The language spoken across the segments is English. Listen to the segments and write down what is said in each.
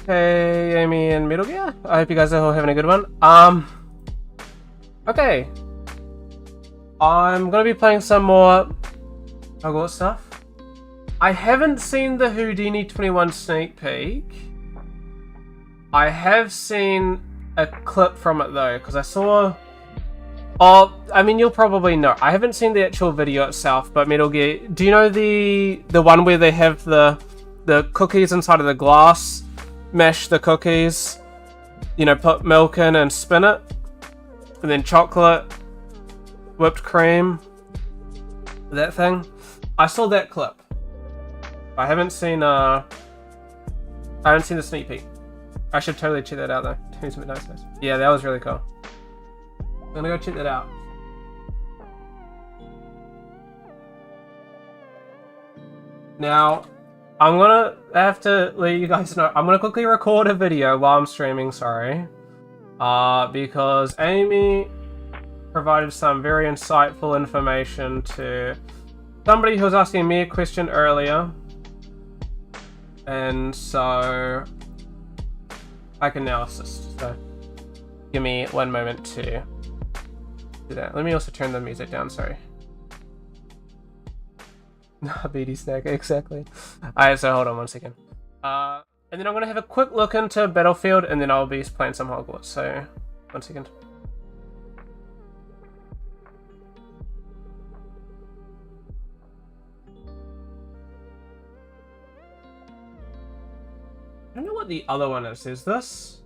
Hey, Amy and Metal Gear. I hope you guys are all having a good one. Okay. I'm gonna be playing some more Hogwarts stuff. I haven't seen the Houdini 21 sneak peek. I have seen a clip from it though, because I saw... Oh, I mean, you'll probably know. I haven't seen the actual video itself, but Metal Gear... Do you know the one where they have the cookies inside of the glass? Mash the cookies, you know, put milk in and spin it, and then chocolate, whipped cream, that thing. I saw that clip. I haven't seen the sneak peek. I should totally check that out though. Who's nice. Yeah, that was really cool. I'm gonna go check that out. Now, I'm gonna have to let you guys know, I'm gonna quickly record a video while I'm streaming, sorry. Because Amy provided some very insightful information to somebody who was asking me a question earlier. And so I can now assist. So give me one moment to do that. Let me also turn the music down, sorry. BD snack, exactly. Alright, so hold on one second. And then I'm gonna have a quick look into Battlefield and then I'll be playing some Hogwarts, so 1 second. I don't know what the other one is this?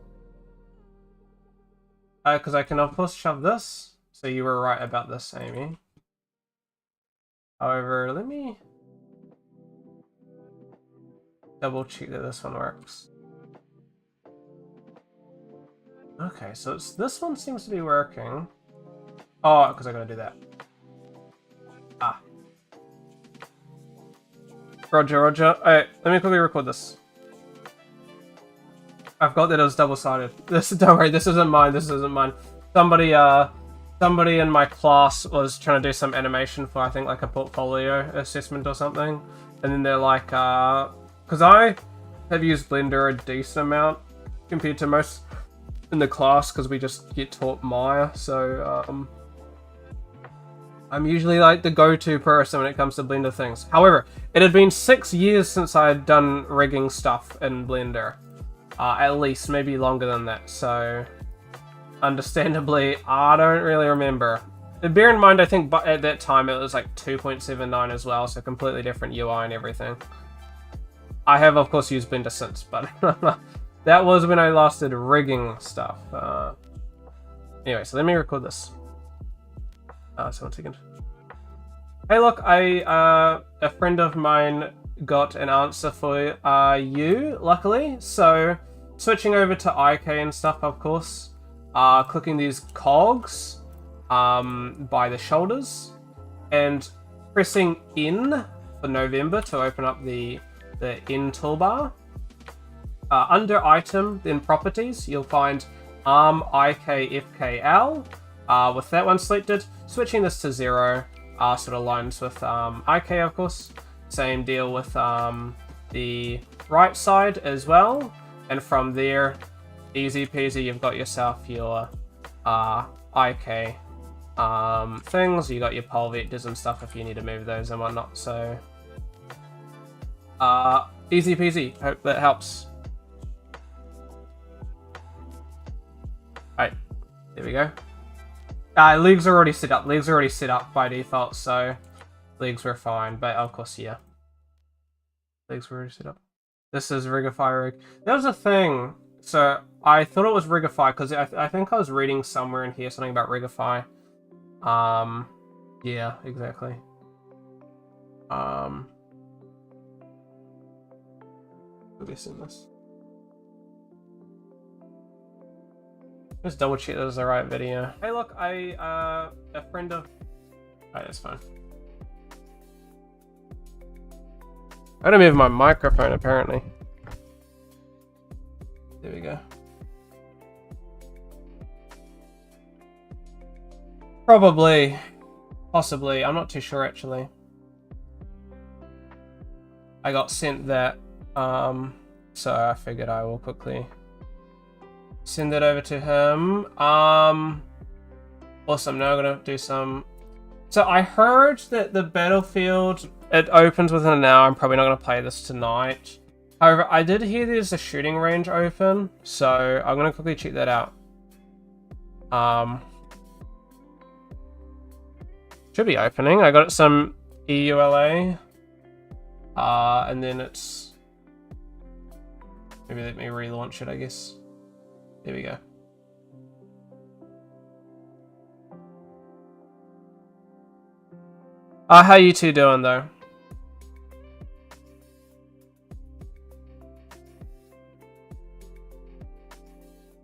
Because I can of course shove this, so you were right about this, Amy. However, let me double check that this one works. Okay, so it's this one seems to be working. Oh, because I gotta do that. Ah. Roger. Alright, let me quickly record this. I've got that it was double-sided. Don't worry, this isn't mine. This isn't mine. Somebody in my class was trying to do some animation for, I think, like a portfolio assessment or something. And then they're like, because I have used Blender a decent amount compared to most in the class, because we just get taught Maya. So, I'm usually like the go-to person when it comes to Blender things. However, it had been 6 years since I had done rigging stuff in Blender. At least, maybe longer than that. So, understandably, I don't really remember. Bear in mind, I think at that time it was like 2.79 as well, so completely different UI and everything. I have, of course, used Blender since, but that was when I last did rigging stuff. Anyway, so let me record this. So 1 second. Hey, look, a friend of mine got an answer for you, luckily. So, switching over to IK and stuff, of course. Clicking these cogs by the shoulders and pressing in for November to open up the in toolbar. Under item, then properties, you'll find ARM IKFKL. With that one selected, switching this to 0 sort of aligns with IK, of course. Same deal with the right side as well. And from there, easy peasy, you've got yourself your IK things. You got your pole vectors and stuff if you need to move those and whatnot. So, easy peasy. Hope that helps. Alright, there we go. Leagues are already set up. Leagues are already set up by default, so leagues were fine. But of course, yeah. Leagues were already set up. This is Rigify rig. That was a thing. So I thought it was Rigify because I think I was reading somewhere in here something about Rigify. Yeah, exactly. We'll be seeing this. Just double check this is the right video. Hey, look, a friend of. Alright, that's fine. I don't move my microphone apparently. There we go. Probably. Possibly. I'm not too sure actually. I got sent that, so I figured I will quickly send that over to him. Awesome, now I'm gonna do some. So I heard that the Battlefield, it opens within an hour. I'm probably not gonna play this tonight. However, I did hear there's a shooting range open, so I'm gonna quickly check that out. Should be opening. I got some EULA. And then it's... Maybe let me relaunch it, I guess. There we go. How you two doing, though?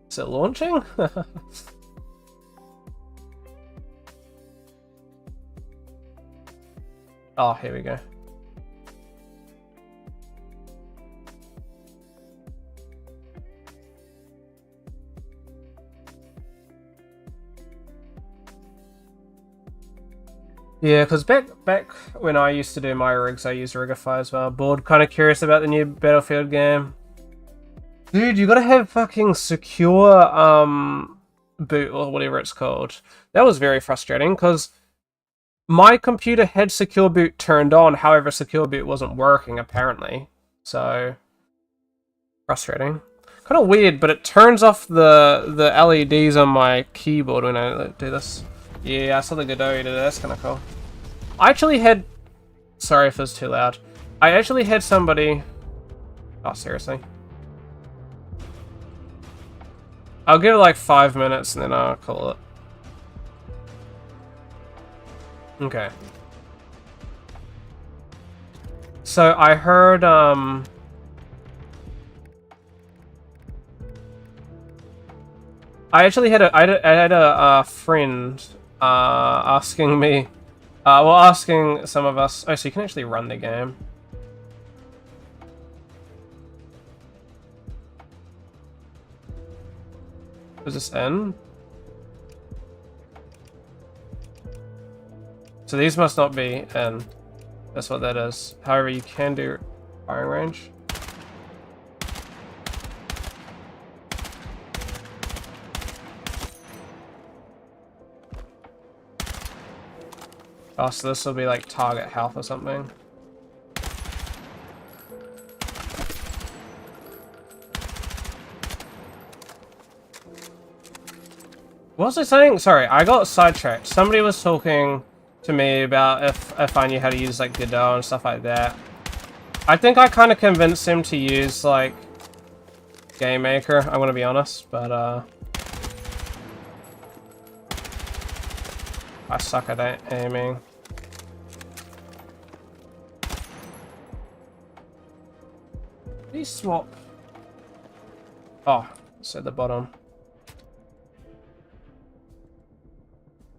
Is it launching? Oh, here we go. Yeah, because back when I used to do my rigs, I used Rigify as well. Bored, kind of curious about the new Battlefield game. Dude, you gotta have fucking secure boot or whatever it's called. That was very frustrating because my computer had secure boot turned on, however secure boot wasn't working apparently. So frustrating. Kind of weird, but it turns off the LEDs on my keyboard when I do this. Yeah, I saw the Godot did it. That's kind of cool. I actually had... Sorry if it was too loud. I actually had somebody... Oh, seriously. I'll give it like 5 minutes and then I'll call it. Okay. So I heard, I actually had a friend asking me, well, asking some of us. Oh, so you can actually run the game. Is this in? So these must not be in. That's what that is. However, you can do firing range. Oh, so this will be like target health or something. What was I saying? Sorry, I got sidetracked. Somebody was talking to me about if I knew how to use like Godot and stuff like that. I think I kind of convinced him to use like Game Maker, I'm gonna be honest, but I suck at aiming. Please swap. Oh, it's at the bottom.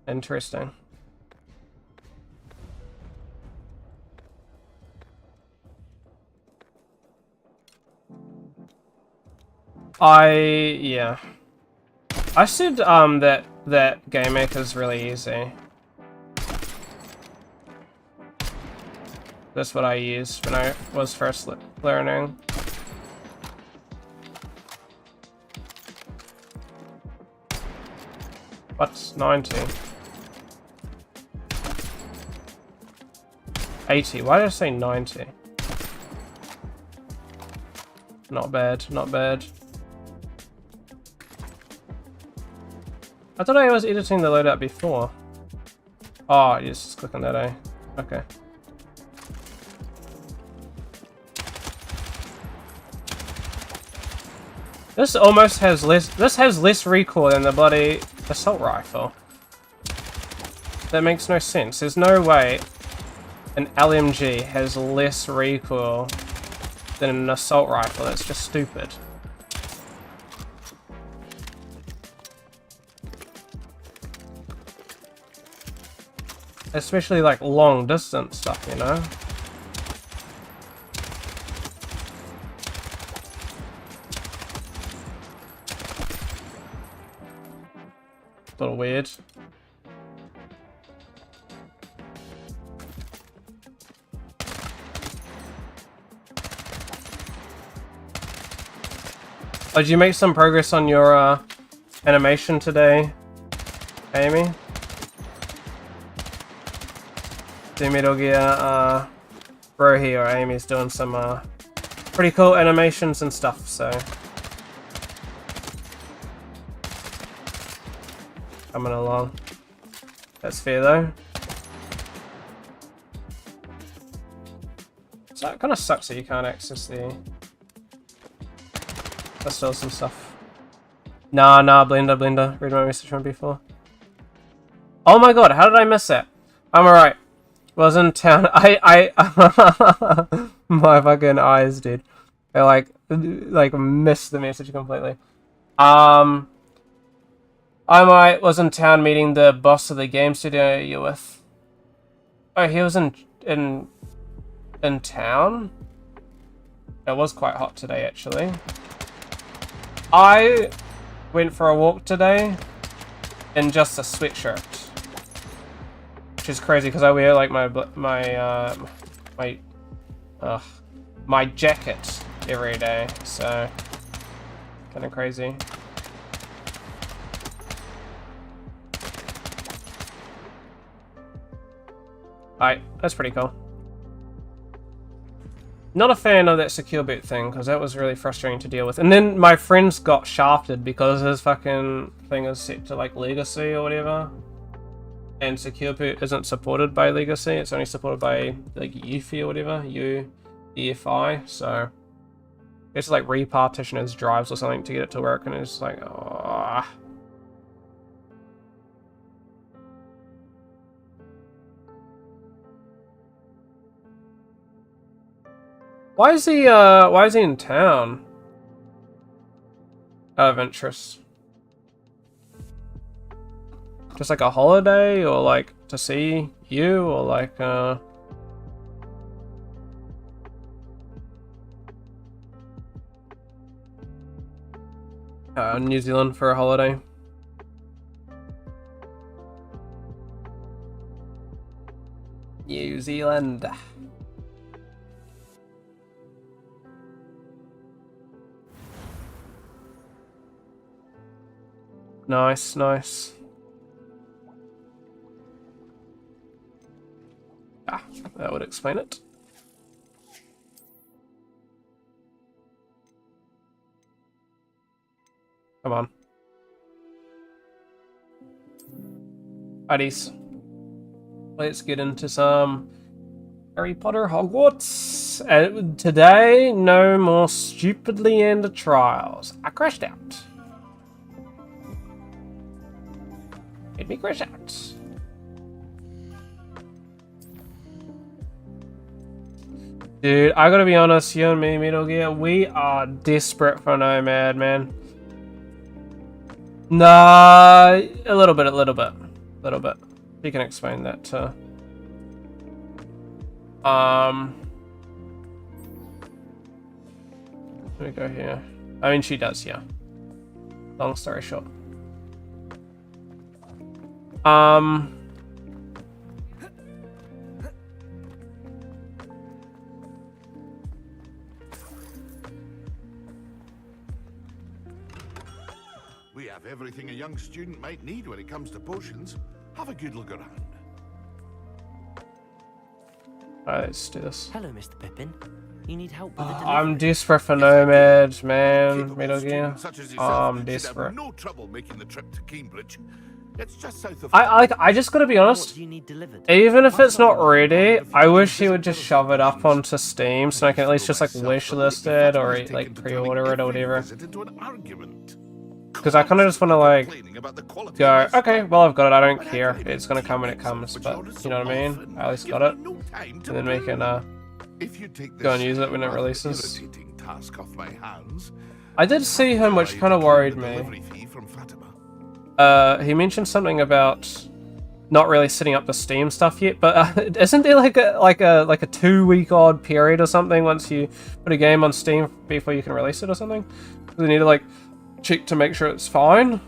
Interesting. Yeah. I said that Game Maker is really easy. That's what I used when I was first learning. What's 90? 80. Why did I say 90? Not bad, not bad. I thought I was editing the loadout before. Oh, you just click on that, eh? Okay. This almost has less. This has less recoil than the bloody assault rifle. That makes no sense. There's no way an LMG has less recoil than an assault rifle. That's just stupid. Especially like long distance stuff, you know? A little weird. Oh, did you make some progress on your animation today, Amy? Metal Gear, Brohy or Amy's doing some pretty cool animations and stuff, so coming along. That's fair though. So it kind of sucks that you can't access the. There's still some stuff. Nah, Blender. Read my message from before. Oh my god, how did I miss that? I'm alright. Was in town. I my fucking eyes, dude. I like missed the message completely. I was in town meeting the boss of the game studio you're with. Oh, he was in town? It was quite hot today, actually. I went for a walk today in just a sweatshirt. Which is crazy because I wear like my jacket every day, so kind of crazy. Alright, that's pretty cool. Not a fan of that secure boot thing because that was really frustrating to deal with. And then my friends got shafted because his fucking thing is set to like legacy or whatever. And secure boot isn't supported by legacy, it's only supported by like UEFI or whatever, UEFI, so it's like repartition his drives or something to get it to work, and it's like, oh. Why is he in town? Out of interest. Just like a holiday, or like to see you, or like New Zealand for a holiday. New Zealand. Nice, nice. Ah, that would explain it. Come on. Buddies. Let's get into some Harry Potter Hogwarts. Today, no more stupid Leander trials. I crashed out. Made me crash out. Dude, I gotta be honest, you and me, Metal Gear, we are desperate for Nomad, man. Nah, a little bit. You can explain that too. Let me go here. I mean, she does, yeah. Long story short. We have everything a young student might need when it comes to potions. Have a good look around. Alright, let's do this. Hello, Mr. Pippin. You need help with the delivery? I'm desperate for Nomad, man. Metal Gear. I'm desperate. No trouble making the trip to Cambridge. It's just south of. I just gotta be honest. What do you need delivered? Even if it's not ready, I wish he would just shove it up onto Steam so I can at least just like wish list it or like pre-order it or whatever. Because I kind of just want to like go, okay, well I've got it, I don't care. It's gonna come when it comes, but you know what I mean? I at least got it, and then we can go and use it when it releases. I did see him, which kind of worried me. He mentioned something about not really setting up the Steam stuff yet, but isn't there like a 2-week odd period or something once you put a game on Steam before you can release it or something? You need to like check to make sure it's fine.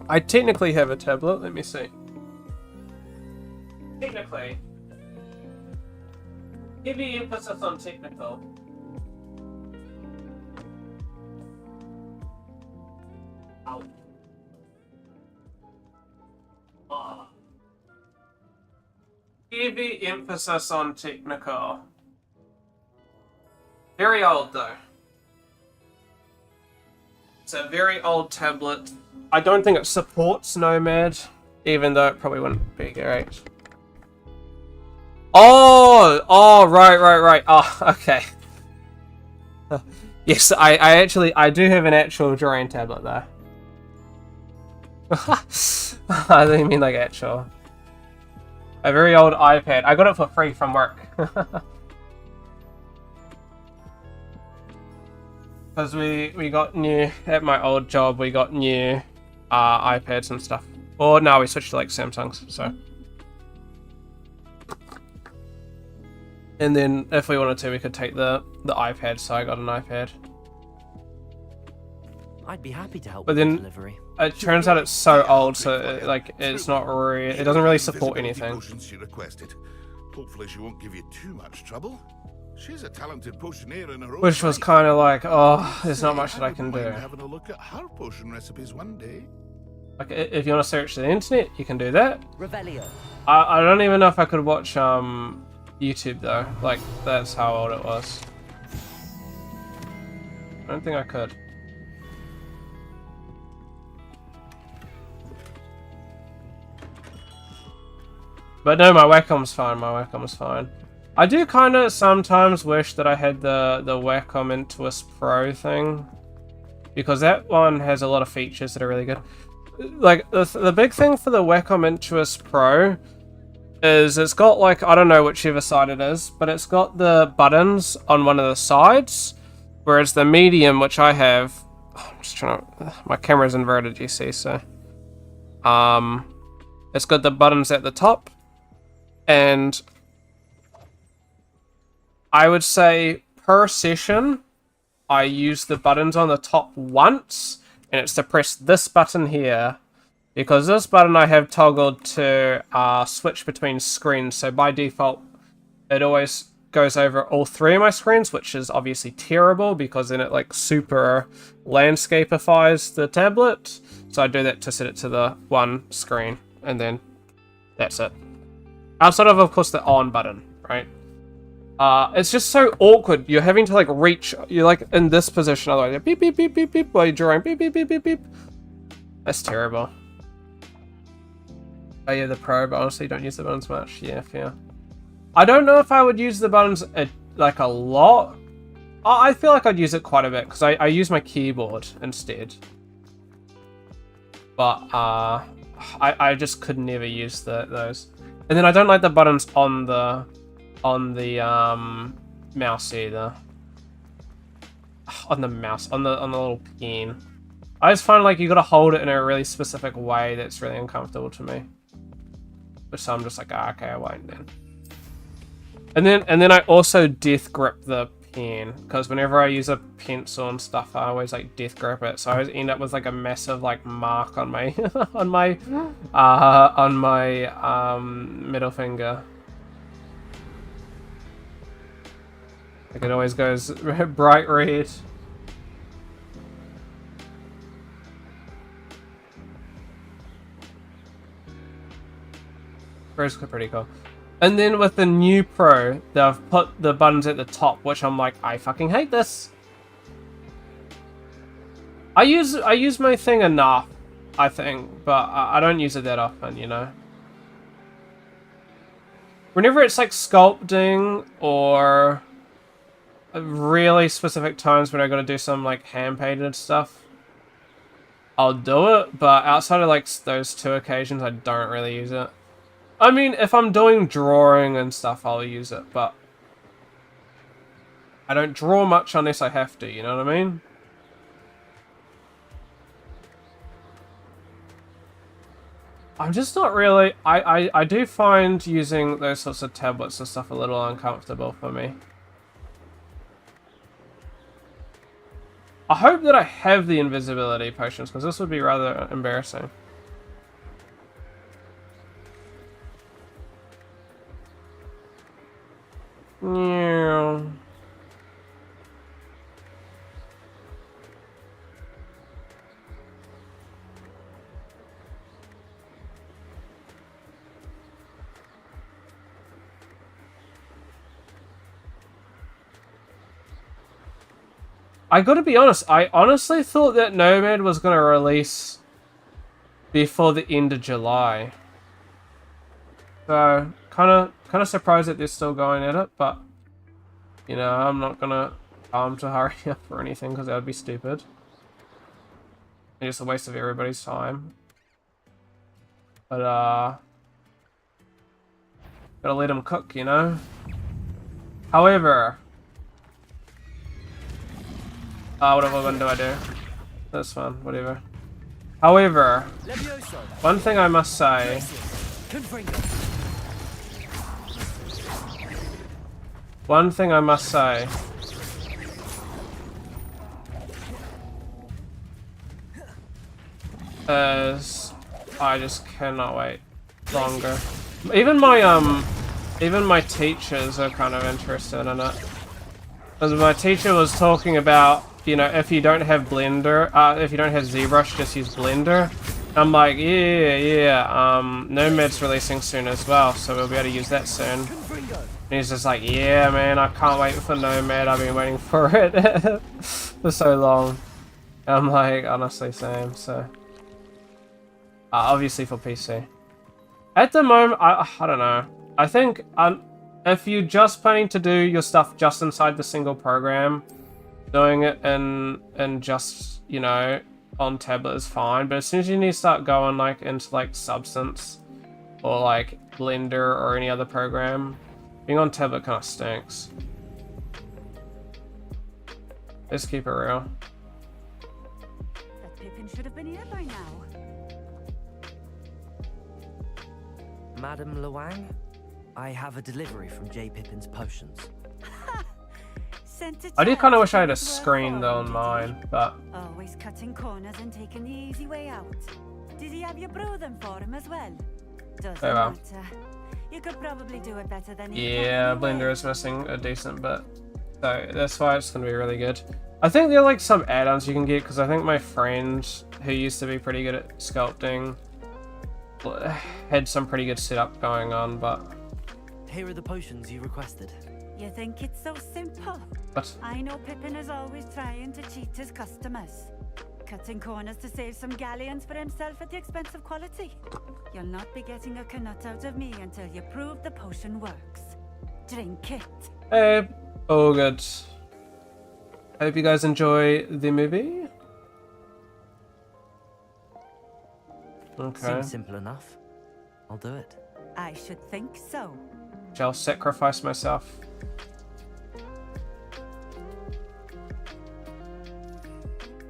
I technically have a tablet. Let me see. Technically. Heavy emphasis on technical. Ow. Heavy emphasis on technical. Very old though. It's a very old tablet. I don't think it supports Nomad, even though it probably wouldn't be great. Oh, right. Oh, okay. Yes, I actually do have an actual drawing tablet though. I don't mean like actual. A very old iPad. I got it for free from work. Because we got new, at my old job, we got new iPads and stuff. Or no, we switched to like Samsungs, so. And then if we wanted to, we could take the iPad, so I got an iPad. I'd be happy to help but with then the delivery. It turns out it's so old, so like it's not really, it doesn't really support anything. She requested. Hopefully she won't give you too much trouble. She's a talented potioneer in her own Which was right. kind of like, oh, there's not much that I can do. Having a look at her potion recipes one day. Like if you want to search the internet, you can do that. Revelio. I don't even know if I could watch YouTube though. Like that's how old it was. I don't think I could. But no, my Wacom's fine. My Wacom's fine. I do kind of sometimes wish that I had the Wacom Intuos Pro thing, because that one has a lot of features that are really good. Like the big thing for the Wacom Intuos Pro is it's got like, I don't know whichever side it is, but it's got the buttons on one of the sides, whereas the medium, which I have, I'm just trying to, my camera's inverted, you see, so it's got the buttons at the top, and I would say per session I use the buttons on the top once, and it's to press this button here, because this button I have toggled to switch between screens, so by default it always goes over all 3 of my screens, which is obviously terrible because then it like super landscapeifies the tablet. So I do that to set it to the one screen, and then that's it. Outside of course, the on button, right? It's just so awkward. You're having to like reach, you're like in this position, otherwise beep beep beep beep beep while you're drawing, beep beep beep beep beep. That's terrible. Oh yeah, the Pro, but honestly don't use the buttons much. Yeah, fair. I don't know if I would use the buttons like a lot. I feel like I'd use it quite a bit because I use my keyboard instead. But I just could never use those. And then I don't like the buttons on the mouse either. On the mouse, on the little pen. I just find like you gotta hold it in a really specific way that's really uncomfortable to me. But so I'm just like, okay, I won't then. And then I also death grip the pen, because whenever I use a pencil and stuff, I always like death grip it. So I always end up with like a massive like mark on my on my middle finger. Like it always goes bright red. It's pretty cool. And then with the new Pro, they've put the buttons at the top, which I'm like, I fucking hate this. I use my thing enough, I think, but I don't use it that often, you know. Whenever it's like sculpting or really specific times when I gotta do some like hand painted stuff, I'll do it. But outside of like those 2 occasions, I don't really use it. I mean, if I'm doing drawing and stuff, I'll use it, but I don't draw much unless I have to, you know what I mean? I'm just not really... I do find using those sorts of tablets and stuff a little uncomfortable for me. I hope that I have the invisibility potions, because this would be rather embarrassing. Yeah. I gotta be honest, I honestly thought that Nomad was gonna release before the end of July. So, kind of surprised that they're still going at it, but you know, I'm not gonna tell them to hurry up or anything because that would be stupid. It's just a waste of everybody's time. But gotta let them cook, you know. However, whatever one do I do? That's fun, whatever. However, one thing I must say. One thing I must say is I just cannot wait longer. Even my teachers are kind of interested in it. Because my teacher was talking about, you know, if you don't have Blender, if you don't have ZBrush, just use Blender. I'm like, yeah, Nomad's releasing soon as well, so we'll be able to use that soon. And he's just like, yeah, man, I can't wait for Nomad. I've been waiting for it for so long. And I'm like, honestly, same. So, obviously for PC. At the moment, I don't know. I think if you're just planning to do your stuff just inside the single program, doing it in just, you know, on tablet is fine. But as soon as you need to start going like into like Substance or like Blender or any other program, being on tablet kind of stinks. Let's keep it real. That Pippin should have been here by now. Madam Luang, I have a delivery from J. Pippin's Potions. I do kind of wish I had a screen though on mine, but Always cutting corners and taking the easy way out. Did he have you brew them for him as well? Doesn't Oh, well. matter. You could probably do it better than he yeah, can anyway. Blender is missing a decent bit, so that's why it's gonna be really good. I think there are like some add-ons you can get because I think my friend who used to be pretty good at sculpting had some pretty good setup going on, but Here are the potions you requested. You think it's so simple? but I know Pippin is always trying to cheat his customers. Cutting corners to save some galleons for himself at the expense of quality. You'll not be getting a canut out of me until you prove the potion works. Drink it. hey, all good. Hope you guys enjoy the movie. Okay, Seems simple enough. I'll do it. I should think so. shall sacrifice myself.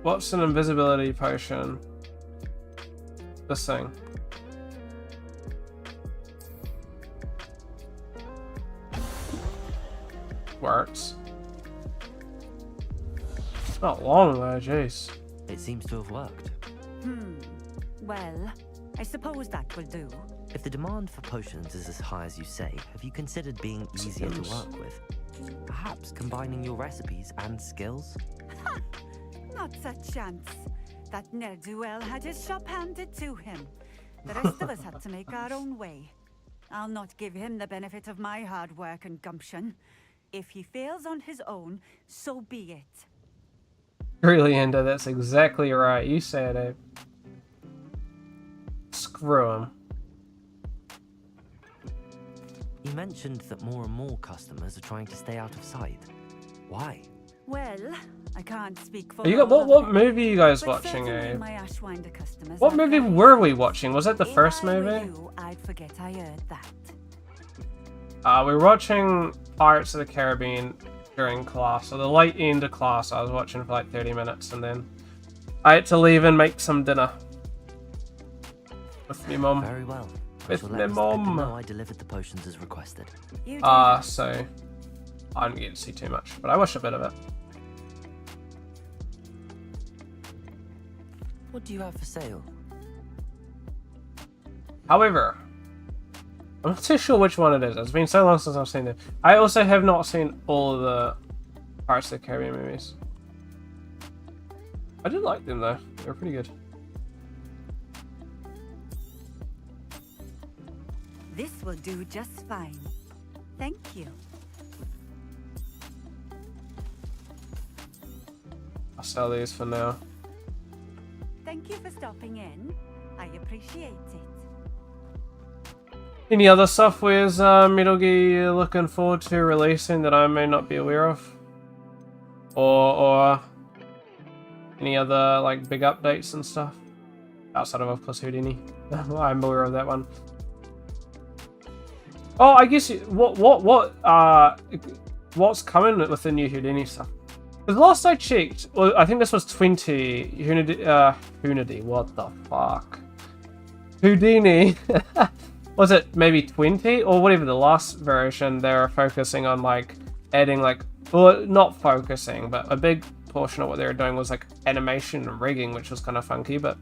What's an invisibility potion? This thing. Works. Not long though, jeez. It seems to have worked. Well, I suppose that will do. If the demand for potions is as high as you say, have you considered being easier to work with? Perhaps combining your recipes and skills? Not a chance. That ne'er-do-well had his shop handed to him. The rest of us had to make our own way. I'll not give him the benefit of my hard work and gumption. If he fails on his own, so be it. Really, Enda, that's exactly right. You said it. Screw him. You mentioned that more and more customers are trying to stay out of sight. Why? Well, I can't speak for You got all what of them, movie are you guys but watching, certainly Abe? my Ashwinder customers What are movie very were we watching? Was that the If first I were movie? you, I'd forget I heard that. We were watching Pirates of the Caribbean during class, so the late end of class I was watching for like 30 minutes and then I had to leave and make some dinner. With me mum. Very well. I With shall my let Mr. Pippin mum. know I delivered the potions as requested. You do that. So I didn't get to see too much, but I watched a bit of it. What do you have for sale? However, I'm not too sure which one it is. It's been so long since I've seen it. I also have not seen all of the Pirates of the Caribbean movies. I did like them though. They were pretty good. This will do just fine. Thank you. I'll sell these for now. Thank you for stopping in. I appreciate it. Any other softwares Metal Gear you're looking forward to releasing that I may not be aware of? Or any other like big updates and stuff? Outside of course Houdini. I'm aware of that one. Oh, I guess what's coming with the new Houdini stuff? Because last I checked, well, I think this was 20 Houdini. What the fuck? Houdini. Was it maybe 20 or whatever the last version? They were focusing on like adding like, well, not focusing, but a big portion of what they were doing was like animation and rigging, which was kind of funky, but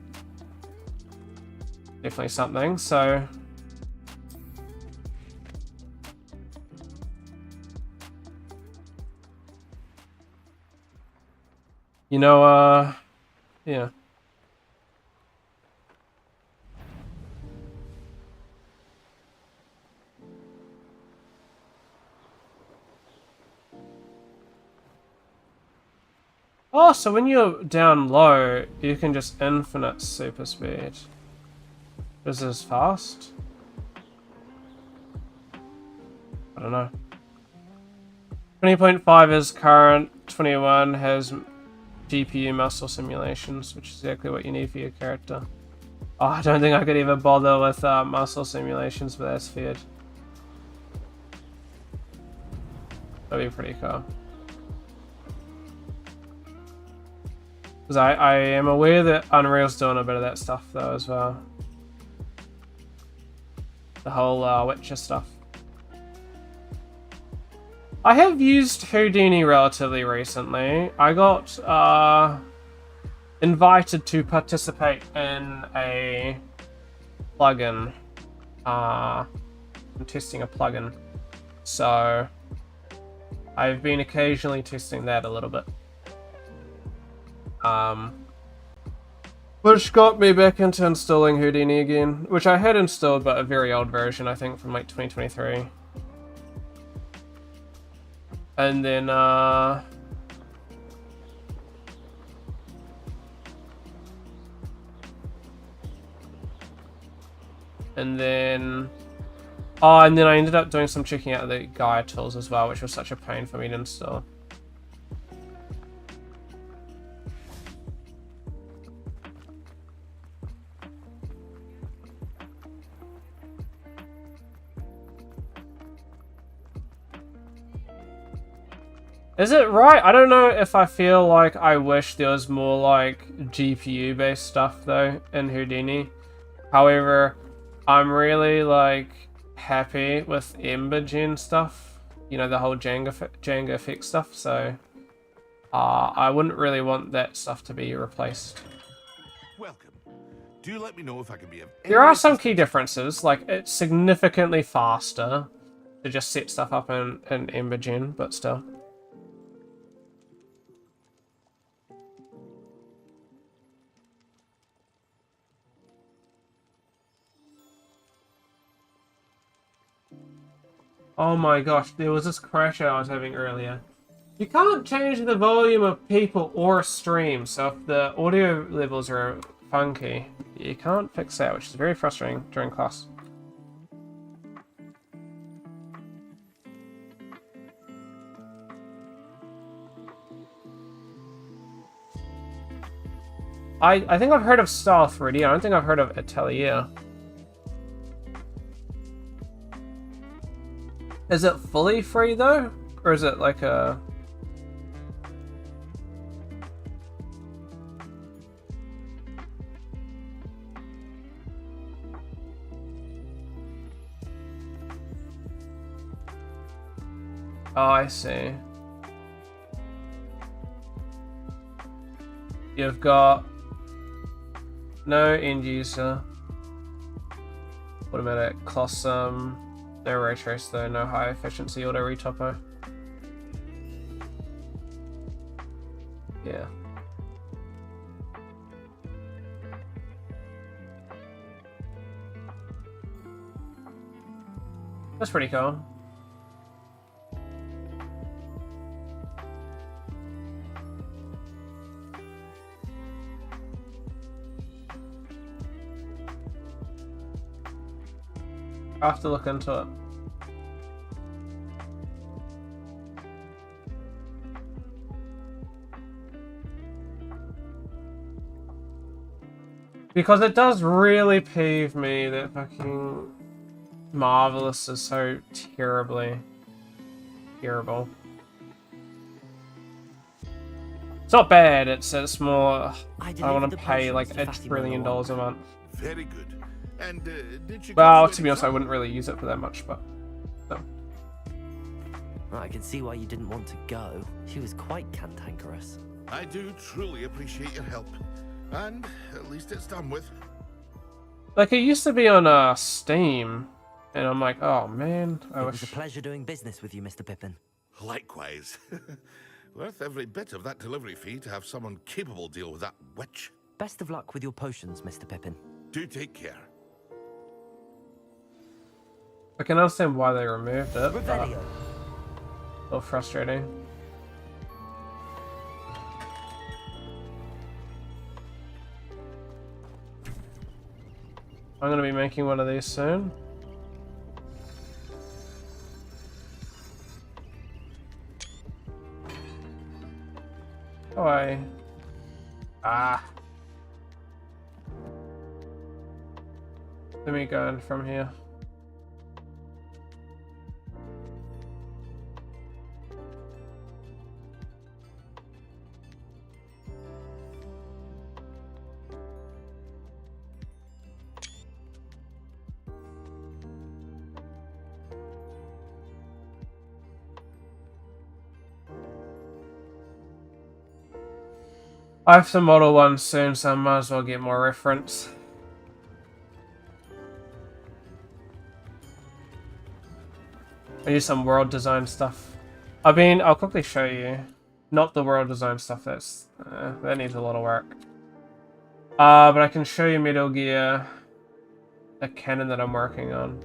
definitely something. So. You know, yeah. Oh, so when you're down low, you can just infinite super speed. Is this fast? I don't know. 20.5 is current, 21 has GPU muscle simulations, which is exactly what you need for your character. Oh, I don't think I could ever bother with muscle simulations, but that's feared. That'd be pretty cool. Because I am aware that Unreal's doing a bit of that stuff though as well. The whole Witcher stuff. I have used Houdini relatively recently. I got invited to participate in a plugin. I'm testing a plugin. So I've been occasionally testing that a little bit. Which got me back into installing Houdini again, which I had installed, but a very old version, I think, from like 2023. And then, oh, and then I ended up doing some checking out the Gaia tools as well, which was such a pain for me to install. Is it right? I don't know if I feel like I wish there was more like GPU based stuff though in Houdini. However, I'm really like happy with Ember Gen stuff. You know, the whole Django effect stuff. So I wouldn't really want that stuff to be replaced. Welcome. Do let me know if I can be of There are some assistance. key differences. Like it's significantly faster to just set stuff up in Ember Gen, but still. Oh my gosh, there was this crash I was having earlier. You can't change the volume of people or stream, so if the audio levels are funky, you can't fix that, which is very frustrating during class. I think I've heard of Style 3D, I don't think I've heard of Atelier. Is it fully free though? Or is it like a... Oh, I see. You've got no end user, automatic, custom, no ray trace though, no high efficiency auto retopo. Yeah. That's pretty cool. I'll have to look into it. Because it does really peeve me that fucking Marvelous is so terribly terrible. It's not bad, it's more I want to pay like $1 trillion a month. Very good. And did she Well, cause to you be any honest, I trouble? wouldn't really use it for that much, but no. I can see why you didn't want to go. She was quite cantankerous. I do truly appreciate your help. And at least it's done with. Like it used to be on Steam, and I'm like, oh man, I It was a wish. pleasure doing business with you, Mr. Pippin. Likewise. Worth every bit of that delivery fee to have someone capable deal with that witch. Best of luck with your potions, Mr. Pippin. Do take care. I can understand why they removed it, but Revelio. a little frustrating. I'm gonna be making one of these soon. Oh, let me go in from here. I have to model one soon, so I might as well get more reference. I use some world design stuff. I'll quickly show you. Not the world design stuff, that needs a lot of work. But I can show you Metal Gear, a cannon that I'm working on.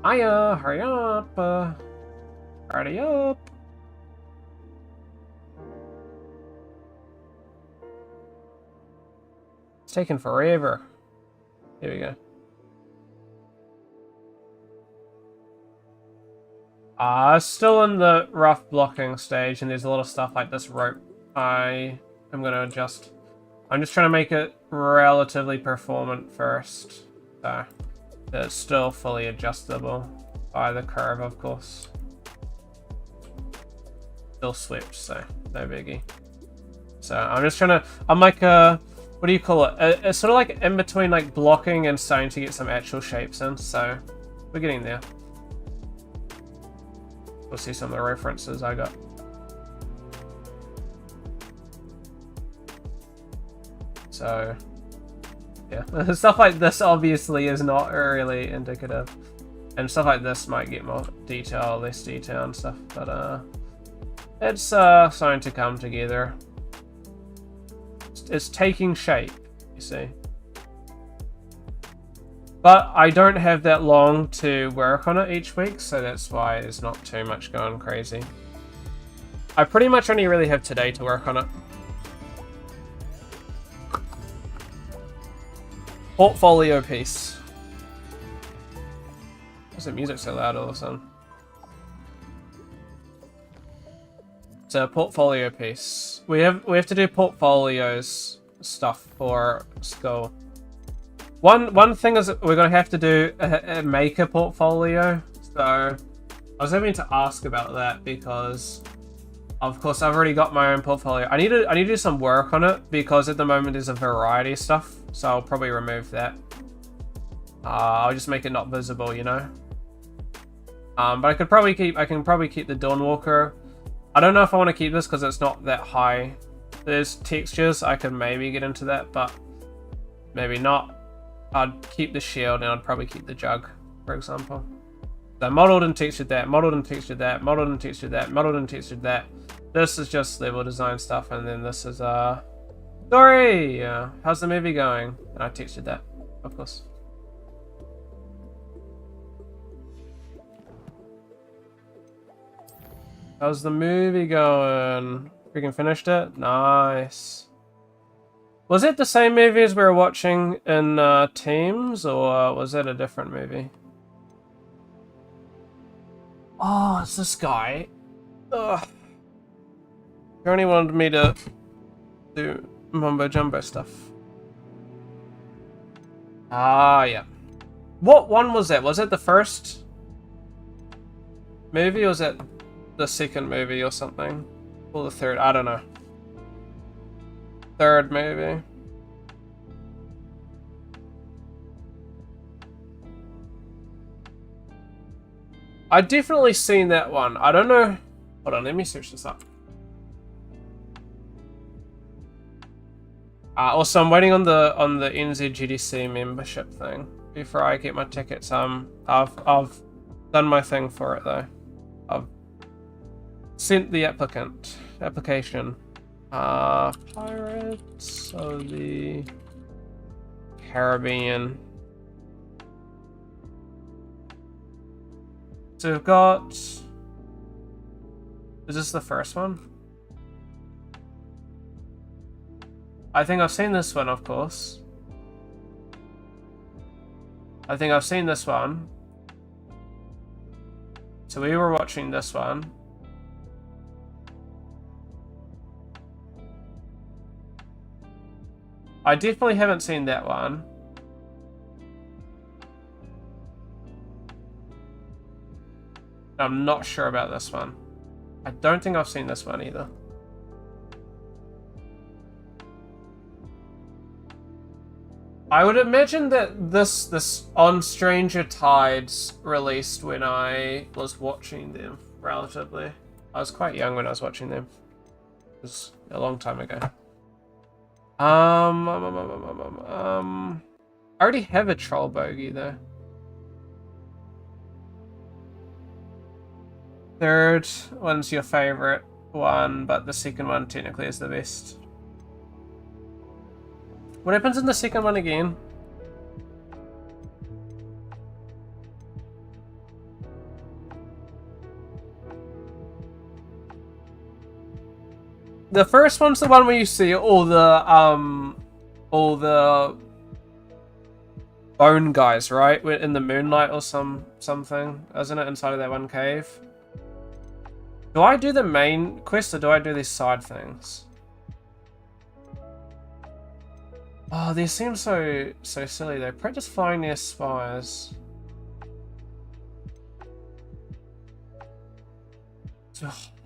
Hiya, hurry up, hurry up. It's taking forever. Here we go. Still in the rough blocking stage, and there's a lot of stuff like this rope I am going to adjust. I'm just trying to make it relatively performant first, so it's still fully adjustable by the curve, of course. Still swept, so no biggie. So I'm just trying to, I'm like what do you call it? It's sort of like in between like blocking and starting to get some actual shapes in, so we're getting there. We'll see some of the references I got. So yeah, stuff like this obviously is not really indicative, and stuff like this might get more detail, less detail and stuff, but it's starting to come together. It's taking shape, you see. But I don't have that long to work on it each week, so that's why there's not too much going crazy. I pretty much only really have today to work on it. Portfolio piece. Why is the music so loud all of a sudden? It's a portfolio piece. We have to do portfolios stuff for school. One thing is we're gonna have to do make a portfolio. So I was hoping to ask about that because, of course, I've already got my own portfolio. I need to do some work on it because at the moment there's a variety of stuff. So I'll probably remove that. I'll just make it not visible, you know. But I can probably keep the Dawnwalker. I don't know if I want to keep this because it's not that high. There's textures, I could maybe get into that, but maybe not. I'd keep the shield and I'd probably keep the jug, for example. So modeled and textured that, modeled and textured that, modeled and textured that, modeled and textured that. This is just level design stuff, and then this is story. How's the movie going? And I textured that, of course. How's the movie going? Freaking finished it? Nice. Was it the same movie as we were watching in Teams, or was it a different movie? Oh, it's this guy. Ugh. He only wanted me to do mumbo jumbo stuff. Ah, yeah. What one was that? Was it the first movie, or was it the second movie or something? Or the third? I don't know. Third movie. I've definitely seen that one. I don't know. Hold on, let me search this up. Also, I'm waiting on the NZGDC membership thing before I get my tickets. I've done my thing for it though. I've sent the application. Pirates of the Caribbean. So we've got... Is this the first one? I think I've seen this one, of course. I think I've seen this one. So we were watching this one. I definitely haven't seen that one. I'm not sure about this one. I don't think I've seen this one either. I would imagine that this on Stranger Tides released when I was watching them, relatively. I was quite young when I was watching them. It was a long time ago. I already have a troll bogey though. Third one's your favorite one, but the second one technically is the best. What happens in the second one again? The first one's the one where you see all the bone guys, right? In the moonlight or something, isn't it? Inside of that one cave. Do I do the main quest or do I do these side things? Oh, they seem so silly though. Practice finding their spies.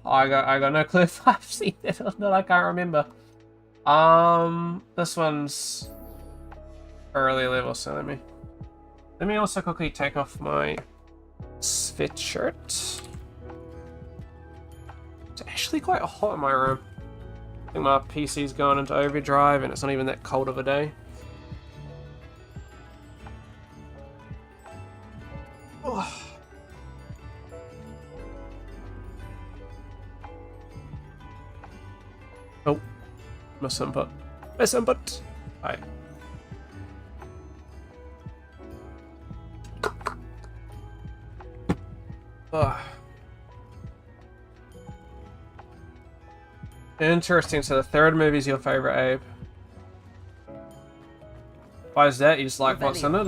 I got no clue if I've seen it or not. I can't remember. This one's early level, so let me also quickly take off my sweatshirt. It's actually quite hot in my room. I think my PC's going into overdrive and it's not even that cold of a day. Oh. Oh, miss input. Miss input. Alright. Oh. Interesting. So the third movie's your favorite, Abe. Why is that? You just like what's in it,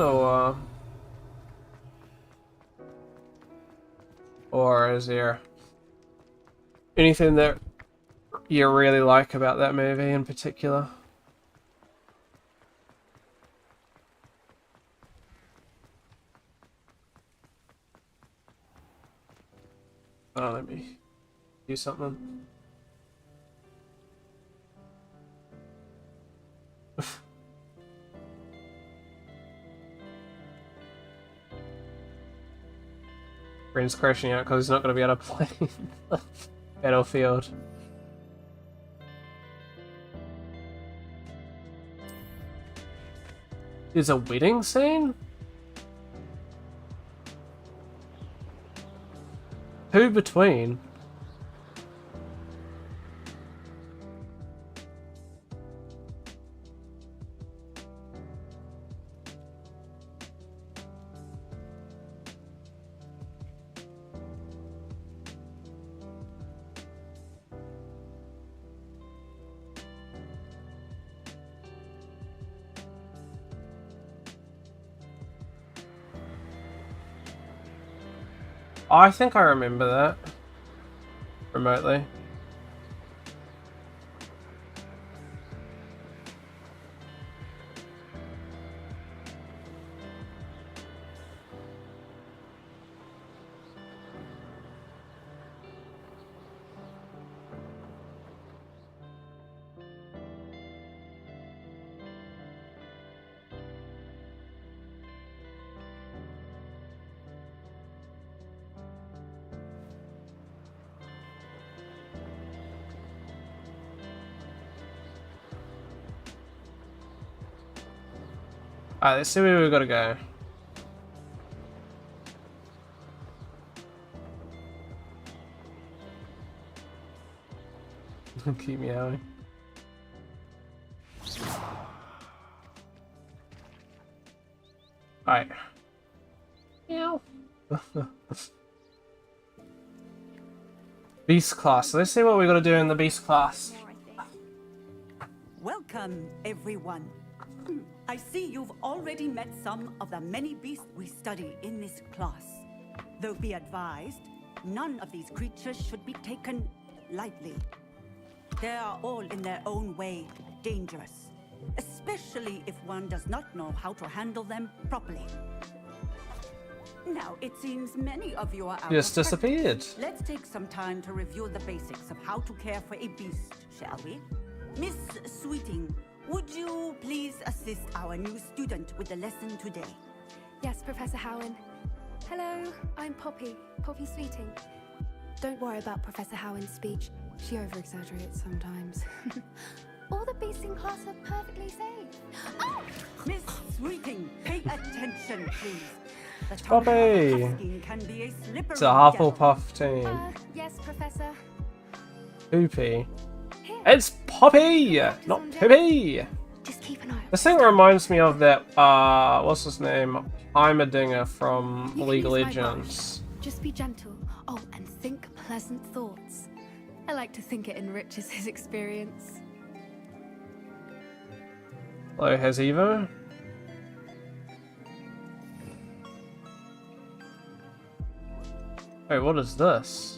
or is there anything that you really like about that movie in particular? Oh, let me do something. Brent's crashing out because he's not going to be able to play Battlefield. There's a wedding scene? Who between? I think I remember that. Remotely. Alright, let's see where we've got to go. Keep meowing. Alright. Meow. Beast class. So let's see what we got to do in the beast class. Welcome, everyone. I see you've already met some of the many beasts we study in this class. Though be advised, none of these creatures should be taken lightly. They are all in their own way dangerous, especially if one does not know how to handle them properly. Now, it seems many of you are out Just of disappeared. practice. Let's take some time to review the basics of how to care for a beast, shall we? Miss Sweeting, would you please assist our new student with the lesson today? Yes, Professor Howen. Hello, I'm Poppy, Poppy Sweeting. Don't worry about Professor Howen's speech. She over-exaggerates sometimes. All the beasts in class are perfectly safe. Oh! Miss Sweeting, pay attention, please. The Poppy! tongue of a Husky can be a slippery It's a devil. Hufflepuff team. Yes, Professor. Poopy. Here. It's Poppy, not Pippi. Just keep an eye out. This thing reminds me of that, what's his name? Heimerdinger from You can League of use my Legends. Just be gentle. Oh, and think pleasant thoughts. I like to think it enriches his experience. Hello, has Evo? Wait, what is this?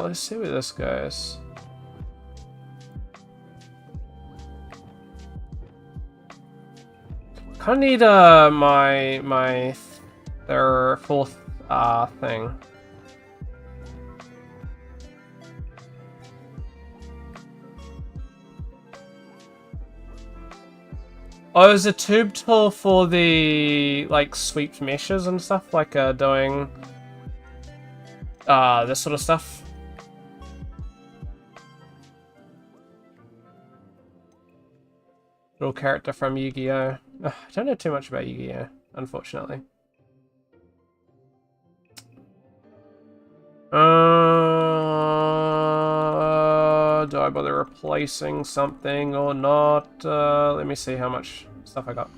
Let's see where this goes. Kinda need my fourth thing. Oh, is a tube tool for the like sweep meshes and stuff, like doing this sort of stuff. Little character from Yu-Gi-Oh! I don't know too much about Yu-Gi-Oh! Unfortunately. Do I bother replacing something or not? Let me see how much stuff I got.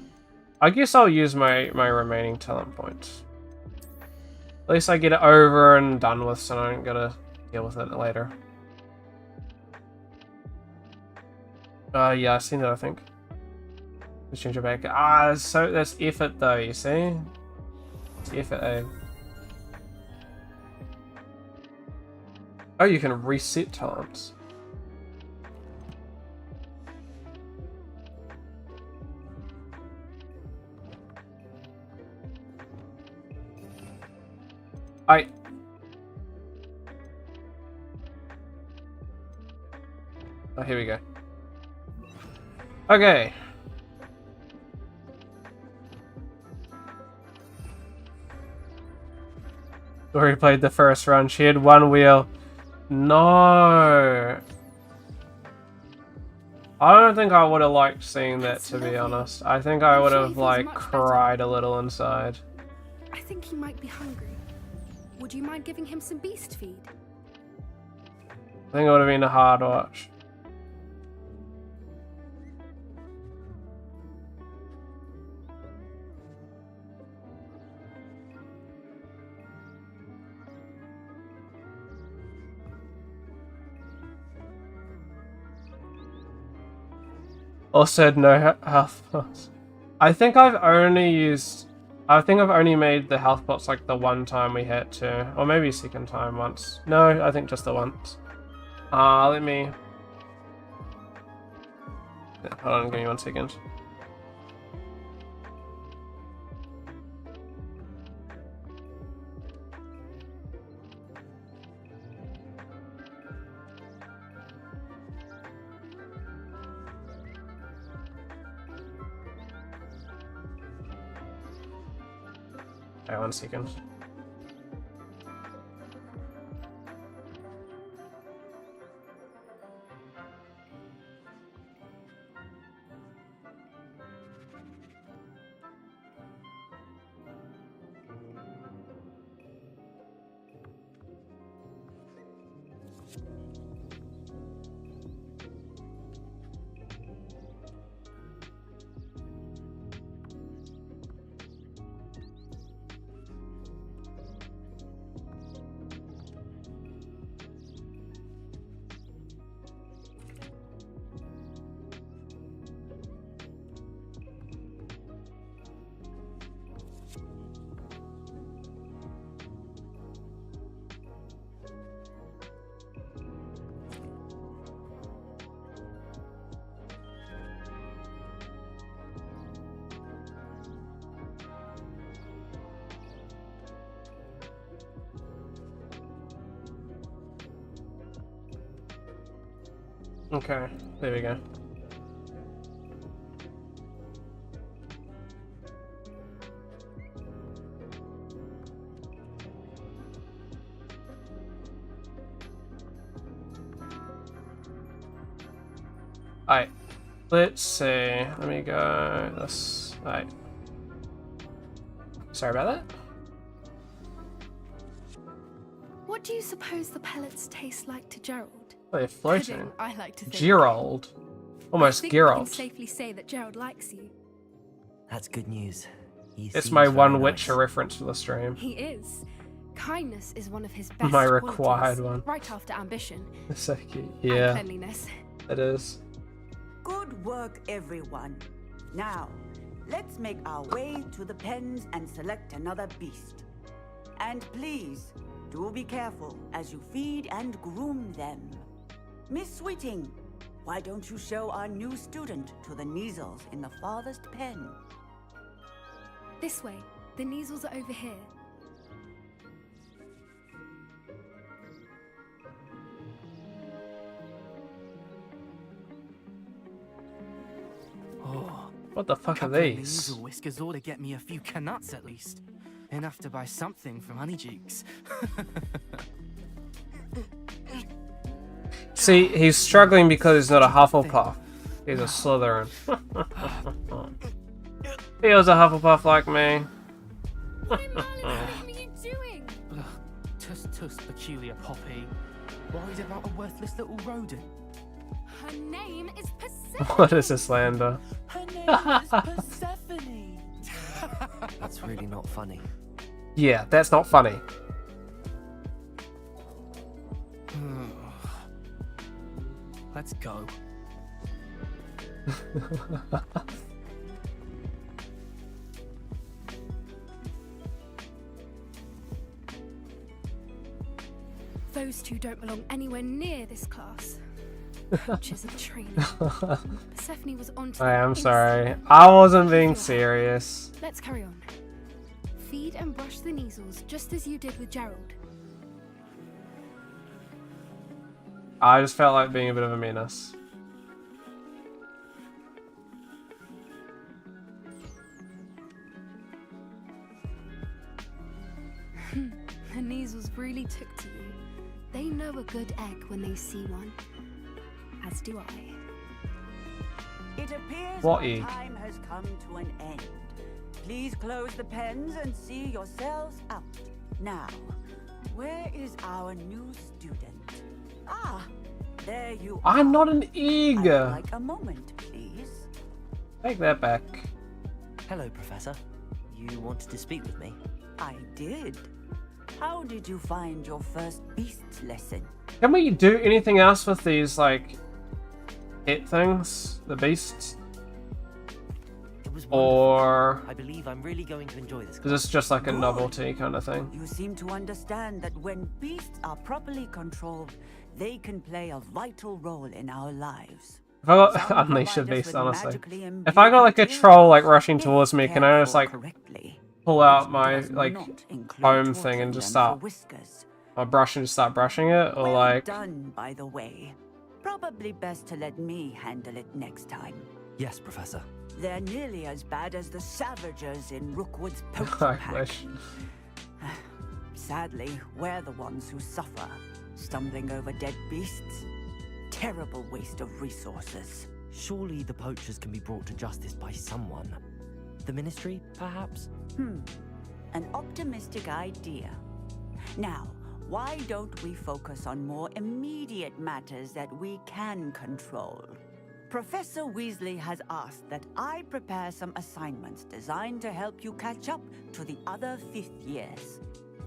I guess I'll use my remaining talent points. At least I get it over and done with, so I don't gotta deal with it later. Yeah, I've seen that, I think. Let's change it back. So that's effort though, you see? It's effort, eh? Oh, you can reset talents. Oh, here we go. Okay. Dory played the first run. She had one wheel. No. I don't think I would have liked seeing that, to be honest. I think I would have, like, cried a little inside. I think he might be hungry. Would you mind giving him some beast feed? I think it would have been a hard watch. Also, no health pots. I think I've only made the health pots like the one time we had to, or maybe second time once. No, I think just the once. Let me. Hold on, give me 1 second. Okay, 1 second. Okay, there we go. Alright, let's see. Let me go this. Alright. Sorry about that. What do you suppose the pellets taste like to Gerald? Oh, they're floating. Pudding, I like to think. Gerald. Almost I think we can Gerald. safely say that Gerald likes you. That's good news. He It's seems my very one nice. Witcher reference for the stream. He is. Kindness is one of his best My qualities, required one. right after ambition It's so cute. and Yeah, cleanliness. it is. Good work, everyone. Now, let's make our way to the pens and select another beast. And please, do be careful as you feed and groom them. Miss Sweeting, why don't you show our new student to the Neasels in the farthest pen? This way. The Neasels are over here. Oh, What the fuck are couple of these? Neasel whiskers ought to get me a few canuts at least. Enough to buy something from Honeydukes. See, he's struggling because he's not a Hufflepuff. He's a Slytherin. He was a Hufflepuff like me. What in Merlin's name are you doing? Ugh, tuss, peculiar Poppy. Worried about a worthless little rodent. Her name is Persephone. What is this, Lander? Her name is Persephone. That's really not funny. Yeah, that's not funny. Let's go. Those two don't belong anywhere near this class. Poachers of training. Persephone was onto I them am sorry. instantly. I wasn't being serious. Let's carry on. Feed and brush the Neasels just as you did with Gerald. I just felt like being a bit of a menace. The Neasels really took to you. They know a good egg when they see one. As do I. It appears What our egg? time has come to an end. Please close the pens and see yourselves out. Now, where is our new student? Ah, there you are. I'm not an I'd eager. like a moment, please. Take that back. Hello, Professor. You wanted to speak with me? I did. How did you find your first beasts lesson? Can we do anything else with these, like, hit things? The beasts? It was wonderful. Or I believe I'm really going to enjoy this is class. this just like a Good. novelty kind of thing? You seem to understand that when beasts are properly controlled, they can play a vital role in our lives. If I got Some Unleash a provide us Beast, with honestly. magically If I got like a imbued troll like rushing if towards me, can I cared just for like correctly, pull out which my does like not include home thing and torturing just them for start whiskers. my brush and just start brushing it, or Well like done, by the way. Probably best to let me handle it next time. Yes, Professor. They're nearly as bad as the Savagers in Rookwood's poacher I pack. wish. Sadly, we're the ones who suffer, stumbling over dead beasts. Terrible waste of resources. Surely the poachers can be brought to justice by someone. The Ministry, perhaps? An optimistic idea. Now, why don't we focus on more immediate matters that we can control? Professor Weasley has asked that I prepare some assignments designed to help you catch up to the other 5th years.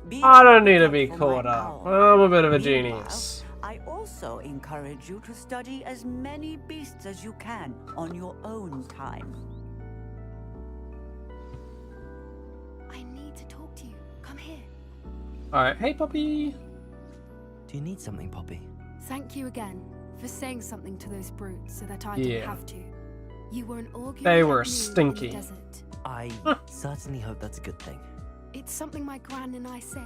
Be I on don't the need to lookout be for caught my up. owl. I'm a bit of a Meanwhile, genius. I also encourage you to study as many beasts as you can on your own time. I need to talk to you. Come here. Alright, hey puppy. Do you need something, Poppy? Thank you again for saying something to those brutes so that I Yeah. didn't have to. You were an augury They at were noon stinky. in the desert. I certainly hope that's a good thing. It's something my gran and I say.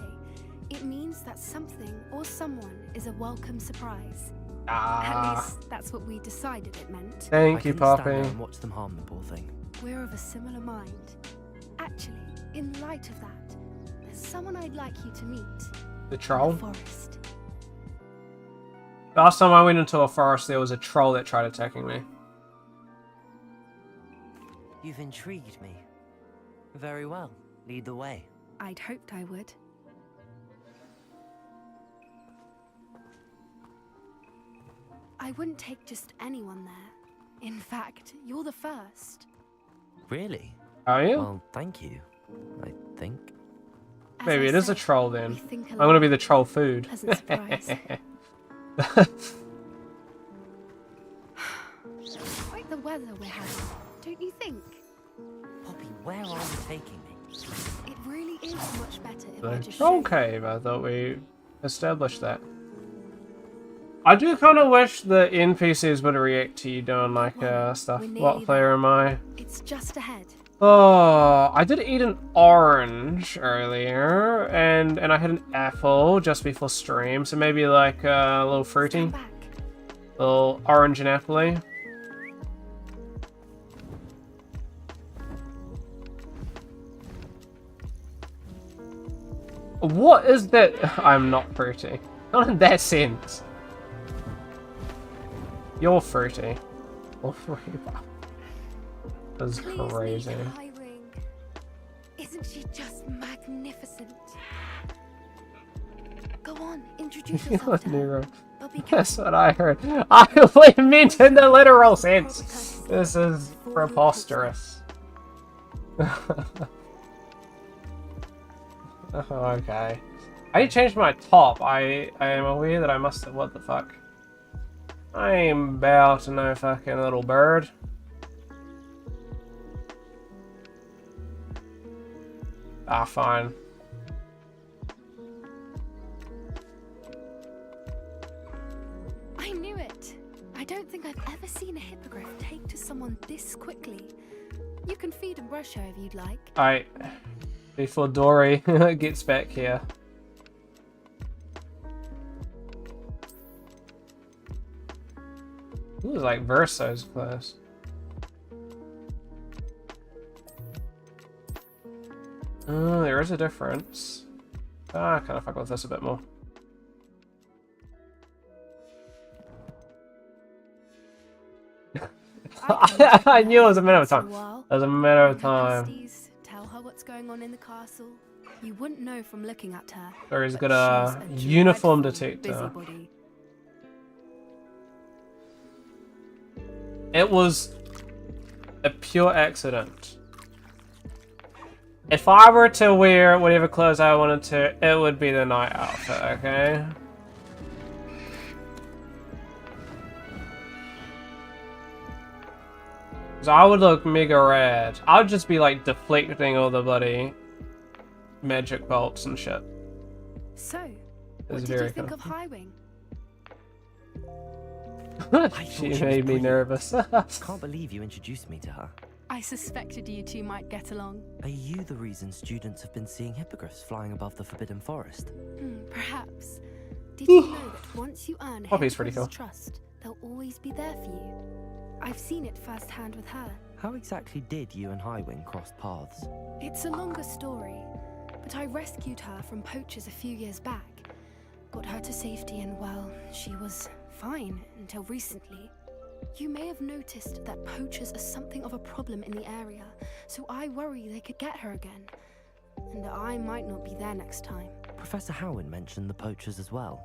It means that something or someone is a welcome surprise. At least that's what we decided it meant. Thank I you, couldn't stand there Poppy. and watch them harm the poor thing. We're of a similar mind. Actually, in light of that, there's someone I'd like you to meet. The In troll? the forest. Last time I went into a forest, there was a troll that tried attacking me. You've intrigued me. Very well. Lead the way. I'd hoped I would. I wouldn't take just anyone there. In fact, you're the first. Really? Are you? Well, thank you. I think. As Maybe I it is a said, troll we then. think I'm gonna be alike. the troll food. Pleasant surprise. Quite the weather we're having, don't you think? Poppy, where are you taking me? It really is much better if I The just troll show you. cave, I thought we established that. I do kind of wish the NPCs would react to you doing like stuff. We're nearly What player there. am I? It's just ahead. Oh, I did eat an orange earlier, and I had an apple just before stream, so maybe like a little fruity, Stand back. little orange and apple-y. What is that? I'm not fruity. Not in that sense. You're fruity. That's Please meet crazy. Highwing. Isn't she just magnificent? Go on, introduce yourself to her. Nero. But be careful. That's what I heard. I only meant in the literal sense. This is preposterous. Okay. I changed my top. I am aware that I must have. What the fuck? I am about to no fucking little bird. Ah, fine. I knew it. I don't think I've ever seen a hippogriff take to someone this quickly. You can feed and brush her if you'd like. Before Dory gets back here. Ooh, like Verso's close. There is a difference. I kind of fuck with this a bit more. I knew it was a matter of time. It was a matter of time. Besties, tell her what's going on in the castle. You wouldn't know from looking at her. Dory's but got a she's uniform dreadful detector. busybody. It was a pure accident. If I were to wear whatever clothes I wanted to, it would be the night outfit, okay? So I would look mega rad. I would just be like deflecting all the bloody magic bolts and shit. So, It's what did very you think cool. of Highwing? She was made me brilliant. nervous. Can't believe you introduced me to her. I suspected you two might get along. Are you the reason students have been seeing hippogriffs flying above the Forbidden Forest? Perhaps. Did you know that once you earn Poppy's pretty Hippogriff's cool. trust, they'll always be there for you? I've seen it firsthand with her. How exactly did you and Highwing cross paths? It's a longer story, but I rescued her from poachers a few years back. Got her to safety and, well, she was fine until recently. You may have noticed that poachers are something of a problem in the area, so I worry they could get her again. And I might not be there next time. Professor Howin mentioned the poachers as well.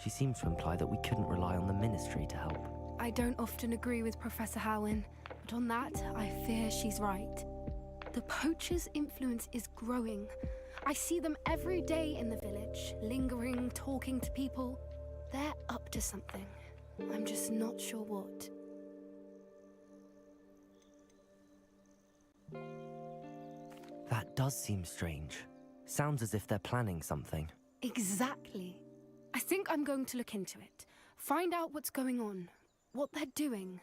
She seemed to imply that we couldn't rely on the Ministry to help. I don't often agree with Professor Howin, but on that, I fear she's right. The poachers' influence is growing. I see them every day in the village, lingering, talking to people. They're up to something. I'm just not sure what. That does seem strange. Sounds as if they're planning something. Exactly. I think I'm going to look into it. Find out what's going on. What they're doing.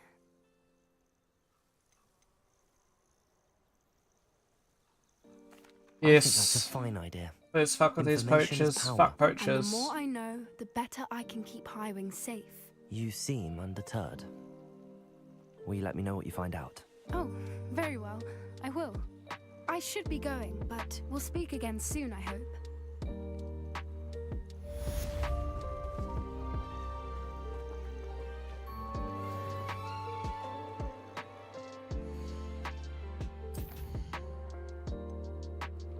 I think that's Yes. a fine idea. Let's fuck with these Information is poachers. power. Fuck And the poachers. more I know, the better I can keep Highwing safe. You seem undeterred. Will you let me know what you find out? Oh, very well. I will. I should be going, but we'll speak again soon, I hope.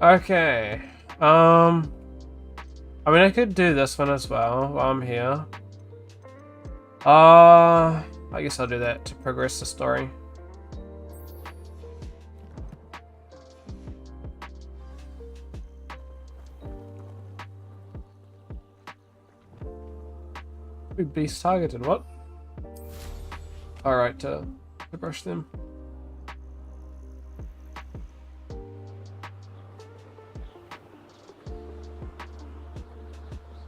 Okay. I mean, I could do this one as well while I'm here. I guess I'll do that to progress the story. Ooh, beast targeted, what? Alright, to brush them.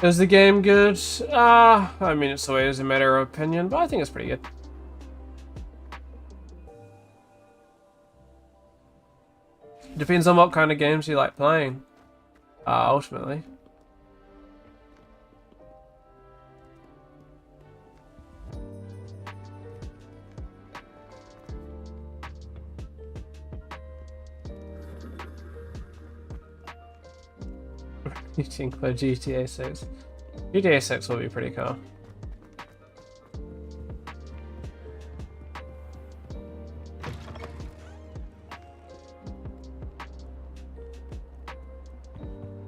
Is the game good? I mean, it's always a matter of opinion, but I think it's pretty good. Depends on what kind of games you like playing, ultimately. You think for GTA 6? GTA 6 will be pretty cool.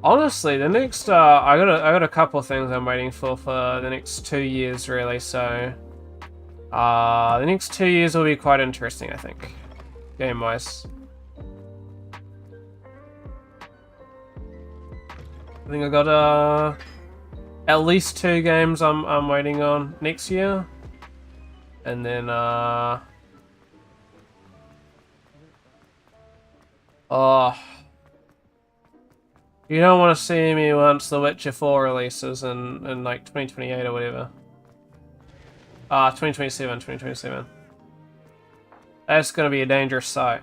Honestly, the next I got a couple things I'm waiting for the next 2 years really. So the next 2 years will be quite interesting, I think, game wise. I think I got at least 2 games I'm waiting on next year, and then oh, you don't want to see me once The Witcher 4 releases in like 2028 or whatever. 2027. That's gonna be a dangerous sight.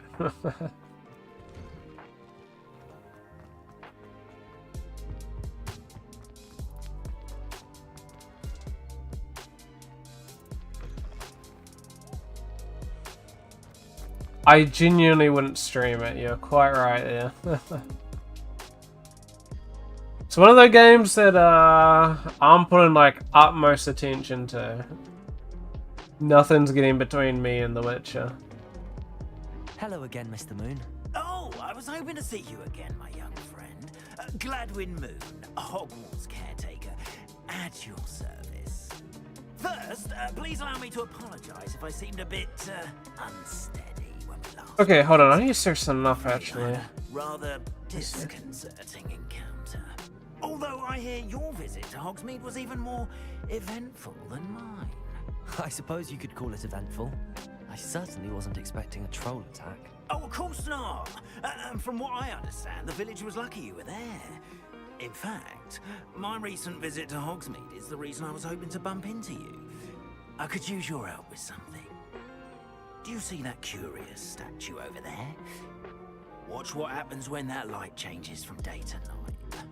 I genuinely wouldn't stream it, you're quite right there. It's one of the games that I'm putting like utmost attention to. Nothing's getting between me and The Witcher. Hello again, Mr. Moon. Oh, I was hoping to see you again, my young friend. Gladwin Moon, Hogwarts caretaker, at your service. First, please allow me to apologize if I seemed a bit unsteady when we last. Okay, hold on. I need to search something up actually. Rather disconcerting encounter. Although I hear your visit to Hogsmeade was even more eventful than mine. I suppose you could call it eventful. I certainly wasn't expecting a troll attack. Oh, of course not. From what I understand, the village was lucky you were there. In fact, my recent visit to Hogsmeade is the reason I was hoping to bump into you. I could use your help with something. Do you see that curious statue over there? Watch what happens when that light changes from day to night.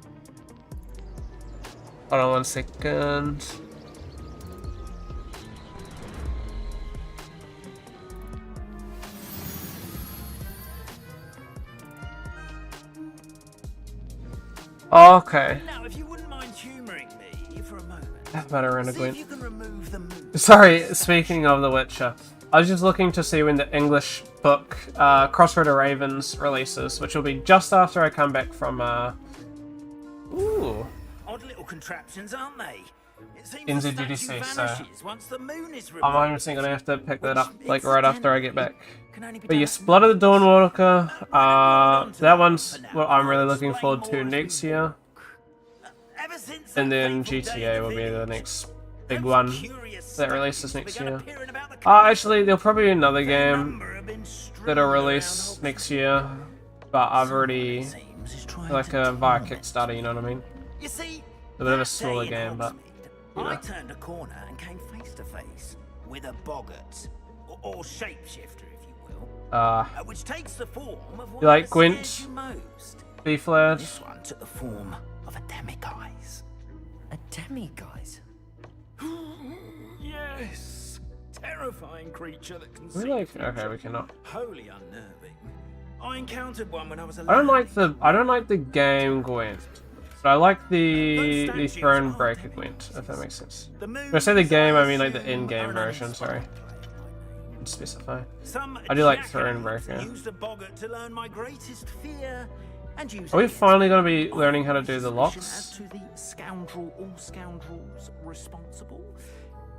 Hold on 1 second. Okay. Now, if you wouldn't mind humoring me for a moment. That matter in a See if glint. you can remove the moon. Sorry, speaking of The Witcher, I was just looking to see when the English book Crossroad of Ravens releases, which will be just after I come back from ooh. Odd little contraptions, aren't they? It seems the NZDC, statue so vanishes once the moon is removed. I'm honestly gonna have to pick that up like right after I get back. Can only be But done yes, at Blood of the night. Dawnwalker, that one's what I'm really looking forward to next year. Ever since And that then fateful day GTA in will be the village, next big those one curious that releases statues next began year. appearing about the Actually, there'll probably be another Their game number have been strewn that'll around release Hogsmeade. next year, but I've already Someone, it seems, is trying like to via torment Kickstarter, you know what I mean? You see, A bit of a that smaller day in game, but Hogsmeade, you know. I turned a corner and came face to face with a boggart, or shapeshifter, if you will, which takes the form of what You like scares Gwent? you most. Beef lad. This one took the form of a demiguise. A demiguise? Yeah, Yes! Terrifying creature that can We see like. the future. Okay, we cannot. Wholly unnerving. I encountered one when I was I don't alive. like the game Gwent, but I like the statues Throne are Breaker dead. Gwent, if that makes sense. The When I say the game, I mean like the moons, in-game are an version. Sorry, uninspired claim. specify. Some I do like jackass Thronebreaker. used a boggart to learn my greatest fear and use Are we it finally going to be on learning how to do the suspicion locks? As to the scoundrel or scoundrels responsible,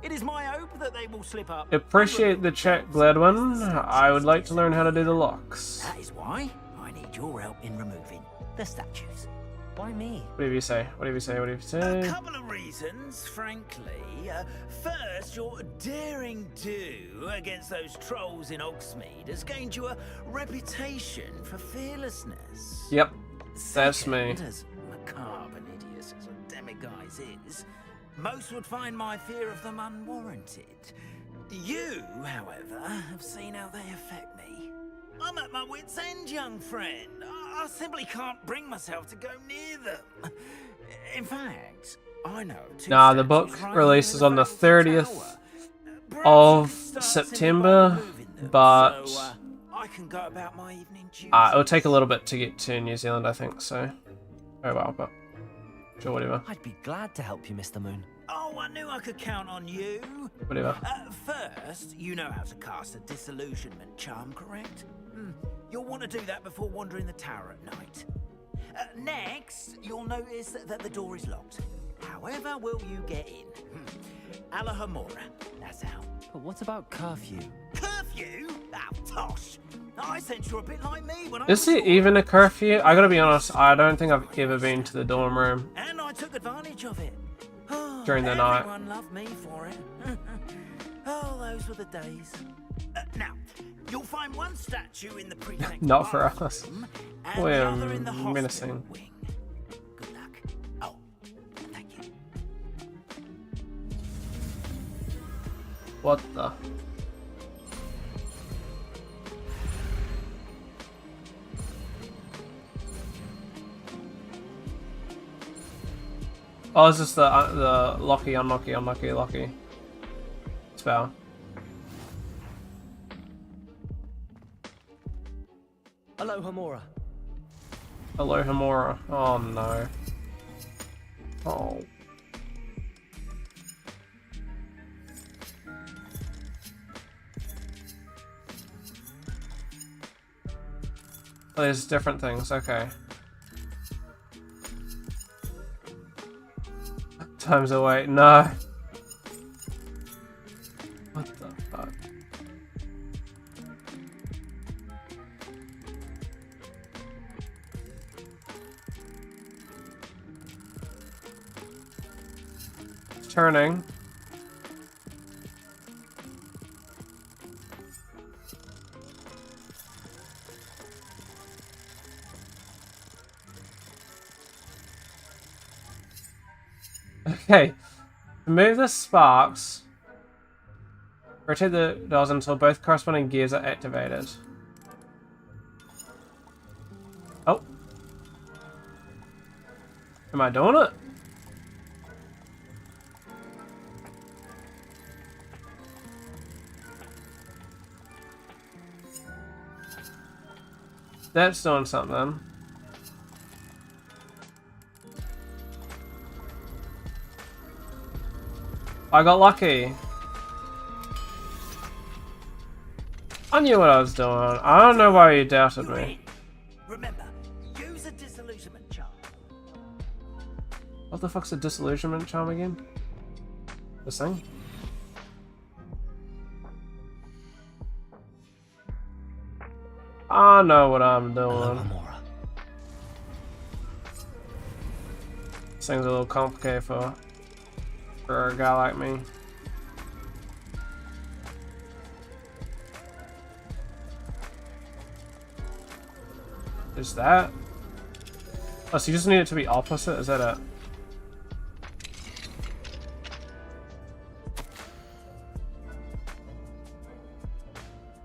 it is my hope that they will slip up. Appreciate the check, Gladwin. I would like to learn how to do the locks. That is why I need your help in removing the statues. Why me? Whatever you say. Whatever you say. Whatever you A say. couple of reasons, frankly. First, your daring do against those trolls in Hogsmeade has gained you a reputation for fearlessness. Yep, that's me. Second, as macabre and hideous as a demiguise is, most would find my fear of them unwarranted. You, however, have seen how they affect me. I'm at my wit's end, young friend. I simply can't bring myself to go near them. In fact, I know two Nah, the statues book right releases near on the Fatal 30th Tower. Perhaps of you could start September, simply by removing them, but so, I can go about my evening duties. it'll take a little bit to get to New Zealand, I think. So, oh well, but sure, whatever, I'd be glad to help you, Mr. Moon. Oh, I knew I could count on you. whatever. First, you know how to cast a disillusionment charm, correct? You'll want to do that before wandering the tower at night. Next, you'll notice that the door is locked. However will you get in? Alahamora, that's how. But what about curfew? Curfew? Ah, tosh. I sense you're a bit like me when I Is was it even a curfew? I gotta be honest, I don't think I've ever been to the dorm room and I took advantage of it. during the night. Everyone loved me for it. Oh, those were the days. Now, you'll find one statue in the prefect Not for us. bathroom and We're the other in the hospital menacing. wing. Good luck. Oh, thank you. What the? Oh, is this the lucky, unlucky, unlucky, lucky spell? Hello, Hamora. Hello, Hamora. Oh no. Oh. Oh, there's different things. Okay. Time's away. No. What the fuck? It's turning. Okay, remove the sparks. Rotate the doors until both corresponding gears are activated. Oh. Am I doing it? That's doing something. I got lucky. I knew what I was doing. I don't know why you doubted me. Remember, use a disillusionment charm. What the fuck's a disillusionment charm again? This thing? I know what I'm Hello, doing. Hamora. This thing's a little complicated for a guy like me. Is that? Oh, so you just need it to be opposite? Is that it?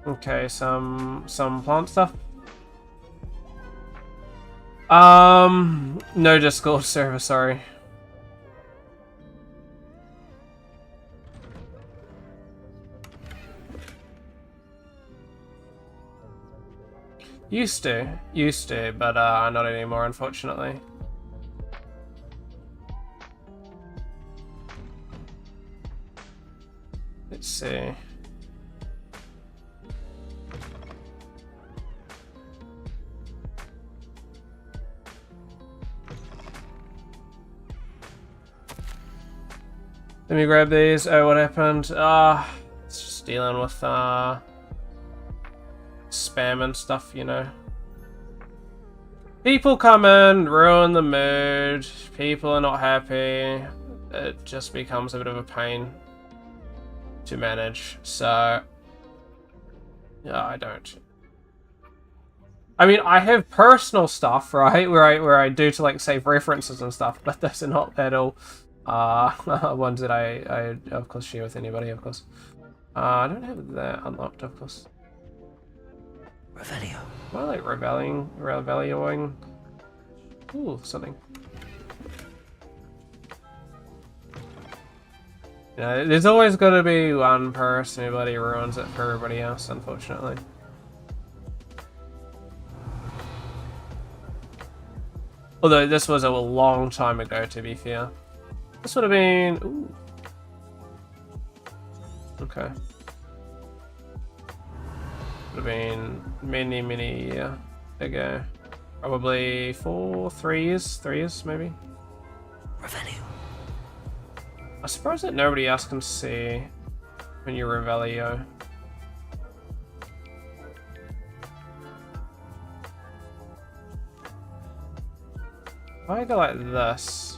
Okay, some plant stuff. No Discord server, sorry. Used to, but not anymore, unfortunately. Let's see. Let me grab these. Oh, what happened? It's just dealing with spam and stuff, you know. People come in, ruin the mood. People are not happy. It just becomes a bit of a pain to manage. So, yeah, I don't. I mean, I have personal stuff, right, where I do to like save references and stuff, but those are not at all ones that I of course share with anybody, of course. I don't have that unlocked, of course. Revelio. Am I like revelioing? Ooh, something. You know, there's always going to be one person who bloody ruins it for everybody else, unfortunately. Although this was a long time ago, to be fair. This would have been... Ooh. Okay. Would have been many years ago. Probably 3 years maybe. Revelio. I suppose that nobody else can see when you Revelio. If I go like this.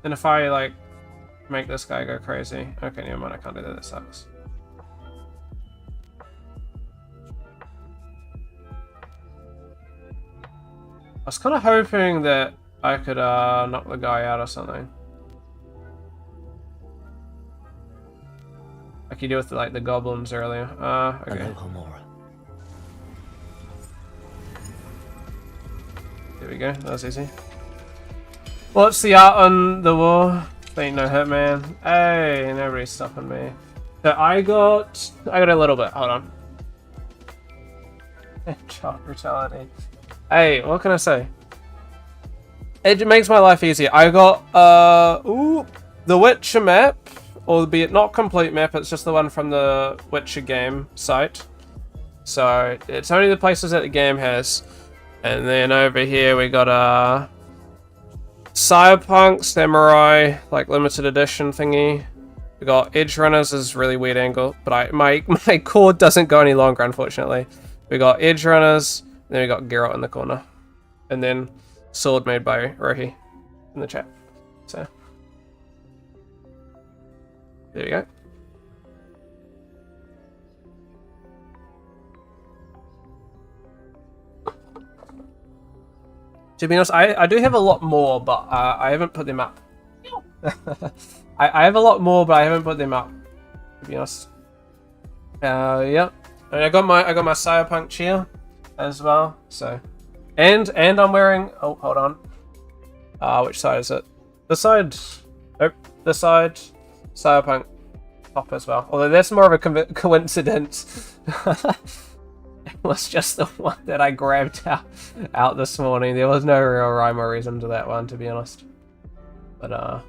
And if I like make this guy go crazy. Okay, never mind, I can't do that, that sucks. I was kind of hoping that I could knock the guy out or something. Like you did with like the goblins earlier. Okay. There we go, that was easy. What's the art on the wall? Ain't no hit, man. Hey, nobody's stopping me. So I got a little bit. Hold on. Child brutality. Hey, what can I say? It makes my life easier. I got the Witcher map, albeit not complete map. It's just the one from the Witcher game site. So it's only the places that the game has. And then over here we got Cyberpunk Samurai, like limited edition thingy. We got Edge Runners is really weird angle, but my cord doesn't go any longer, unfortunately. We got Edge Runners, and then we got Geralt in the corner, and then sword made by Rohi in the chat. So there you go. To be honest, I do have a lot more, but I haven't put them up. I have a lot more, but I haven't put them up. To be honest. Yeah. And I got my Cyberpunk chair as well. So, and I'm wearing. Oh, hold on. Which side is it? This side. Nope. This side. Cyberpunk top as well. Although that's more of a coincidence. It was just the one that I grabbed out this morning. There was no real rhyme or reason to that one, to be honest. But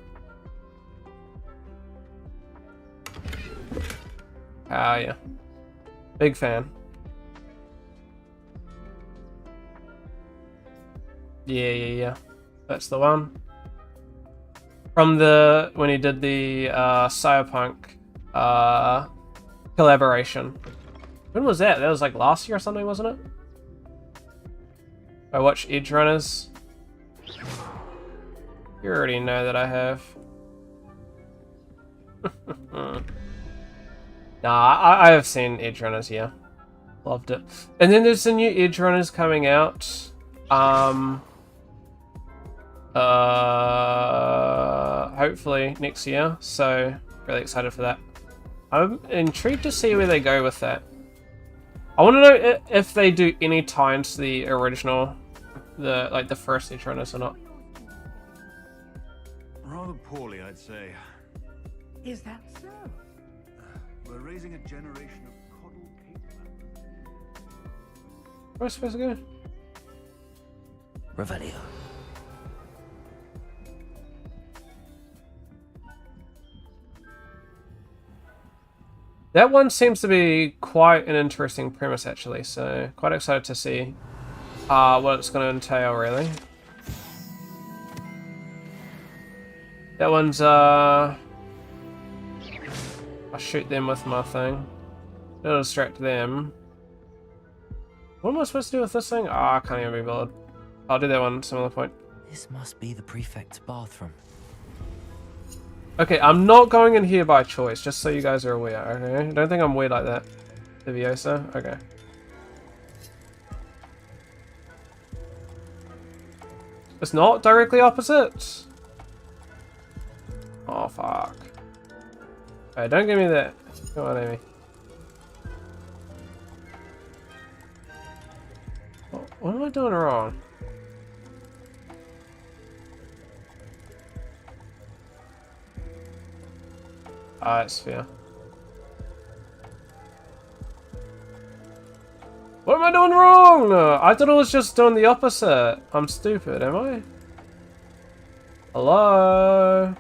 yeah. Big fan. Yeah. That's the one. From when he did the Cyberpunk collaboration. When was that? That was like last year or something, wasn't it? I watched Edge Runners. You already know that I have. Nah, I have seen Edge Runners, yeah. Loved it. And then there's the new Edge Runners coming out. Hopefully next year. So really excited for that. I'm intrigued to see where they go with that. I want to know if they do any ties to the original, the first Edge Runners or not. Rather poorly, I'd say. Is that so? We're raising a generation of coddled cavemen. Where am I supposed to go? Revelio. That one seems to be quite an interesting premise, actually, so quite excited to see what it's going to entail, really. That one's, I'll shoot them with my thing. It'll distract them. What am I supposed to do with this thing? I can't even be bothered. I'll do that one at some other point. This must be the prefect's bathroom. Okay, I'm not going in here by choice, just so you guys are aware, okay? I don't think I'm weird like that. Leviosa? Okay. It's not directly opposite? Oh, fuck. Hey, don't give me that. Come on, Amy. What am I doing wrong? It's fair. What am I doing wrong? I thought it was just doing the opposite. I'm stupid, am I? Hello?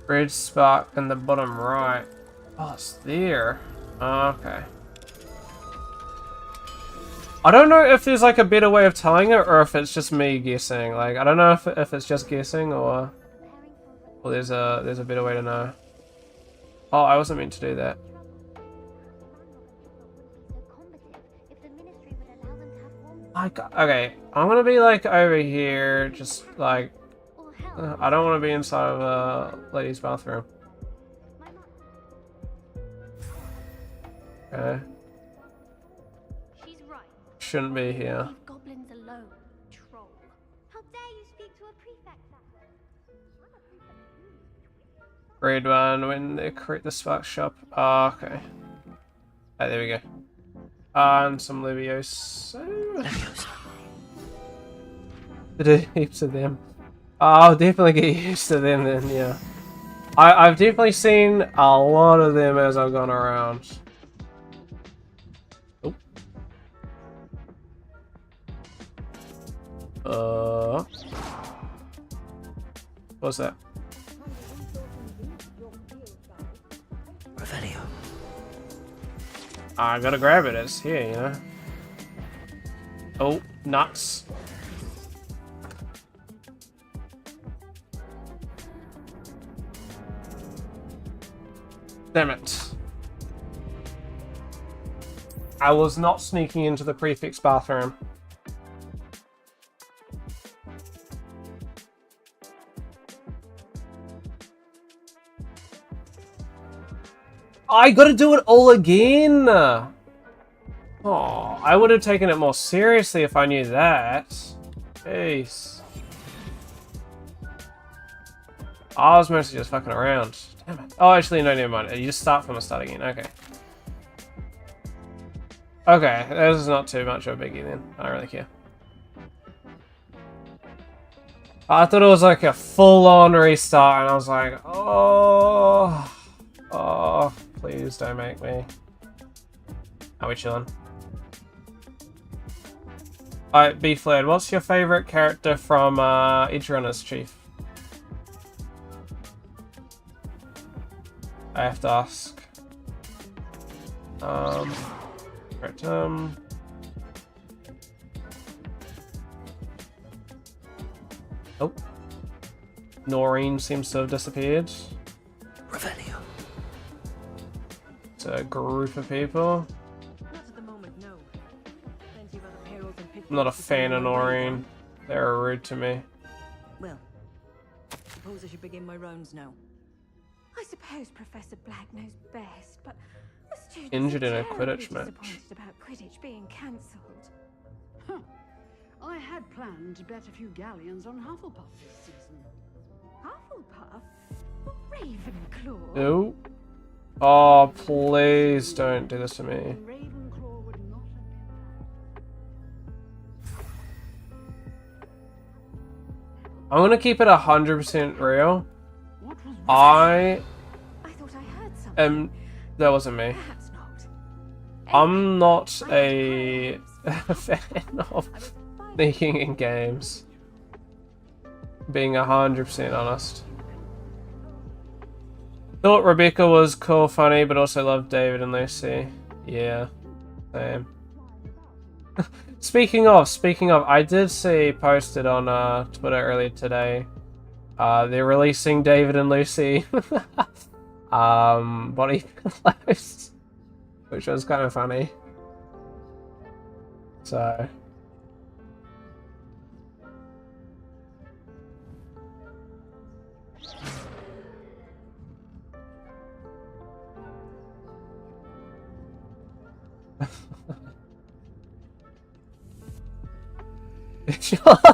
Red spark in the bottom right. Oh, it's there. Okay. I don't know if there's like a better way of telling it or if it's just me guessing. Like, I don't know if it's just guessing or there's a better way to know. Oh, I wasn't meant to do that. Okay, I'm gonna be like over here, just like I don't want to be inside of a lady's bathroom. Okay. Shouldn't be here. Leave goblins alone, troll. How dare you speak to a prefect that way? Red one when they create the spark shop. Oh, okay. Oh, there we go. And some Leviosa. Did heaps of them. I'll definitely get used to them then, yeah. I've definitely seen a lot of them as I've gone around. What's that? Revelio. I gotta grab it, it's here, you know. Oh, nuts. Damn it. I was not sneaking into the prefect's bathroom. I gotta do it all again! Oh, I would have taken it more seriously if I knew that. Jeez. I was mostly just fucking around. Damn it. Oh, actually, no, never mind. You just start from the start again. Okay. Okay, this is not too much of a biggie then. I don't really care. I thought it was like a full-on restart, and I was like, oh... Oh, please don't make me. Are we chilling? Alright, B-Flared, what's your favourite character from Edge Runners, Chief? I have to ask. Right, oh. Noreen seems to have disappeared. Revelio. It's a group of people. Not at the moment, no. Plenty of other perils and pitfalls I'm not a to fan of follow my way Noreen. They're rude to me. Well, suppose I should begin my rounds now. I suppose Professor Black knows best, but the students Injured in are a terribly Quidditch match. disappointed about Quidditch being cancelled. Huh. I had planned to bet a few galleons on Hufflepuff this season. Hufflepuff? Ravenclaw? No. Oh, please don't do this to me. Ravenclaw would not have been I'm gonna keep it 100% real. What was I thought I heard something. that wasn't me. Perhaps not. I'm not a fan of sneaking in games. Being 100% honest. Thought Rebecca was cool, funny, but also loved David and Lucy. Yeah, same. Speaking of, I did see posted on Twitter earlier today. They're releasing David and Lucy body pillows, which was kind of funny. So.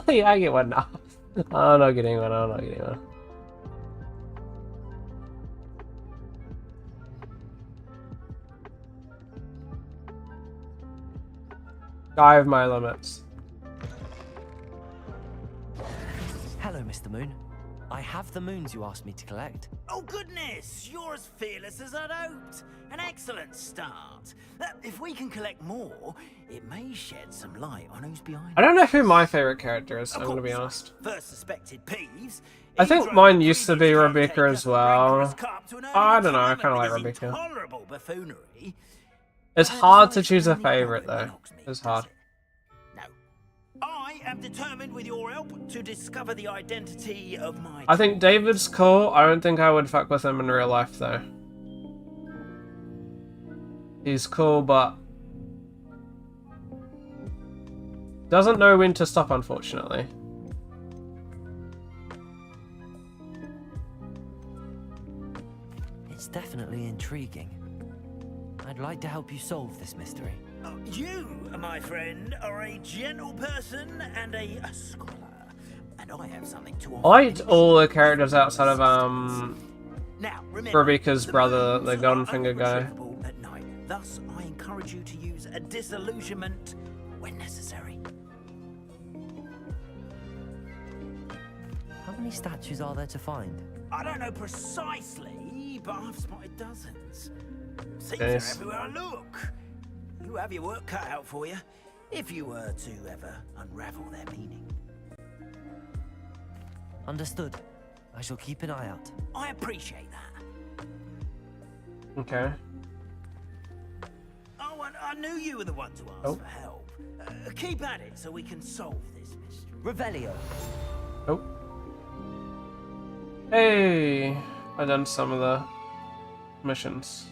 Yeah, I get one now. I'm not getting one. I'm not getting one. I have my limits. Hello, Mr. Moon. I have the moons you asked me to collect. Oh goodness, you're as fearless as I'd hoped. An excellent start. If we can collect more, it may shed some light on who's behind. I don't know who my favorite character is, I'm gonna be honest. First suspected Peeves. I think mine used to be Rebecca as well. I don't know, I kinda like Rebecca. Intolerable buffoonery. It's hard to choose a favorite though. It's hard. I am determined with your help to discover the identity of my... I think David's cool. I don't think I would fuck with him in real life though. He's cool, but doesn't know when to stop, unfortunately. It's definitely intriguing. I'd like to help you solve this mystery. You, my friend, are a gentle person and a scholar, and I have something to offer. I liked all the characters outside of now, remember, Rebecca's brother, the golden finger guy. At night. Thus, I encourage you to use a disillusionment when necessary. How many statues are there to find? I don't know precisely, but I've spotted dozens. Seems Yes. they're everywhere I look. You have your work cut out for you, if you were to ever unravel their meaning. Understood. I shall keep an eye out. I appreciate that. Okay. Oh, I knew you were the one to ask for help. Keep at it so we can solve this mystery. Revelio. Oh. Hey, I done some of the missions.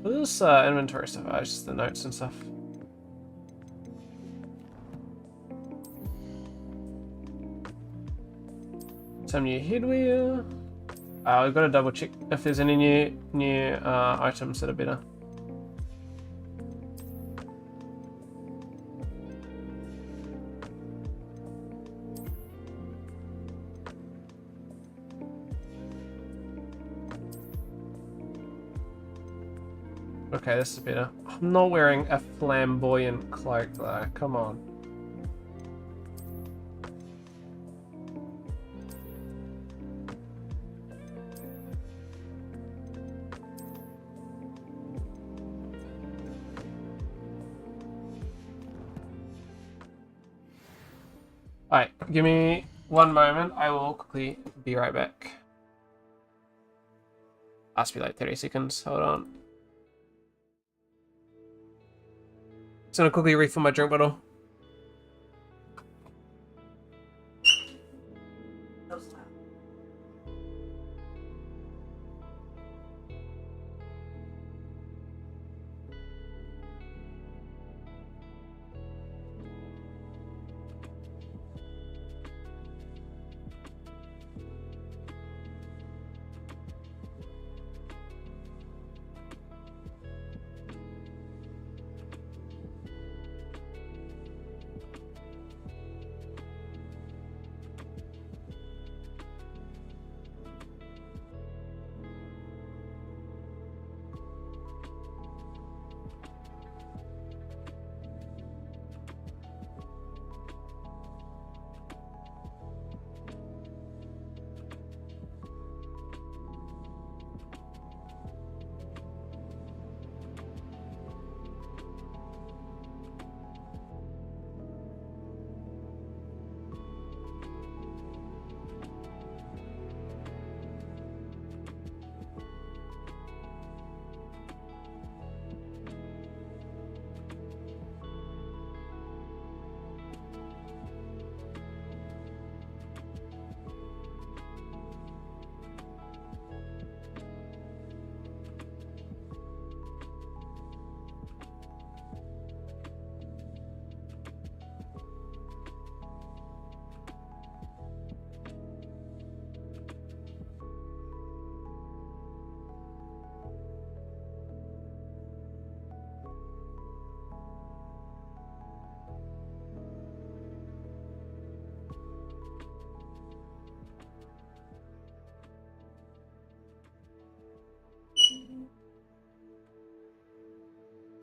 This inventory stuff, just the notes and stuff. Some new headwear. We've got to double check if there's any new items that are better. Okay, this is better. I'm not wearing a flamboyant cloak though, come on. Alright, give me one moment. I will quickly be right back. Ask me like 30 seconds. Hold on. Just gonna quickly refill my drink bottle.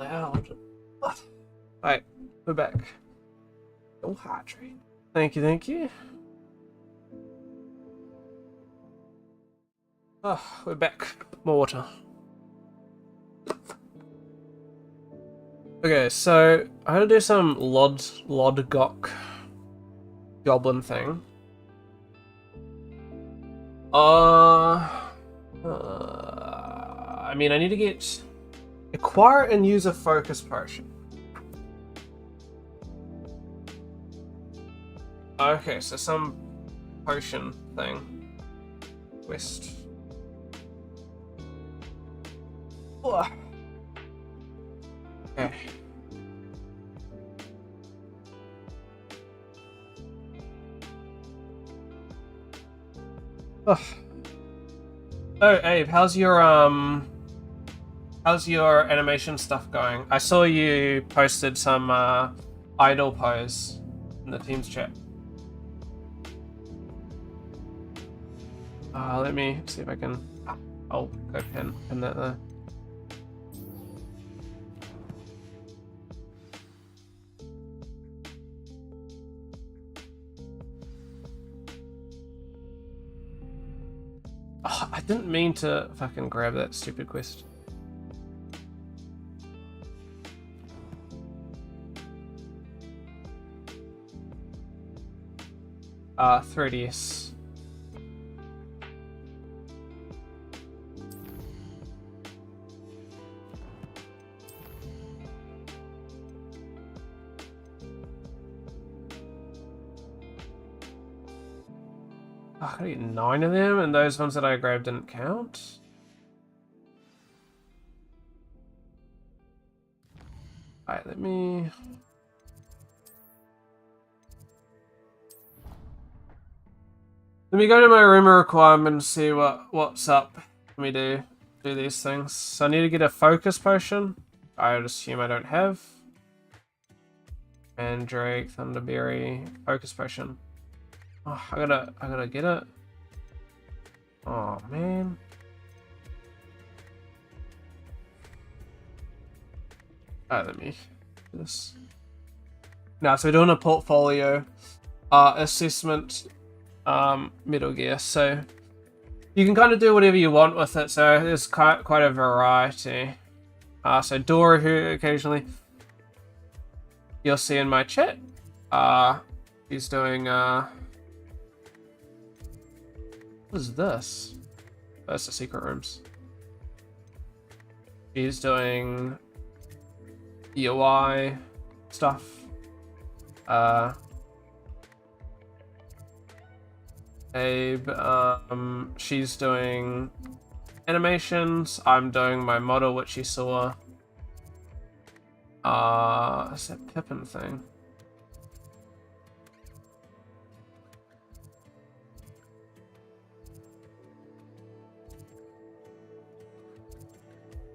loud. What? Right, we're back. Don't hydrate. Thank you, thank you. Oh, we're back. More water. Okay, so I had to do some Lodgok goblin thing. I mean, I need to get acquire and use a focus potion. Okay, so some potion thing. Quest. Ugh. Okay. Ugh. Oh, Abe, how's your animation stuff going? I saw you posted some idle pose in the Teams chat. Let me see if I can. I'll go pin that there. Oh, I didn't mean to fucking grab that stupid quest. 3DS. Oh, I gotta get 9 of them, and those ones that I grabbed didn't count. Alright, let me go to my rumor requirement and see what's up. Let me do these things. So I need to get a focus potion. I would assume I don't have. Mandrake, Thunderberry, focus potion. Oh, I gotta get it. Oh man. Alright, let me do this. Now, so we're doing a portfolio assessment middle gear, so you can kind of do whatever you want with it, so there's quite a variety. So Dora, who occasionally you'll see in my chat, he's doing what is this? That's the secret rooms. He's doing UI stuff. Abe, she's doing animations. I'm doing my model, which you saw. It's that Pippin thing.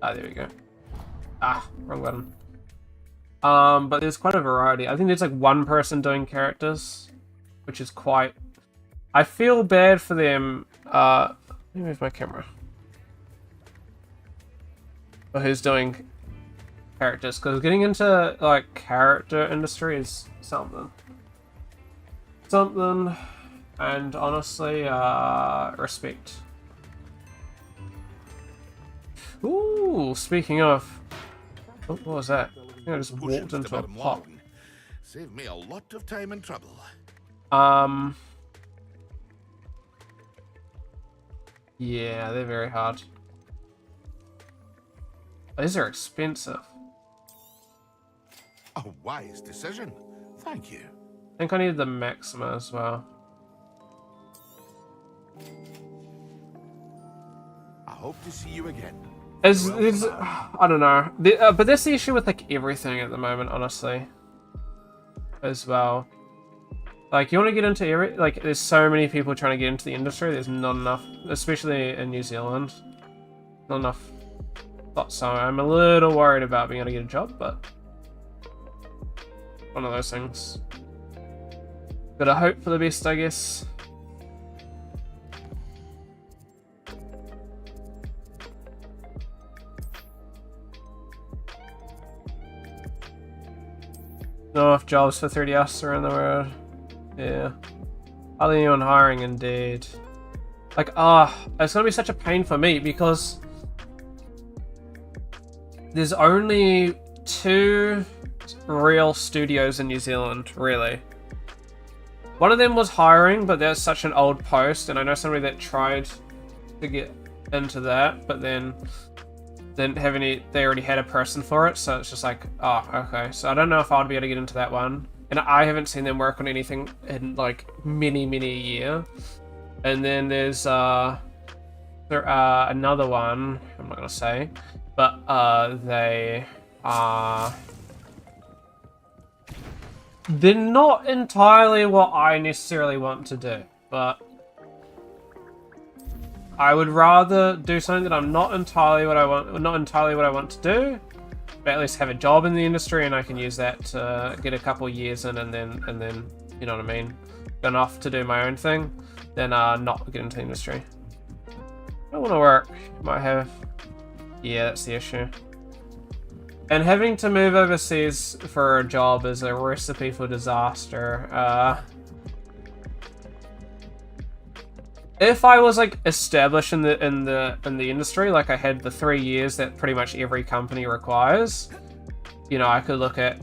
There we go. Wrong button. But there's quite a variety. I think there's like one person doing characters, which is quite... I feel bad for them. Let me move my camera. For who's doing characters, because getting into like character industry is something. And honestly, respect. Ooh, speaking of, what was that? I think I just walked into a pot. Saved me a lot of time and trouble. Yeah, they're very hard. These are expensive. A wise decision. Thank you. I think I need the Maxima as well. I hope to see you again. I don't know. But that's the issue with like everything at the moment, honestly. As well. Like, you want to get into like, there's so many people trying to get into the industry, there's not enough, especially in New Zealand. Not enough. So I'm a little worried about being able to get a job, but one of those things. Gotta hope for the best, I guess. know if jobs for 3DS are in the world. Yeah. Hardly anyone hiring, indeed. Like, it's gonna be such a pain for me because there's only 2 real studios in New Zealand, really. One of them was hiring, but there's such an old post, and I know somebody that tried to get into that, but then didn't have any. They already had a person for it, so it's just like, oh, okay. So I don't know if I'd be able to get into that one, and I haven't seen them work on anything in like many a year. And then there's another one. I'm not gonna say, but they are. They're not entirely what I necessarily want to do, but I would rather do something that I'm not entirely what I want to do, but at least have a job in the industry, and I can use that to get a couple years in, and then you know what I mean, enough to do my own thing, than not get into the industry. I don't want to work. Might have. Yeah, that's the issue. And having to move overseas for a job is a recipe for disaster. If I was like established in the industry, like I had the 3 years that pretty much every company requires, you know, I could look at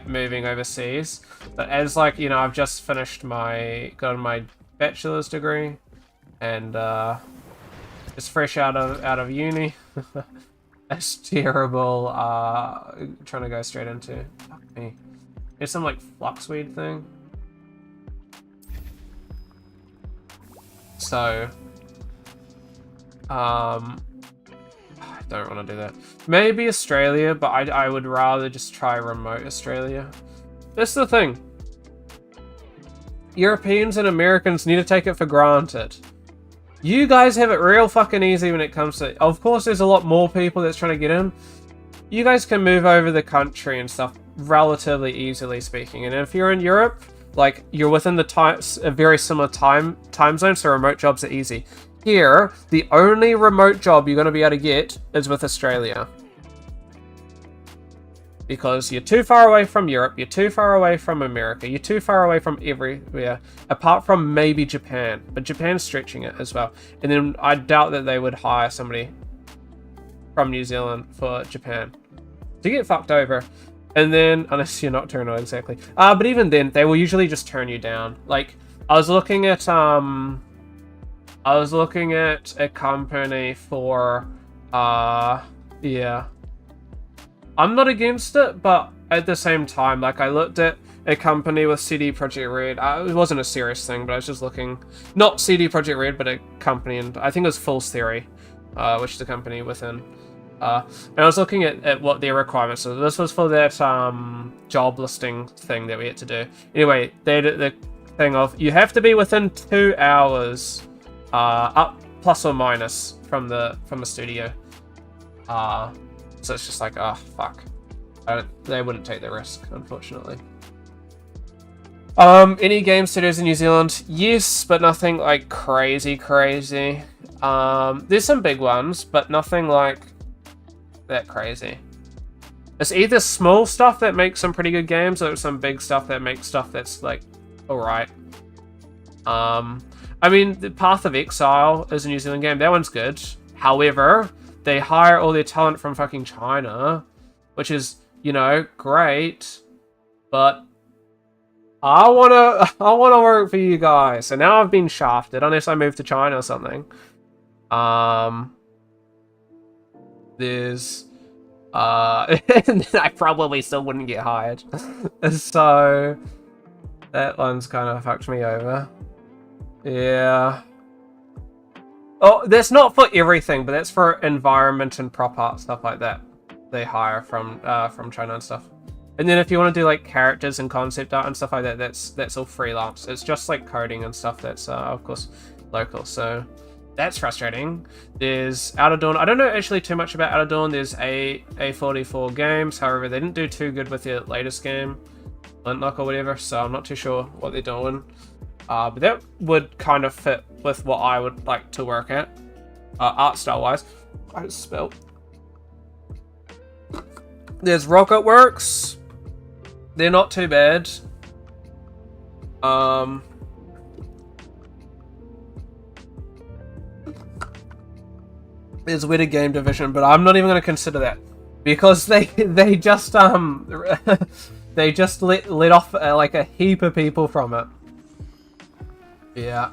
moving overseas. But as like, you know, I've just finished got my bachelor's degree, and just fresh out of uni. That's terrible. Trying to go straight into. Fuck me. There's some like fluxweed thing. So, I don't want to do that. Maybe Australia, but I would rather just try remote Australia. That's the thing. Europeans and Americans need to take it for granted. You guys have it real fucking easy when it comes to... Of course, there's a lot more people that's trying to get in. You guys can move over the country and stuff relatively easily speaking. And if you're in Europe, like, you're within a very similar time zone, so remote jobs are easy. Here, the only remote job you're going to be able to get is with Australia. Because you're too far away from Europe, you're too far away from America, you're too far away from everywhere, apart from maybe Japan. But Japan's stretching it as well. And then I doubt that they would hire somebody from New Zealand for Japan to get fucked over. And then, unless you're nocturnal, exactly. But even then, they will usually just turn you down. Like, I was looking at a company for, yeah. I'm not against it, but at the same time, like, I looked at a company with CD Projekt Red. It wasn't a serious thing, but I was just looking, not CD Projekt Red, but a company, and I think it was Fool's Theory, which is a company within. And I was looking at what their requirements. So this was for that job listing thing that we had to do. Anyway, they did the thing of you have to be within 2 hours, up plus or minus from the studio. So it's just like, oh fuck, they wouldn't take the risk, unfortunately. Any game studios in New Zealand? Yes, but nothing like crazy. There's some big ones, but nothing like that crazy. It's either small stuff that makes some pretty good games, or some big stuff that makes stuff that's like alright. I mean, the Path of Exile is a New Zealand game. That one's good. However, they hire all their talent from fucking China, which is, you know, great, but I wanna work for you guys. So now I've been shafted, unless I move to China or something. There's I probably still wouldn't get hired. So that one's kind of fucked me over. Yeah. Oh, that's not for everything, but that's for environment and prop art, stuff like that. They hire from China and stuff. And then if you want to do like characters and concept art and stuff like that, that's all freelance. It's just like coding and stuff that's of course local. So that's frustrating. There's Out of Dawn. I don't know actually too much about Out of Dawn. There's A44 Games. However, they didn't do too good with their latest game, Flintlock or whatever. So I'm not too sure what they're doing. But that would kind of fit with what I would like to work at, art style wise. I just spelled. There's Rocket Works. They're not too bad. There's Weta Game Division, but I'm not even going to consider that because they just they just let off like a heap of people from it. Yeah.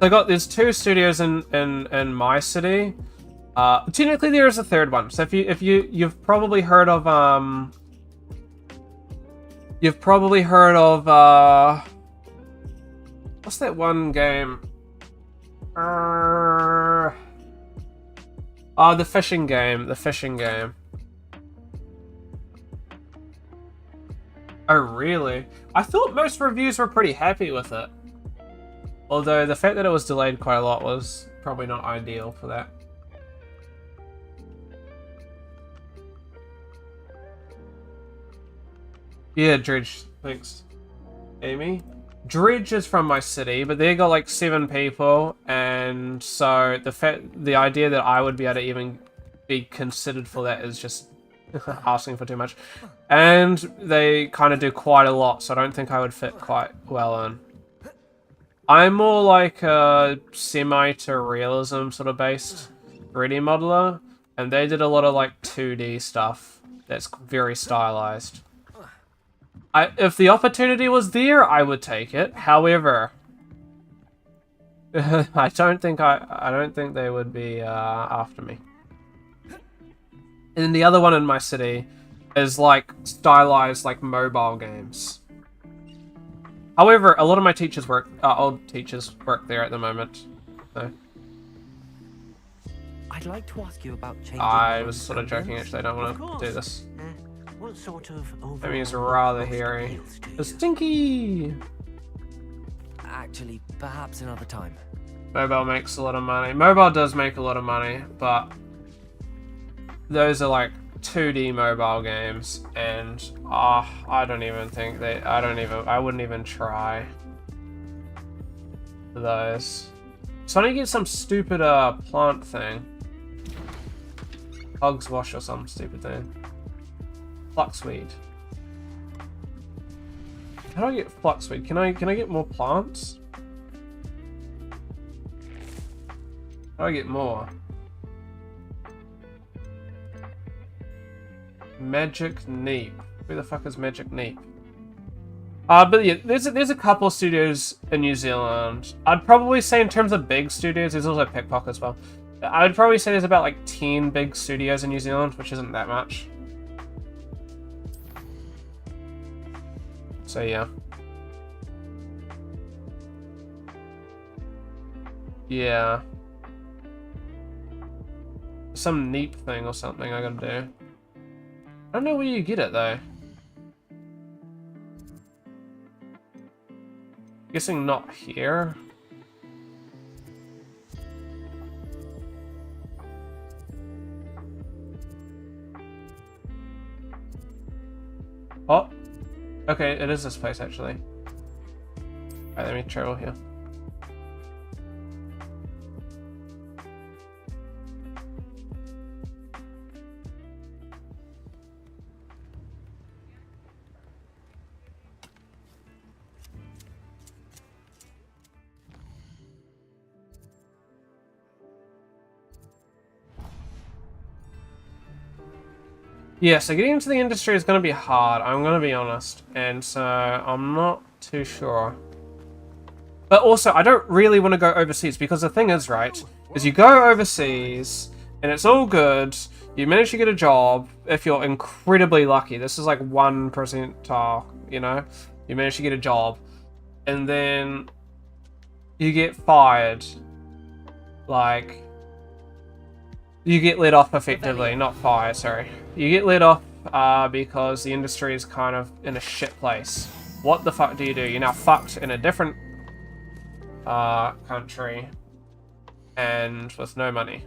There's 2 studios in my city. Technically there is a third one. So if you've probably heard of what's that one game? The fishing game. The fishing game. Oh, really? I thought most reviews were pretty happy with it. Although the fact that it was delayed quite a lot was probably not ideal for that. Yeah, Dredge. Thanks, Amy. Dredge is from my city, but they got like 7 people, and so the idea that I would be able to even be considered for that is just asking for too much. And they kind of do quite a lot, so I don't think I would fit quite well in. I'm more like a semi to realism sort of based 3D modeler, and they did a lot of like 2D stuff that's very stylized. If the opportunity was there, I would take it. However, I don't think they would be after me. And the other one in my city is like stylized like mobile games. However, a lot of my teachers old teachers work there at the moment. So. I'd like to ask you about changing. I was sort of joking. Actually, I don't want to do this. What sort of I mean, it's rather hairy. It's stinky. Actually, perhaps another time. Mobile makes a lot of money. Mobile does make a lot of money, but those are like 2D mobile games, and I don't even think I wouldn't even try for those. So I need to get some stupid plant thing. Hog's wash or some stupid thing. Fluxweed. How do I get fluxweed? Can I get more plants? How do I get more? Magic Neep. Who the fuck is Magic Neep? But yeah, there's a couple studios in New Zealand. I'd probably say in terms of big studios, there's also Pickpocket as well. I would probably say there's about like 10 big studios in New Zealand, which isn't that much. So yeah. Yeah. Some Neep thing or something I gotta do. I don't know where you get it though. Guessing not here. Oh. Okay, it is this place actually. Alright, let me travel here. Yeah, so getting into the industry is going to be hard, I'm going to be honest, and so I'm not too sure. But also, I don't really want to go overseas, because the thing is, right, is you go overseas, and it's all good, you manage to get a job, if you're incredibly lucky, this is like 1%, you know, you manage to get a job, and then you get fired, like... You get let off effectively, not fired, sorry. You get let off because the industry is kind of in a shit place. What the fuck do? You're now fucked in a different country and with no money.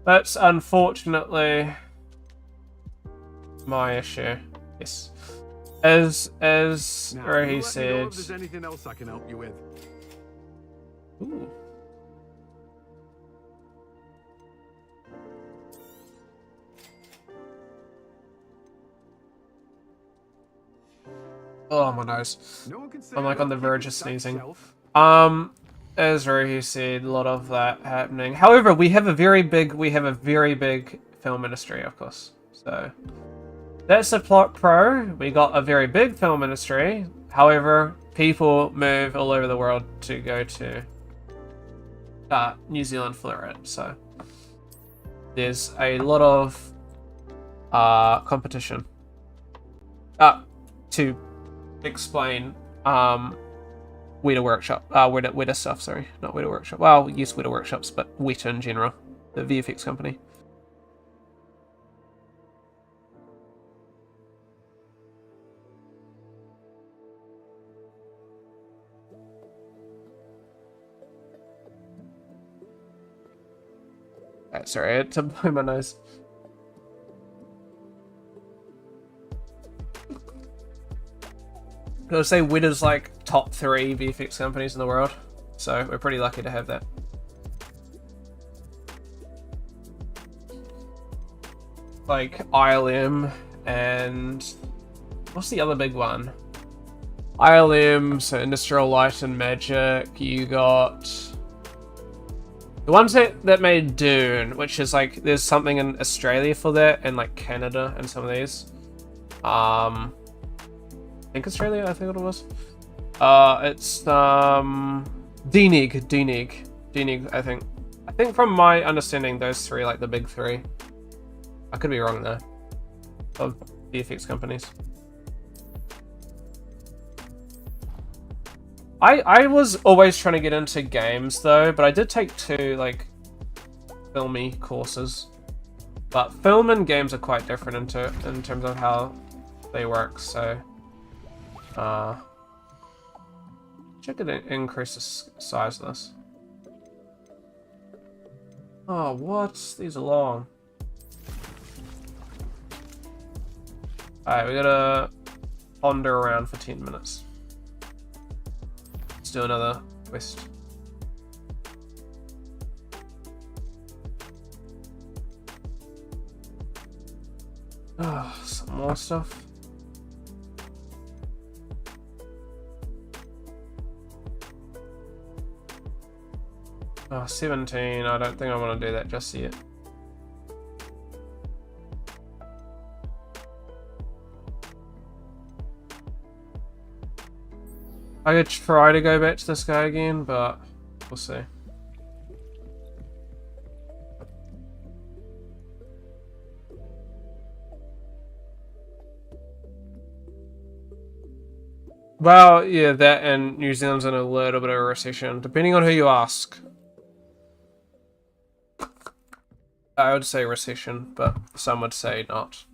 That's unfortunately my issue. Yes. As Rohi said... If there's anything else I can help you with. Ooh. Oh, my nose. No one can say I'm like I on the don't verge think of it's sneezing. self. As Rohi said, a lot of that happening. However, we have a very big film industry, of course. So that's a plot pro. We got a very big film industry. However, people move all over the world to go to New Zealand for it. So there's a lot of competition. To explain Weta Workshop, Weta stuff, sorry, not Weta Workshop. Well, yes, Weta Workshops, but Weta in general, the VFX company. Sorry, I had to blow my nose. I would say Weta's like top 3 VFX companies in the world, so we're pretty lucky to have that. Like ILM and what's the other big one? ILM, so Industrial Light and Magic. You got the ones that made Dune, which is like there's something in Australia for that, and like Canada and some of these. I think Australia, I think it was. It's DNIG, I think. I think from my understanding, those 3 like the big 3. I could be wrong though. Of VFX companies. I was always trying to get into games though, but I did take 2 like filmy courses. But film and games are quite different in terms of how they work, so check it increase the size of this. Oh, what? These are long. Alright, we gotta ponder around for 10 minutes. Let's do another quest. Oh, some more stuff. Oh, 17. I don't think I want to do that just yet. I could try to go back to this guy again, but we'll see. Well, yeah, that and New Zealand's in a little bit of a recession, depending on who you ask. I would say recession, but some would say not.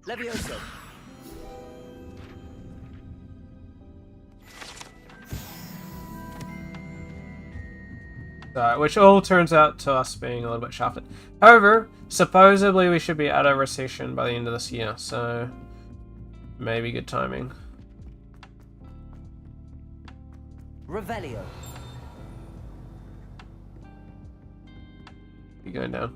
Levioso. Which all turns out to us being a little bit shafted. However, supposedly we should be out of recession by the end of this year, so maybe good timing. Revelio. You're going down.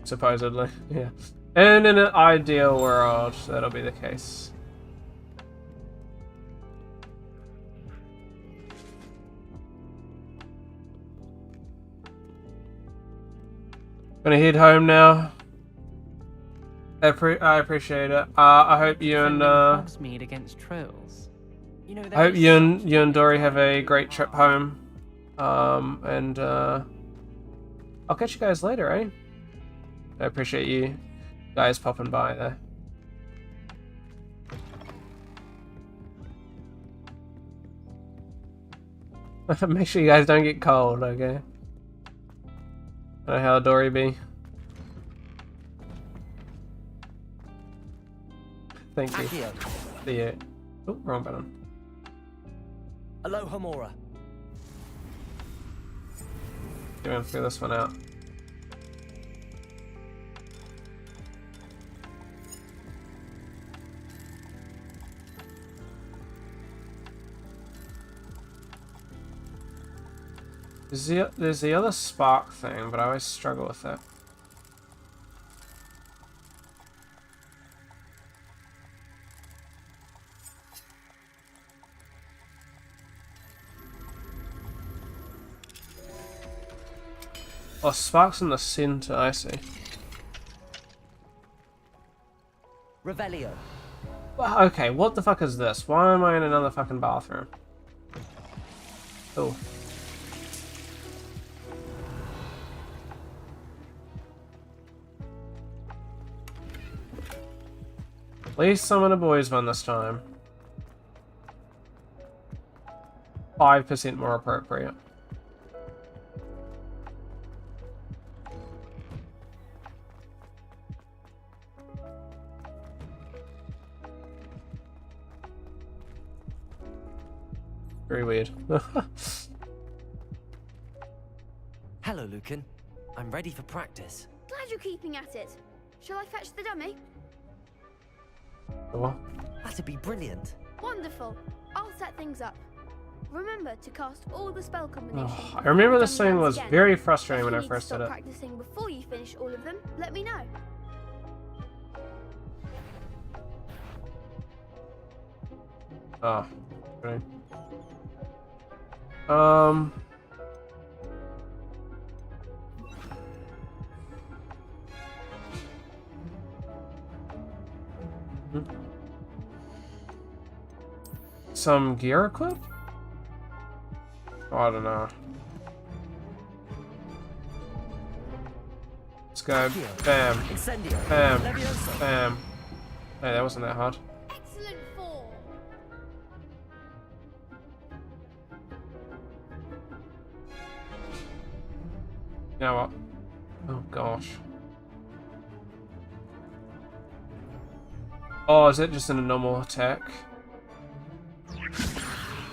Supposedly, yeah. And in an ideal world, that'll be the case. Gonna head home now. I appreciate it. I hope you and Hogsmeade against trolls. You know, I hope you and Dory have a great trip home. And I'll catch you guys later, eh? I appreciate you guys popping by there. Make sure you guys don't get cold, okay? I know how Dory be. Thank you. Accio. See you. Oh, wrong button. Aloha Mora. Gonna figure this one out. There's the other spark thing, but I always struggle with that. Oh, sparks in the center, I see. Revelio. Okay, what the fuck is this? Why am I in another fucking bathroom? Oh. Please summon a boys one this time. 5% more appropriate. Very weird. Hello, Lucan. I'm ready for practice. Glad you're keeping at it. Shall I fetch the dummy? What? That'd be brilliant. Wonderful. I'll set things up. Remember to cast all the spell combinations. Oh, I remember this Dummy thing once was again. very frustrating If when you I need to first did stop it. practicing before you finish all of them, let me know. Oh, okay. Some gear equip? Oh, I don't know. Let's go. Bam. Bam. Bam. Hey, that wasn't that hard. Excellent form. You know what? Oh gosh. Oh, is it just in a normal attack?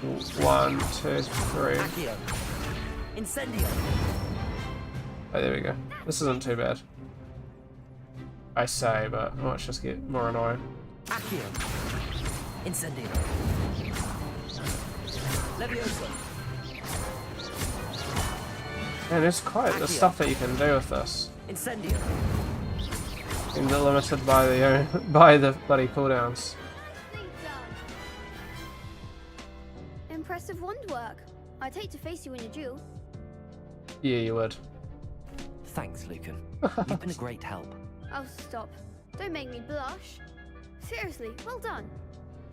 1, 2, 3. Accio. Incendio. Oh, there we go. This isn't too bad. I say, but I might just get more annoying. Accio. Incendio. Levioso. Man, there's quite the stuff that you can do with this. Incendio. Being limited by the by the bloody cooldowns. Impressive wand work. I'd hate to face you in a duel. Yeah, you would. Thanks, Lucan. You've been a great help. Oh, stop. Don't make me blush. Seriously, well done.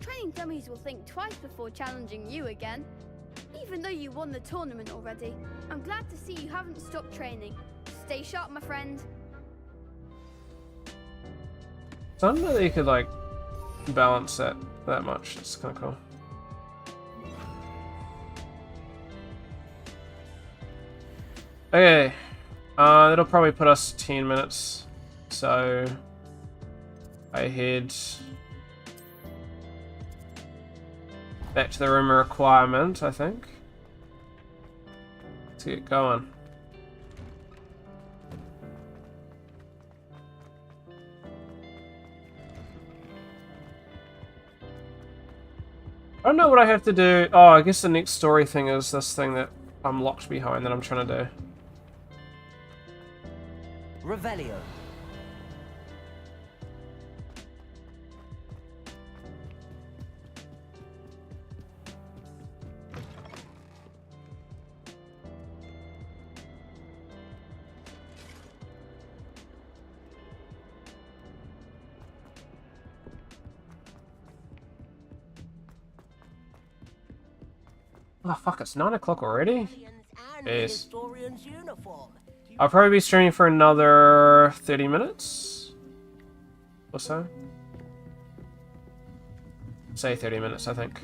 Training dummies will think twice before challenging you again. Even though you won the tournament already, I'm glad to see you haven't stopped training. Stay sharp, my friend. I don't know that you could like balance that much. It's kind of cool. Okay, that'll probably put us 10 minutes. So I head back to the room of requirement, I think. Let's get going. I don't know what I have to do. Oh, I guess the next story thing is this thing that I'm locked behind that I'm trying to do. Revelio. Oh fuck, it's 9 o'clock already? Jeez. I'll probably be streaming for another 30 minutes or so. Say 30 minutes, I think.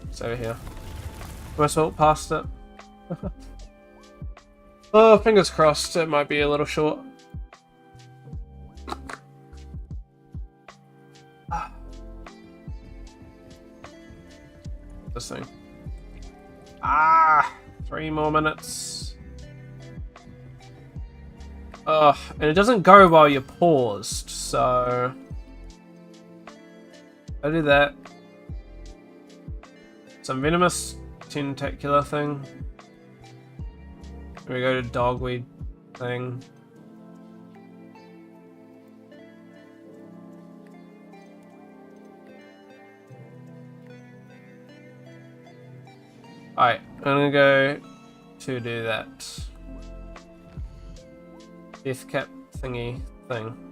It's over here. Almost walked past it. Oh, fingers crossed. It might be a little short. This thing. 3 more minutes. Ugh, and it doesn't go while you're paused, so I do that. Some venomous tentacular thing. We go to dogweed thing. Alright, I'm gonna go to do that death cap thingy thing.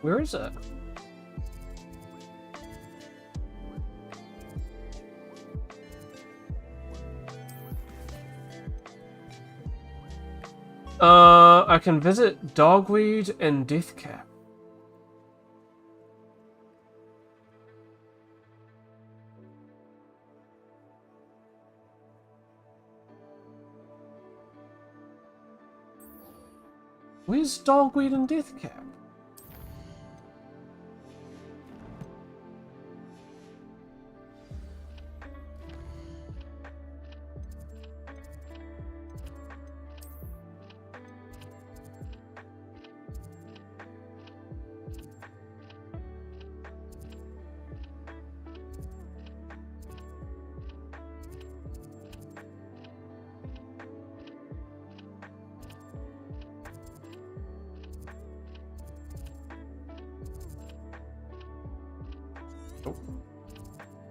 Where is it? I can visit Dogweed and Deathcap. Where's Dogweed and Deathcap?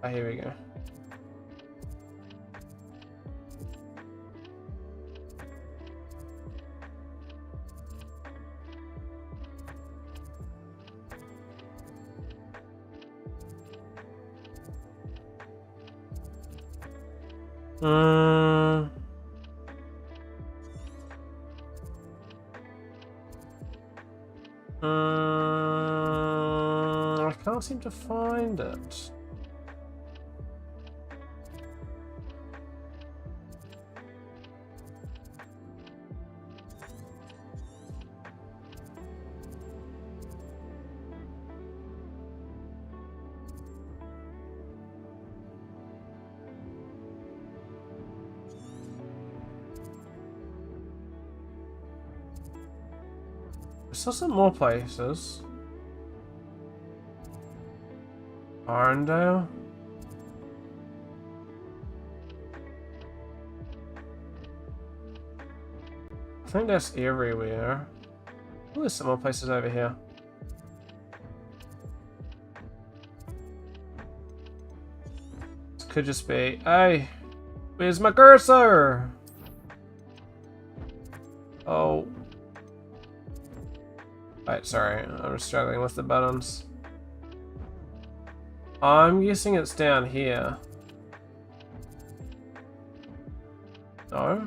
Oh, here we go. I can't seem to find it. There's some more places. Arndale. I think that's everywhere. Oh, there's some more places over here. This could just be, hey, where's my cursor? Oh. Right, sorry, I'm struggling with the buttons. I'm guessing it's down here. No?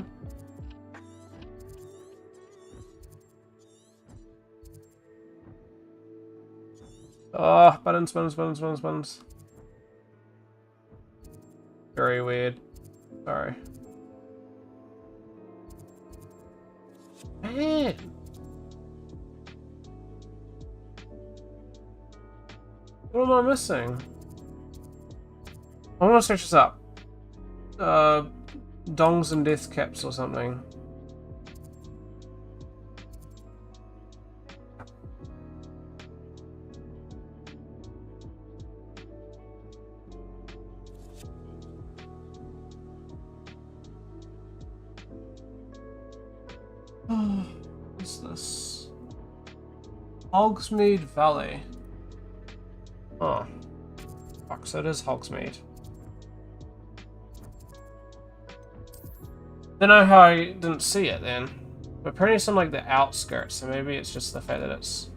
Oh, buttons, buttons, buttons, buttons, buttons. Very weird. Sorry. Man! What am I missing? I want to search this up. Dongs and death caps or something. What's this? Hogsmeade Valley. Oh. Fuck, so it is Hogsmeade. Don't know how I didn't see it then. But apparently it's on like the outskirts, so maybe it's just the fact that it's...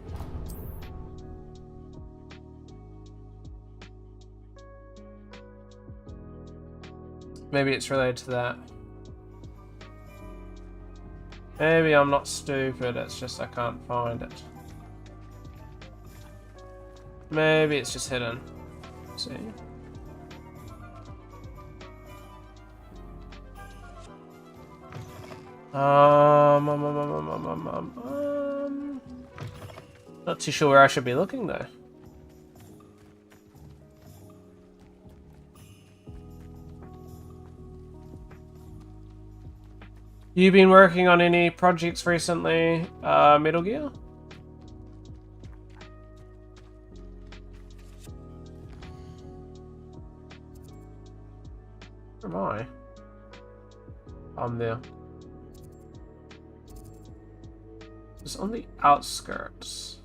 Maybe it's related to that. Maybe I'm not stupid, it's just I can't find it. Maybe it's just hidden. Let's see. Not too sure where I should be looking though. You been working on any projects recently, Metal Gear? Where am I? I'm there. It's on the outskirts.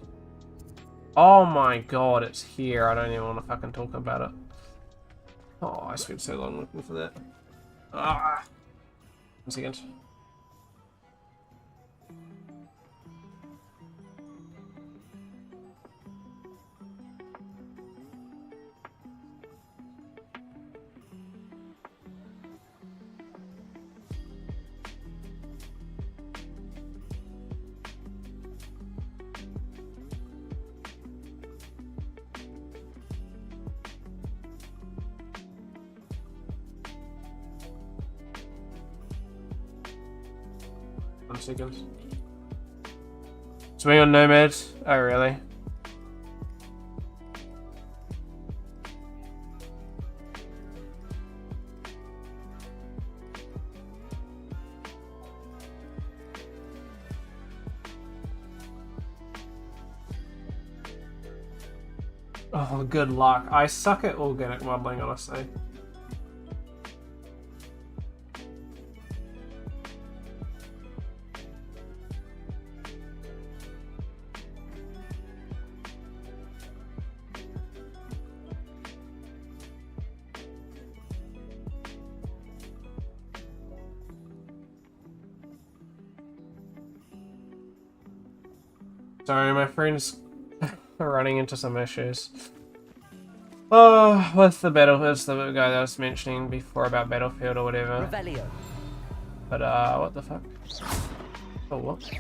Oh my god, it's here. I don't even want to fucking talk about it. Oh, I spent so long looking for that. Ah! 1 second. 1 second. Swing on Nomad. Oh, really? Oh, good luck. I suck at organic modeling, honestly. Sorry, my friend's running into some issues. Oh, with the Battlefield, the guy that I was mentioning before about Battlefield or whatever. Revelio. But, what the fuck? Oh, what?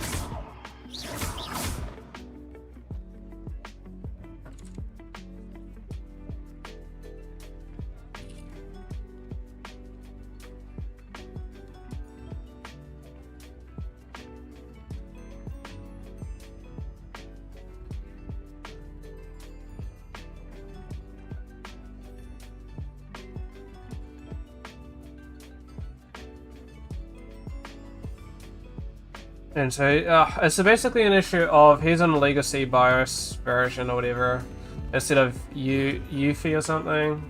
And so, it's basically an issue of he's on a legacy BIOS version or whatever, instead of Eufy or something,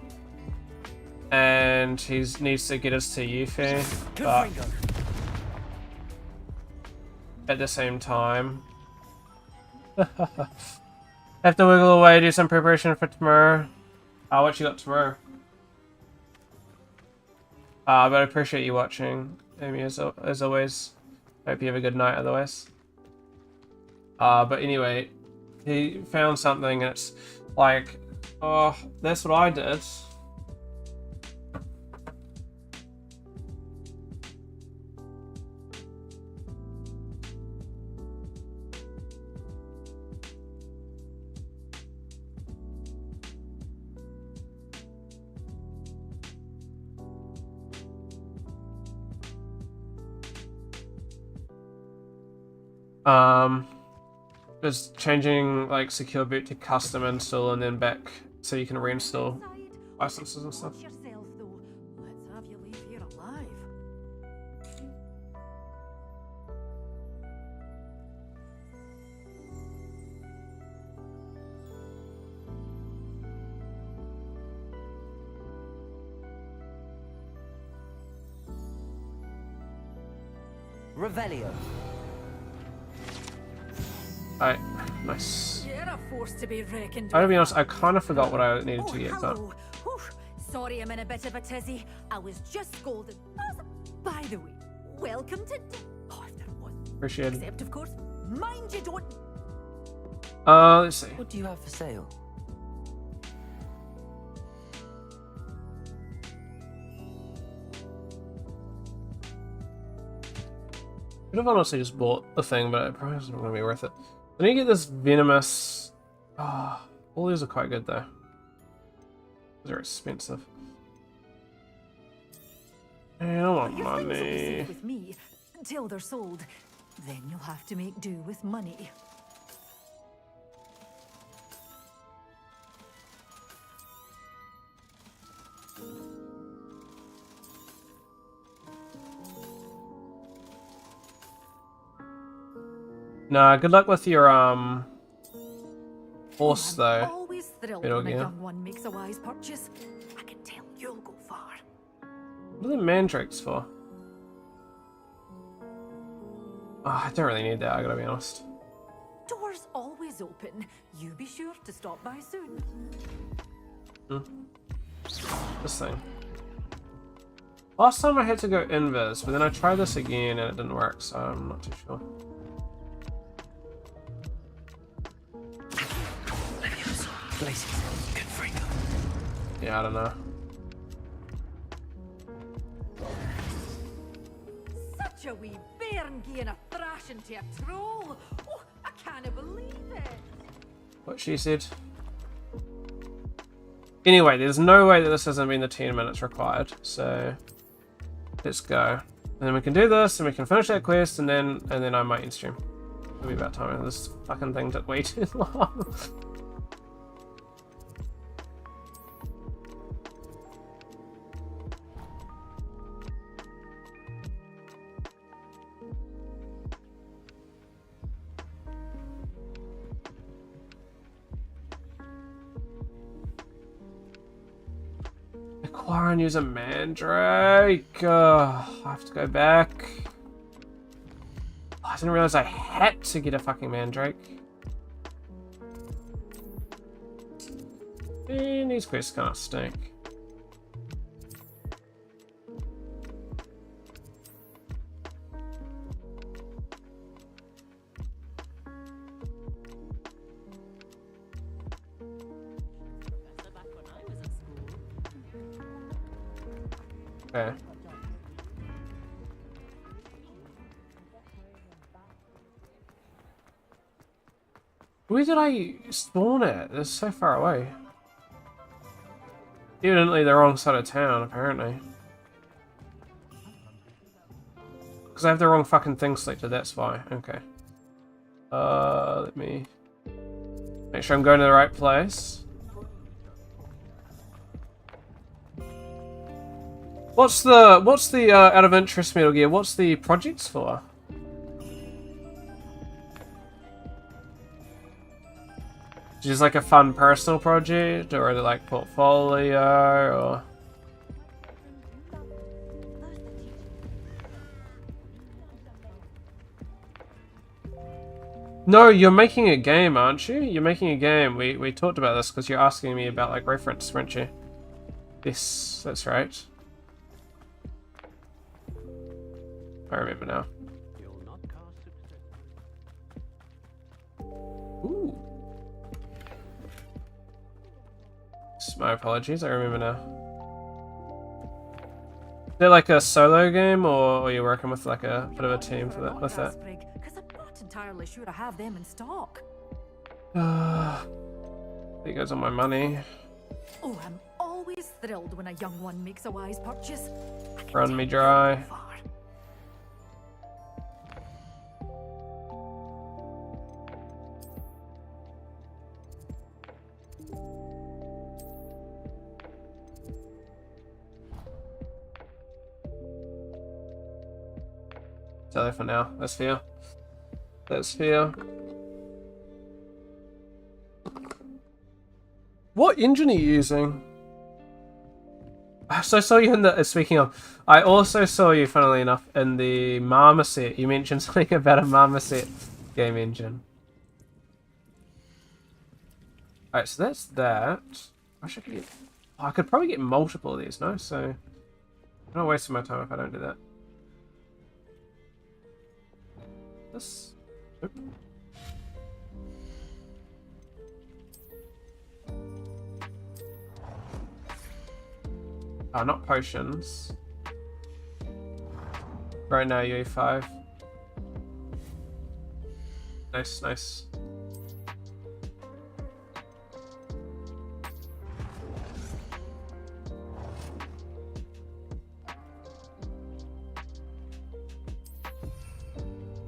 and he needs to get us to Eufy, but at the same time, have to wiggle away, do some preparation for tomorrow. What you got tomorrow? But I appreciate you watching, Amy, as always. Hope you have a good night otherwise. But anyway, he found something and it's like, oh, that's what I did. Just changing like secure boot to custom install and then back so you can reinstall licenses and stuff. Yourself, though. Let's have you leave here alive. Revelio. Alright, nice. You're a force to be reckoned I'll with. be honest, I kind of forgot what I needed to get, but hello. Whew. Sorry I'm in a bit of a tizzy. I was just scolded. By the way, Welcome to... Oh, if there was. Appreciate it. Except, of course, mind you don't... Let's see. What do you have for sale? Could have honestly just bought the thing, but it probably isn't going to be worth it. I need to get this venomous. Ah, all these are quite good though. They're expensive. And I want Your things will be money. safe with me until they're sold. Then you'll have to make do with money. Nah, good luck with your horse though. Always thrilled Middle when a gear. young one makes a wise purchase. I can tell you'll go far. What are the mandrakes for? Oh, I don't really need that, I gotta be honest. Doors always open. You be sure to stop by soon. This thing. Last time I had to go invis, but then I tried this again and it didn't work, so I'm not too sure. Yeah, I don't know. Such a wee bairn giving a thrashing to a troll. Oh, I can't believe it. What she said. Anyway, there's no way that this hasn't been the 10 minutes required, so let's go. And then we can do this, and we can finish that quest, and then I might end stream. It'll be about time. This fucking thing took way too long. Acquire and use a mandrake. I have to go back. Oh, I didn't realize I had to get a fucking mandrake. And these quests kind of stink. Okay. Where did I spawn it? It's so far away. Evidently the wrong side of town, apparently. Because I have the wrong fucking thing selected, that's why. Okay. Let me make sure I'm going to the right place. What's the out of interest Metal Gear? What's the projects for? Just like a fun personal project, or is it like portfolio, or? No, you're making a game, aren't you? You're making a game. We talked about this because you're asking me about like reference, weren't you? Yes, that's right. I remember now. Ooh. My apologies, I remember now. Is it like a solo game, or are you working with like a bit of a team for that? With that? Because I'm not entirely sure I have them in stock. There goes all my money. Oh, I'm always thrilled when a young one makes a wise purchase. Run me dry. Tell her for now. That's fair. That's fair. What engine are you using? So I saw you in the. Speaking of, I also saw you, funnily enough, in the Marmoset. You mentioned something about a Marmoset game engine. Alright, so that's that. I should get. Oh, I could probably get multiple of these, no? So I'm not wasting my time if I don't do that. this? Nope. Oh, not potions. Right now, UE5. Nice, nice.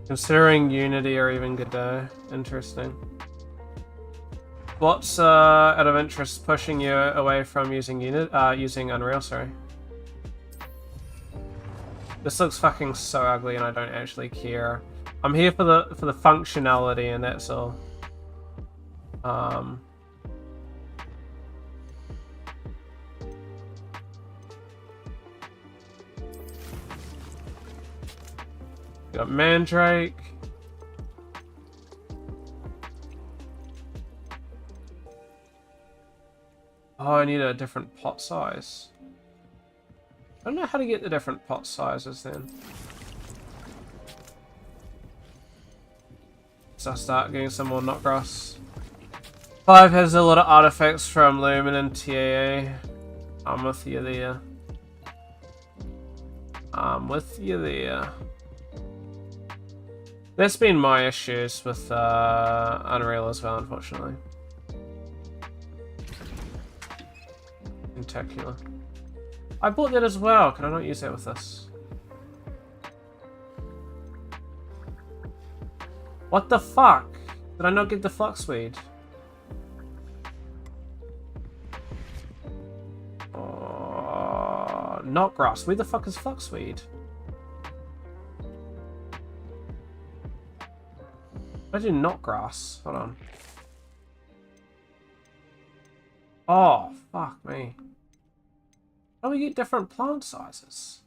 Considering Unity or even Godot. Interesting. What's out of interest pushing you away from using using Unreal, sorry? This looks fucking so ugly and I don't actually care. I'm here for the functionality and that's all. Got Mandrake. Oh, I need a different pot size. I don't know how to get the different pot sizes then. So I'll start getting some more knotgrass. 5 has a lot of artifacts from Lumen and TAA. I'm with you there. I'm with you there. That's been my issues with Unreal as well, unfortunately. Spectacular. I bought that as well. Can I not use that with this? What the fuck? Did I not get the Fluxweed? Knotgrass. Where the fuck is Fluxweed? Imagine Knotgrass. Hold on. Oh, fuck me. How do we get different plant sizes?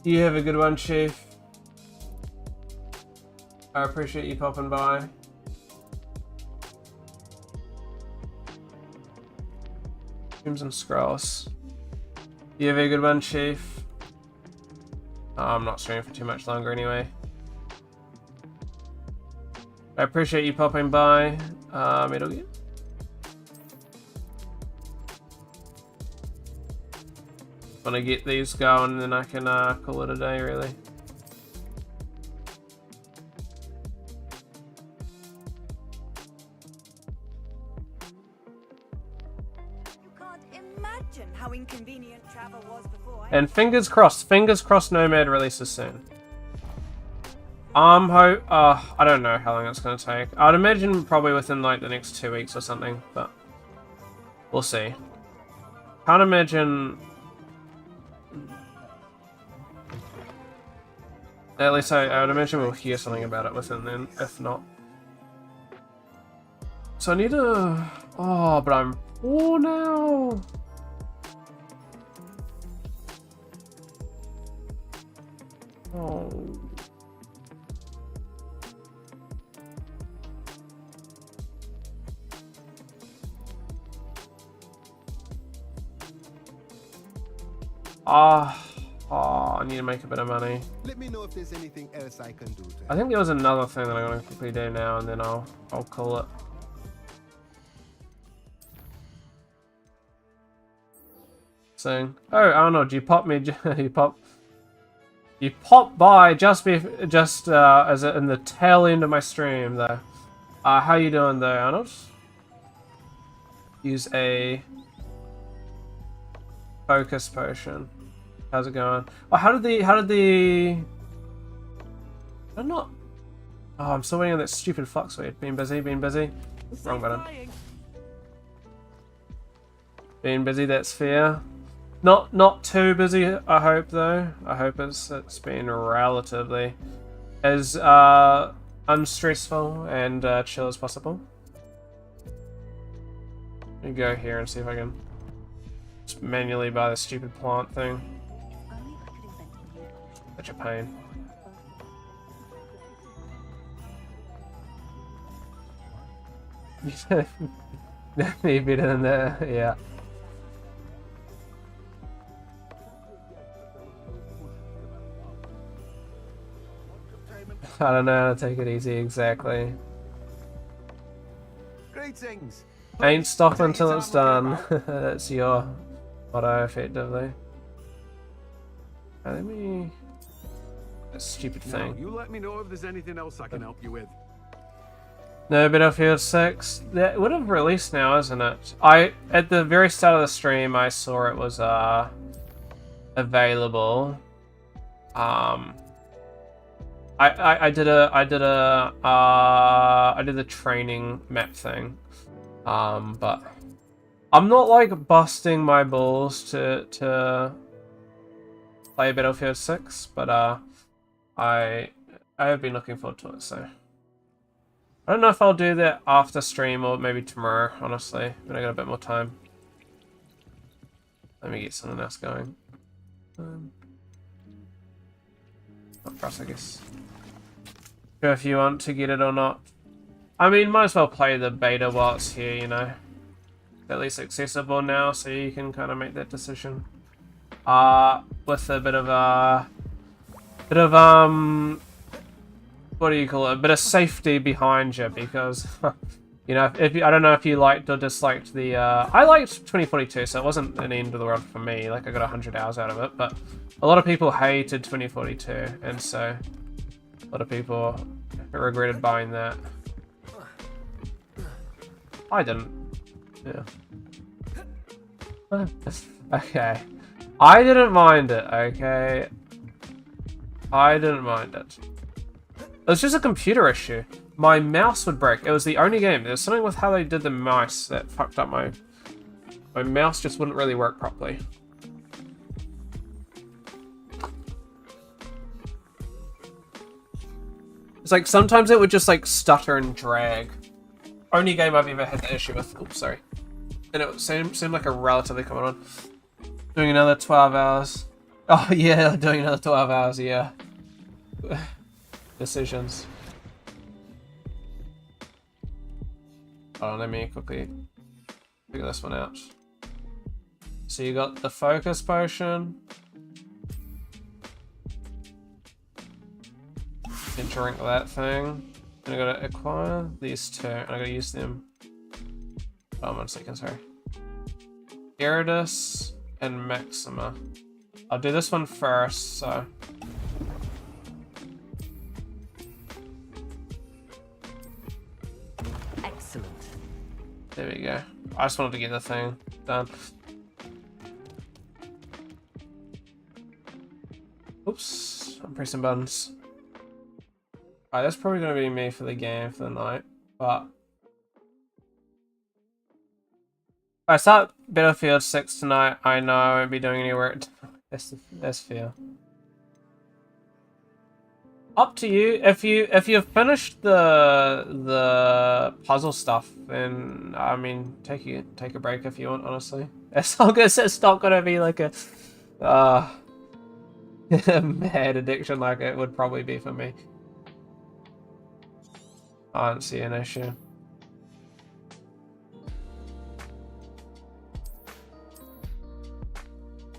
You have a good one, Chief. I appreciate you popping by. Streams and scrolls. You have a good one, Chief. Oh, I'm not streaming for too much longer anyway. I appreciate you popping by, Metal Gear. Want to get these going, and then I can call it a day, really. How inconvenient travel was before. And fingers crossed Nomad releases soon. I don't know how long it's gonna take. I'd imagine probably within like the next 2 weeks or something, but we'll see. Can't imagine. At least I would imagine we'll hear something about it within then, if not. So I need to. Oh, but I'm poor now. Oh. I need to make a bit of money. Let me know if there's anything else I can do. I think there was another thing that I'm gonna quickly do now, and then I'll call it. Saying, oh Arnold, you popped me. You popped by just as in the tail end of my stream though. How you doing though, Arnold? Use a focus potion. How's it going? Oh, how did the? I'm not. Oh, I'm still waiting on that stupid Fluxweed. Being busy. Wrong button. Being busy. That's fair. Not too busy. I hope though. I hope it's been relatively as unstressful and chill as possible. Let me go here and see if I can Just manually buy the stupid plant thing. Such a pain. Definitely better than that, yeah. I don't know how to take it easy exactly. Greetings. Ain't stop until it's done. That's your motto, effectively. Let me... That stupid Now, thing. you let me know if there's anything else I can help you with. No, Battlefield 6. That would have released now, isn't it? At the very start of the stream, I saw it was available. I did the training map thing. But I'm not like busting my balls to play Battlefield 6, but I have been looking forward to it, so I don't know if I'll do that after stream or maybe tomorrow, honestly, when I got a bit more time. Let me get something else going. Not for us, I guess. Sure if you want to get it or not. I mean, might as well play the beta while it's here, you know. At least accessible now, so you can kind of make that decision. With a bit of what do you call it? A bit of safety behind you, because you know, I don't know if you liked or disliked the. I liked 2042, so it wasn't an end of the world for me. Like I got 100 hours out of it, but a lot of people hated 2042, and so a lot of people regretted buying that. I didn't. Yeah. Okay. I didn't mind it, okay? I didn't mind it. It was just a computer issue. My mouse would break. It was the only game. There was something with how they did the mouse that fucked up my mouse just wouldn't really work properly. It's like sometimes it would just like stutter and drag. Only game I've ever had that issue with. Oops, sorry. And it seemed like a relatively common one. Doing another 12 hours. Oh yeah, doing another 12 hours, yeah. Decisions. Hold on, let me quickly figure this one out. So you got the focus potion. And drink that thing. And I gotta acquire these two, and I gotta use them. Oh, 1 second, sorry. Iridus and Maxima. I'll do this one first, so. Excellent. There we go. I just wanted to get the thing done. Oops, I'm pressing buttons. Alright, that's probably going to be me for the game for the night, but if I start Battlefield 6 tonight, I know I won't be doing any work. That's fair. Up to you. If you've finished the puzzle stuff, then I mean take a break if you want. Honestly, as long as it's not gonna be like a mad addiction like it would probably be for me. I don't see an issue.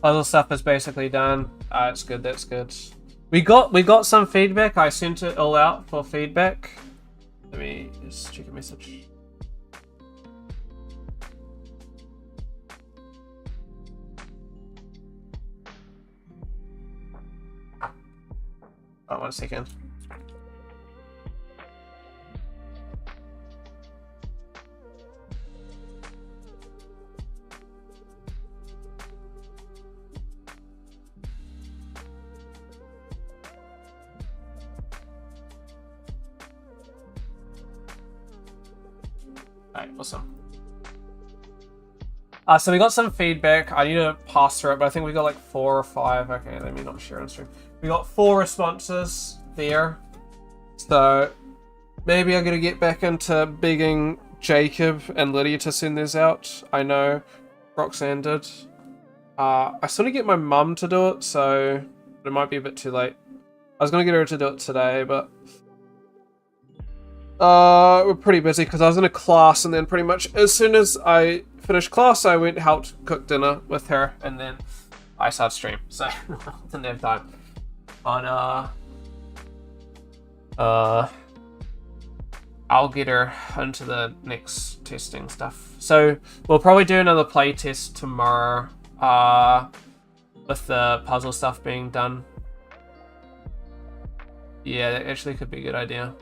Puzzle stuff is basically done. It's good. That's good. We got some feedback. I sent it all out for feedback. Let me just check a message. Oh, 1 second. Alright, awesome. So we got some feedback. I need to pass through it, but I think we got like 4 or 5. Okay, let me not share on stream. We got 4 responses there. So maybe I'm gonna get back into begging Jacob and Lydia to send these out. I know Roxanne did. I sort of get my mum to do it, so it might be a bit too late. I was gonna get her to do it today, but we're pretty busy because I was in a class, and then pretty much as soon as I finished class, I went helped cook dinner with her, and then I started stream, so didn't have time. But I'll get her into the next testing stuff. So we'll probably do another play test tomorrow, with the puzzle stuff being done. Yeah, that actually could be a good idea.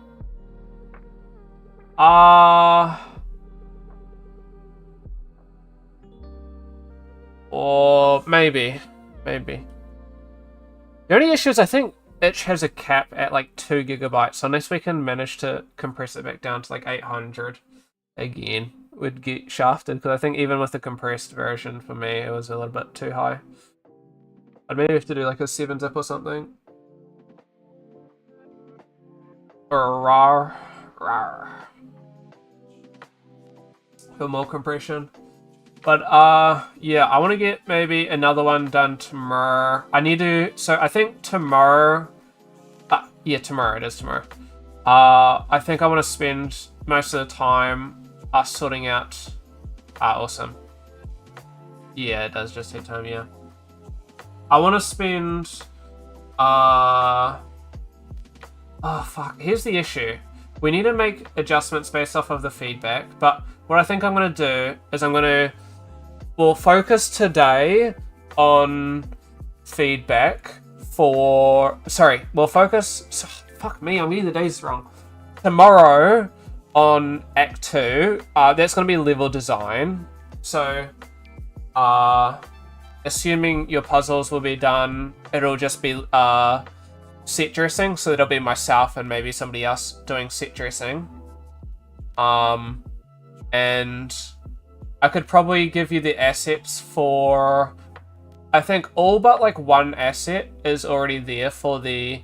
Or maybe. The only issue is I think Itch has a cap at like 2 gigabytes, so unless we can manage to compress it back down to like 800 again, we'd get shafted, because I think even with the compressed version for me, it was a little bit too high. I'd maybe have to do like a 7-zip or something. Or rar. For more compression. But yeah, I want to get maybe another one done tomorrow. I need to, so I think tomorrow, yeah, tomorrow, it is tomorrow. I think I want to spend most of the time sorting out, awesome. Yeah, it does just take time, yeah. I want to spend, oh fuck, here's the issue. We need to make adjustments based off of the feedback, but what I think I'm going to do is we'll focus today on feedback we'll focus, fuck me, I'm getting the days wrong. Tomorrow on Act 2, that's going to be level design. So, assuming your puzzles will be done, it'll just be set dressing, so it'll be myself and maybe somebody else doing set dressing. And I could probably give you the assets for, I think all but like one asset is already there for the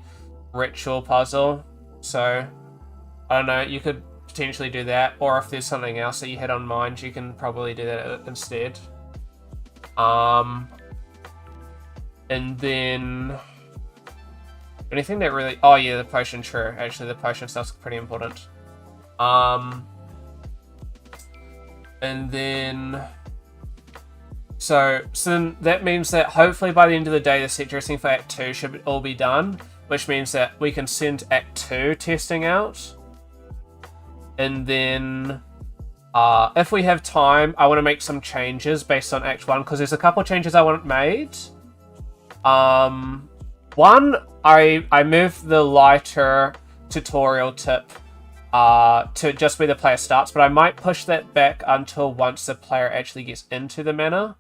ritual puzzle. So, I don't know, you could potentially do that, or if there's something else that you had on mind, you can probably do that instead. And then anything that really, oh yeah, the potion, true. Actually, the potion stuff's pretty important. And then, so then that means that hopefully by the end of the day, the set dressing for Act 2 should all be done, which means that we can send Act 2 testing out. And then, if we have time, I want to make some changes based on Act 1, because there's a couple changes I want made. One, I moved the lighter tutorial tip to just where the player starts, but I might push that back until once the player actually gets into the manor.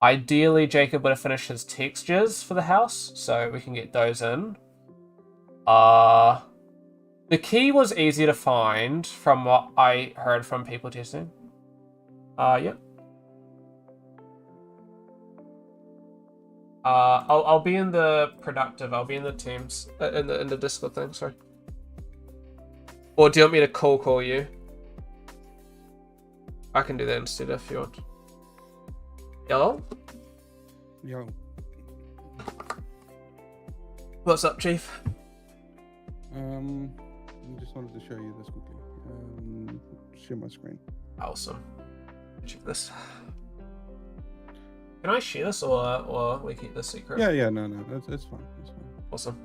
Ideally, Jacob would have finished his textures for the house, so we can get those in. The key was easy to find from what I heard from people testing. Yeah. I'll be in the productive. I'll be in the Teams in the Discord thing. Sorry. Or do you want me to call you? I can do that instead if you want. Hello. Yo. What's up, Chief? I just wanted to show you this quickly. Share my screen. Awesome. Check this. Can I share this or we keep this secret? Yeah, no, it's fine. It's fine. Awesome.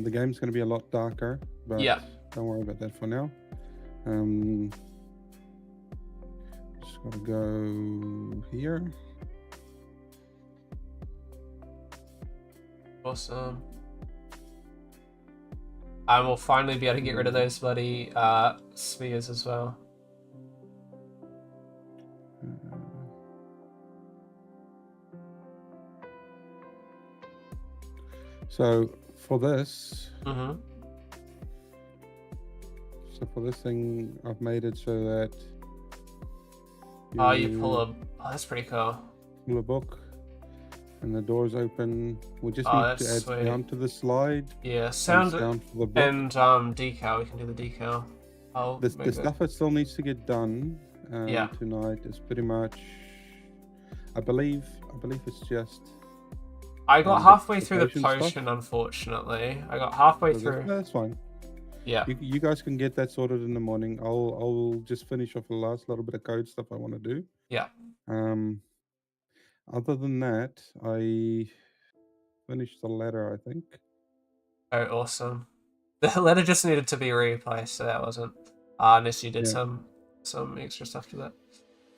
The game's going to be a lot darker, but yeah, don't worry about that for now. Just gotta go here. Awesome. I will finally be able to get rid of those bloody spheres as well. So for this, mm-hmm. So for this thing, I've made it so that you pull a. Oh, that's pretty cool. Pull a book, And the door's open. We just Oh, need that's to add sweet. sound to the slide. Yeah, and sound sound for the book. and decal. We can do the decal. I'll The move it. stuff that still needs to get done Yeah. tonight is pretty much. I believe it's just. I got the halfway through the potion stuff. potion, unfortunately. I got halfway So through. that's fine. Yeah. You guys can get that sorted in the morning. I'll just finish off the last little bit of code stuff I want to do. Yeah. Other than that, I finished the letter, I think. Oh, awesome. The letter just needed to be replaced, so that wasn't. Unless you did Yeah. some extra stuff to that.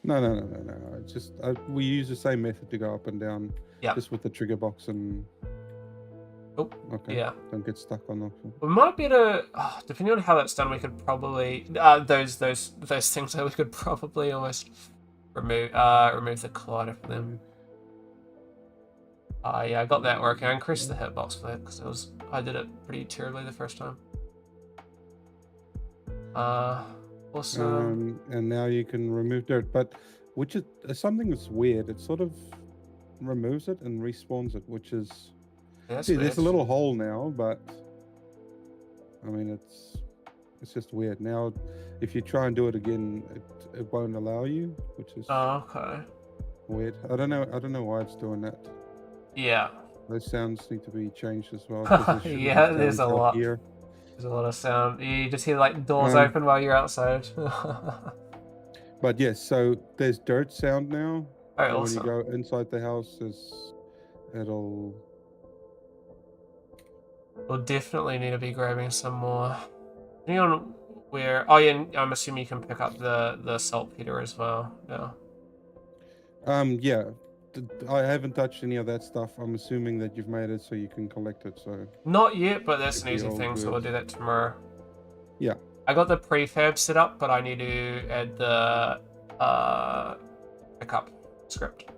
No. It's just we use the same method to go up and down. Yeah. Just with the trigger box and. Oh. Okay. Yeah. Don't get stuck on the. We might be able to, depending on how that's done, we could probably those things that we could probably almost remove the collider from them. Yeah, I got that working. I increased the hitbox for that because I did it pretty terribly the first time. Awesome. And now you can remove dirt, but which is something that's weird. It sort of removes it and respawns it, which is. Yeah, See, there's a weird. little hole now, but I mean it's just weird. Now, if you try and do it again, it won't allow you, which is Okay. weird. I don't know why it's doing that. Yeah. Those sounds need to be changed as well. 'cause there should be Yeah, there's a sounds out lot. here. There's a lot of sound. You just hear like doors Um, open while you're outside. But yes, so there's dirt sound now. Oh, and awesome. when you go inside the house, it'll. We'll definitely need to be grabbing some more. Depending on where. Oh yeah, I'm assuming you can pick up the saltpeter as well. No. Yeah. I haven't touched any of that stuff. I'm assuming that you've made it so you can collect it. So. Not yet, but that's an Should be easy all thing, so good. we'll do that tomorrow. Yeah. I got the prefab set up, but I need to add the pickup script.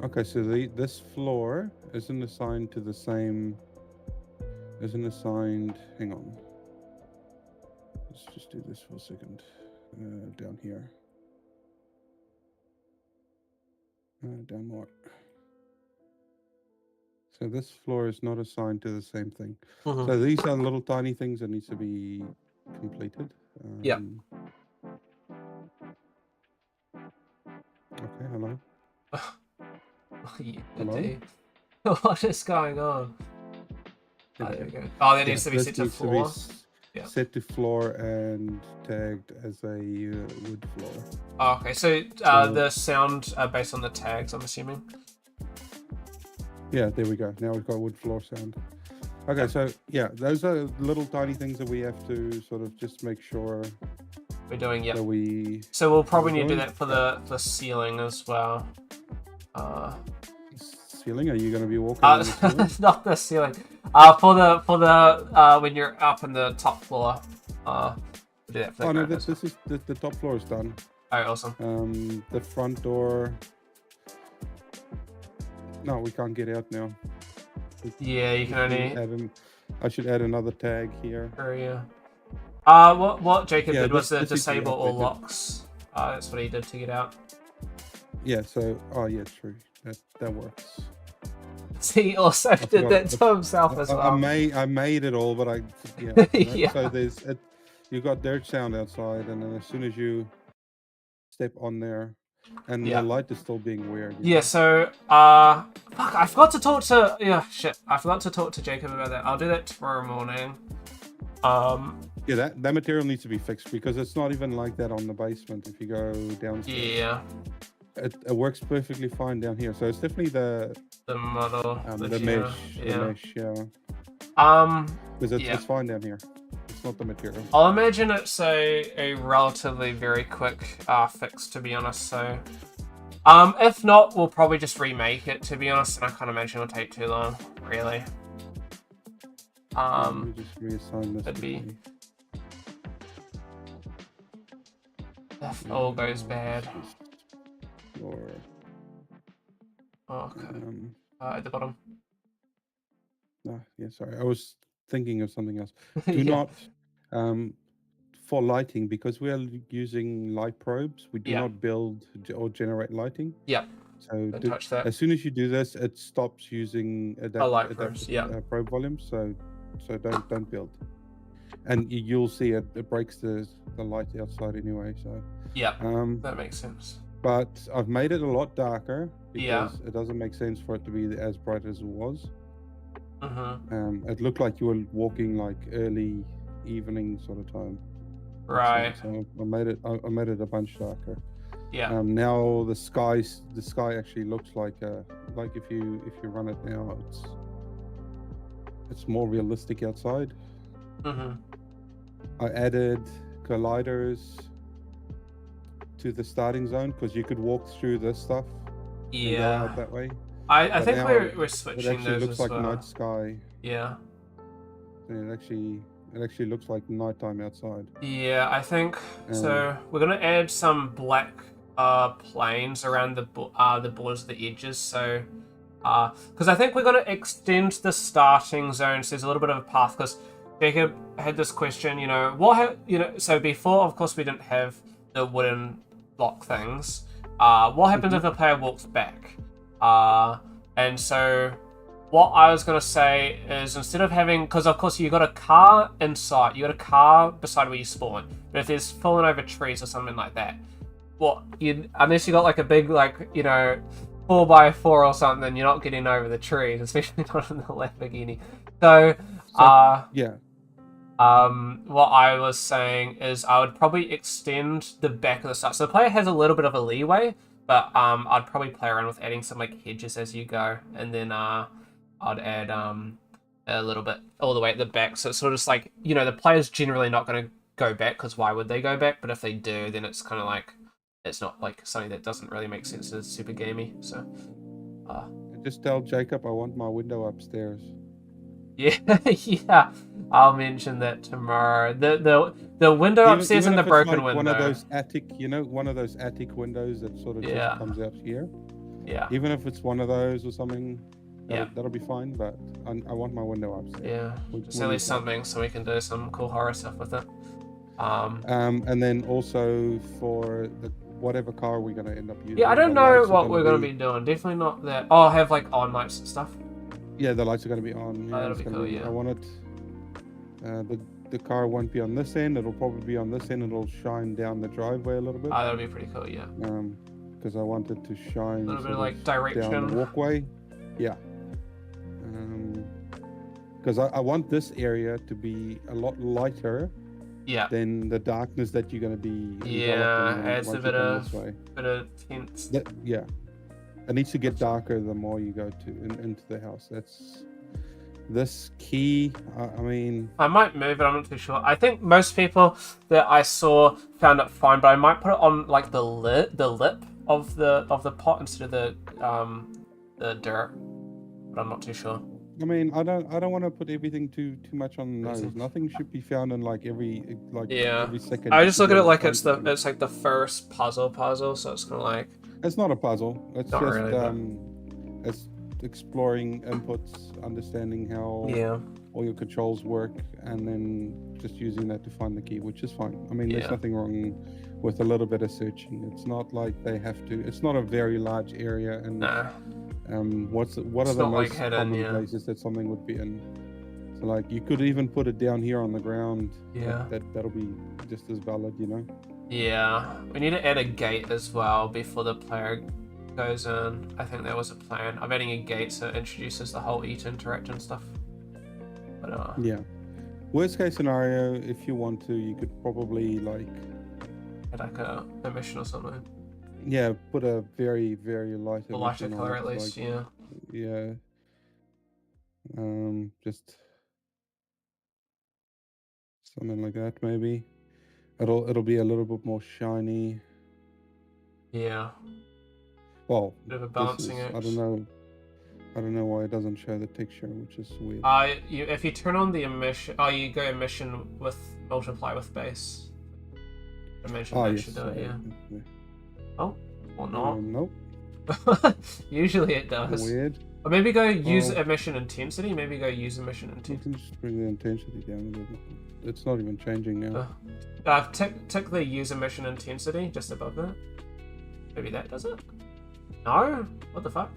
Okay, so this floor isn't assigned to the same. Isn't assigned. Hang on. Let's just do this for a second. Down here. Down more. So this floor is not assigned to the same thing. Mhm. So these are little tiny things that needs to be completed. Yeah. Okay, hello. Yeah, Hello? indeed. What is going on? Okay. There we go. Oh, that Yeah, needs to be this set to needs to be floor. Yeah. set to floor and tagged as a wood floor. Oh, okay, so So- the sound based on the tags, I'm assuming. Yeah, there we go. Now we've got wood floor sound. Okay, so yeah, those are little tiny things that we have to sort of just make sure We're doing, yeah. that we. So we'll probably we're need to do doing. that for the ceiling as well. Ceiling? Are you going to be walking on the ceiling? Not the ceiling. For the when you're up in the top floor. We'll do that for the Oh no, ground. this is the top floor is done. Alright, awesome. The front door. No, we can't get out now. Yeah, you can only. I should add another tag here. Yeah. What Jacob Yeah, did was this to needs to be disable all updated. locks. That's what he did to get out. Yeah. So, oh yeah, true. That works. He also did forgot. that to himself as well. I made it all, but yeah. Yeah. So you got dirt sound outside, and then as soon as you step on there, and Yeah. the light is still being weird. Yeah, so fuck, I forgot to talk to I forgot to talk to Jacob about that. I'll do that tomorrow morning. Yeah, that material needs to be fixed because it's not even like that on the basement. If you go downstairs, Yeah. it works perfectly fine down here. So it's definitely the model, the geo, mesh, yeah. the mesh, yeah. Because yeah. it's fine down here. It's not the material. I'll imagine it's a relatively very quick fix, to be honest. So, if not, we'll probably just remake it. To be honest, and I can't imagine it'll take too long, really. Let me just reassign this. That'd be quickly. if all goes bad. Or Okay. At the bottom. yeah, sorry. I was thinking of something else. Do Yeah. not for lighting, because we are using light probes. We do Yeah. not build or generate lighting. Yep. So Don't touch that. as soon as you do this, it stops using light adaptive probes, yeah. probe volume. So don't build. And you'll see it breaks the light outside anyway. So Yeah, that makes sense. but I've made it a lot darker because Yeah. it doesn't make sense for it to be as bright as it was. Mm-hmm. It looked like you were walking like early evening sort of time. Right. So I made it a bunch darker. Yeah. Now the sky actually looks like if you run it now, it's more realistic outside. Mm-hmm. I added colliders to the starting zone because you could walk through this stuff. And go out that way. I think now we're switching it actually those looks as like well. night sky. Yeah. And it actually looks like nighttime outside. Yeah, I think so. We're gonna add some black planes around the borders of the edges. So, because I think we're gonna extend the starting zone. So there's a little bit of a path. Because Jacob had this question. So before, of course, we didn't have the wooden block things. What happens if the player walks back? And so what I was going to say is instead of having, because of course you got a car inside, you got a car beside where you spawn, but if there's fallen over trees or something like that, unless you got like a big 4x4 or something, you're not getting over the trees, especially not in the Lamborghini. So yeah. What I was saying is I would probably extend the back of the start. So the player has a little bit of a leeway, but I'd probably play around with adding some like hedges as you go, and then I'd add a little bit all the way at the back. So it's sort of just like, the player's generally not going to go back because why would they go back? But if they do, then it's kind of like it's not like something that doesn't really make sense. It's super gamey. So just tell Jacob I want my window upstairs. Yeah, yeah. I'll mention that tomorrow. The window upstairs and the broken window. One of those attic, one of those attic windows that sort of just comes out here. Yeah. Even if it's one of those or something, that'll be fine. But I want my window upstairs. Yeah. Just at least something so we can do some cool horror stuff with it. And then also for whatever car we're gonna end up using. Yeah, I don't know what we're gonna be doing. Definitely not that. Oh, I'll have like on lights and stuff. Yeah, the lights are going to be on. Yeah, that'll be cool, yeah. I want it... the car won't be on this end. It'll probably be on this end. It'll shine down the driveway a little bit. That'll be pretty cool, yeah. Because I want it to shine a little bit like direction. Down the walkway. Yeah. Because I want this area to be a lot lighter than the darkness that you're going to be... Yeah, adds a bit of tense. Yeah. It needs to get darker the more you go into the house. That's this key. I mean, I might move it. I'm not too sure. I think most people that I saw found it fine, but I might put it on like the lip of the pot instead of the dirt. But I'm not too sure. I mean, I don't want to put everything too much on the nose. Nothing should be found in every second. I just look at it like it's like the first puzzle, so it's kind of like. It's not a puzzle. It's not just really, it's exploring inputs, understanding how all your controls work, and then just using that to find the key, which is fine. I mean, there's nothing wrong with a little bit of searching. It's not like they have to. It's not a very large area, and what are the most common places that something would be in? So like you could even put it down here on the ground. Yeah, that'll be just as valid, Yeah, we need to add a gate as well before the player goes in. I think that was a plan. I'm adding a gate so it introduces the whole eat interaction stuff. But yeah. Worst case scenario, if you want to, you could probably add a mission or something. Yeah, put a very, very light lighter color at least, yeah. Yeah. Just something like that maybe. It'll be a little bit more shiny. Yeah. Well, bit of a balancing act. I don't know why it doesn't show the texture, which is weird. If you turn on the emission, you go emission with multiply with base. I imagine that should do it. Yeah. Oh, or not? Nope. Usually it does. Weird. Or maybe go use emission intensity. Maybe go use emission intensity. You can just bring the intensity down a bit. It's not even changing now. Tick the use emission intensity just above that. Maybe that does it. No? What the fuck?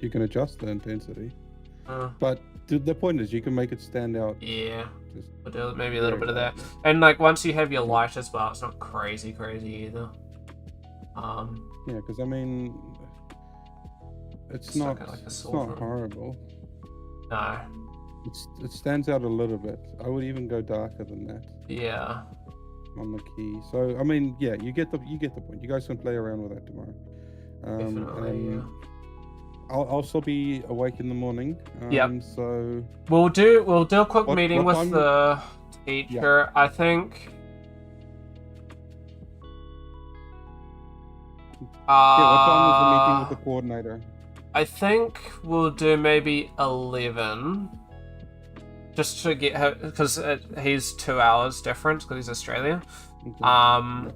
You can adjust the intensity. Uh, But the point is, you can make it stand out. yeah. Just We'll do maybe a little bit very of that. brightly. And like once you have your light as well, it's not crazy either. Yeah, because I mean, it's It's not like a it's sore not throat. horrible. No. It stands out a little bit. I would even go darker than that Yeah. on the key. So I mean, yeah, you get the point. You guys can play around with that tomorrow. Definitely, and I'll still be awake in the morning. Yep. So We'll do a quick meeting what with time- the teacher. I think. yeah, what time is the meeting with the coordinator? I think we'll do maybe 11. Just to get her, because he's 2 hours difference because he's Australian. Okay.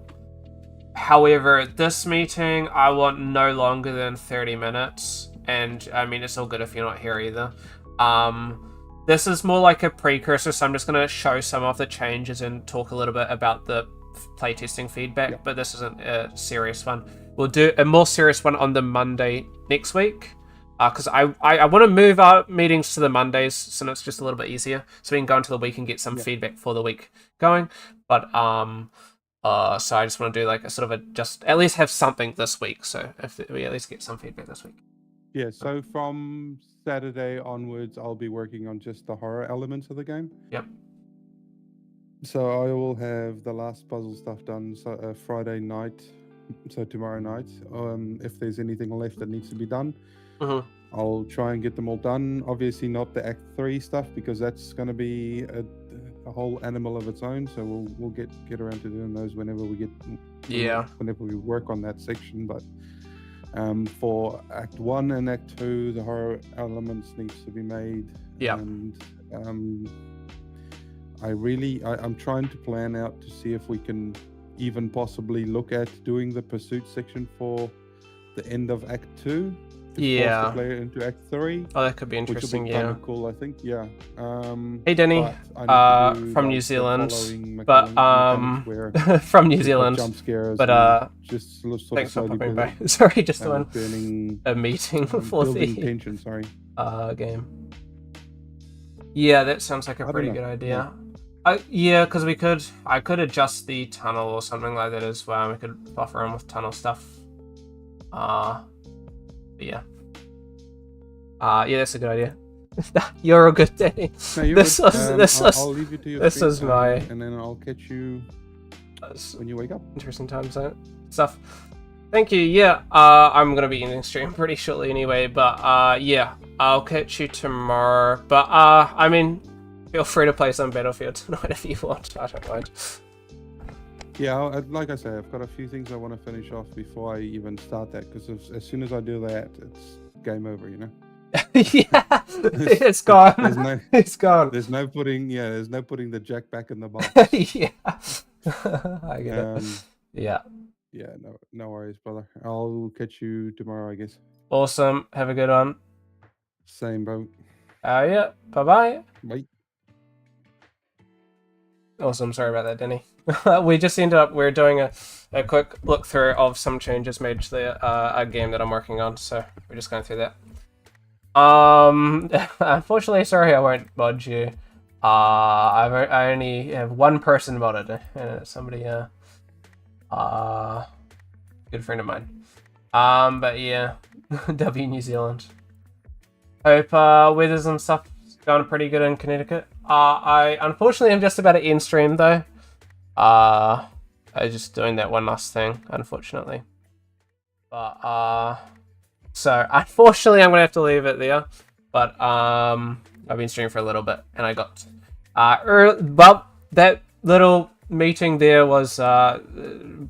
However, this meeting I want no longer than 30 minutes, and I mean it's all good if you're not here either. This is more like a precursor, so I'm just gonna show some of the changes and talk a little bit about the playtesting feedback. But this isn't a serious one. We'll do a more serious one on the Monday next week. Because I want to move our meetings to the Mondays, so it's just a little bit easier, so we can go into the week and get some feedback for the week going. But so I just want to do like a sort of a just at least have something this week. So if we at least get some feedback this week. Yeah. So from Saturday onwards, I'll be working on just the horror elements of the game. Yep. So I will have the last puzzle stuff done Friday night, so tomorrow night. If there's anything left that needs to be done. I'll try and get them all done. Obviously not the Act 3 stuff because that's going to be a whole animal of its own. So we'll get around to doing those whenever we get whenever we work on that section. But for Act 1 and Act 2, the horror elements needs to be made. Yeah. And I'm trying to plan out to see if we can even possibly look at doing the pursuit section for the end of Act 2. Yeah. To play it into Act 3. Oh, that could be interesting. Which will be kind of cool, I think. Yeah. Hey, Denny. From New Zealand, but from New Zealand. Jump scares. But just sort thanks of for popping building, by. Sorry, just doing burning, a meeting for building the tension. Sorry. Game. Yeah, that sounds like a pretty good idea. Yeah, because I could adjust the tunnel or something like that as well. We could buffer in with tunnel stuff. Yeah. Yeah, that's a good idea. You're a good day. No, you're this good. was I'll leave you to your this stream, is my and then I'll catch you when you wake up. Interesting time zone stuff. Thank you. Yeah, I'm gonna be ending stream pretty shortly anyway. But yeah, I'll catch you tomorrow. But I mean, feel free to play some Battlefield tonight if you want. I don't mind. Yeah, like I say, I've got a few things I want to finish off before I even start that. Because as soon as I do that, it's game over. You know. Yeah, it's gone. It's gone. There's no putting the jack back in the box. Yeah, I get it. Yeah. Yeah, no worries, brother. I'll catch you tomorrow, I guess. Awesome. Have a good one. Same boat. Yeah. Bye-bye. Bye. Awesome. Sorry about that, Denny. We just ended up, we're doing a quick look through of some changes made to the a game that I'm working on, so we're just going through that. Unfortunately, sorry, I won't mod you. I only have one person modded, and it's somebody good friend of mine. But yeah, W New Zealand. Hope weather's and stuff going pretty good in Connecticut. I unfortunately am just about to end stream though. I was just doing that one last thing, unfortunately. But so unfortunately I'm gonna have to leave it there. But I've been streaming for a little bit, and I got well, that little meeting there was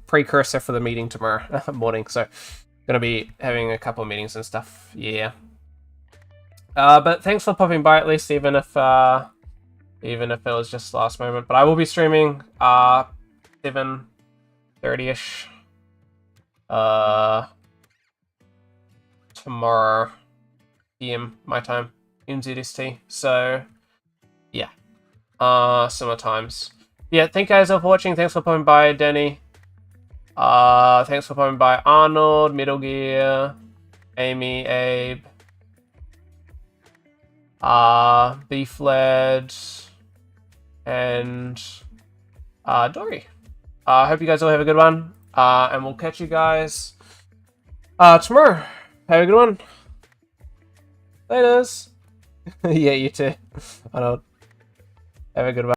precursor for the meeting tomorrow morning. So gonna be having a couple of meetings and stuff. Yeah. But thanks for popping by at least, even if it was just last moment. But I will be streaming 7:30ish tomorrow PM my time in ZST. So yeah, similar times. Yeah, thank you guys all for watching. Thanks for popping by, Danny. Thanks for coming by, Arnold, Middle Gear, Amy, Abe, Beefled, and Dory. I hope you guys all have a good one, and we'll catch you guys tomorrow. Have a good one. Laters. Yeah, you too. Arnold. Have a good one.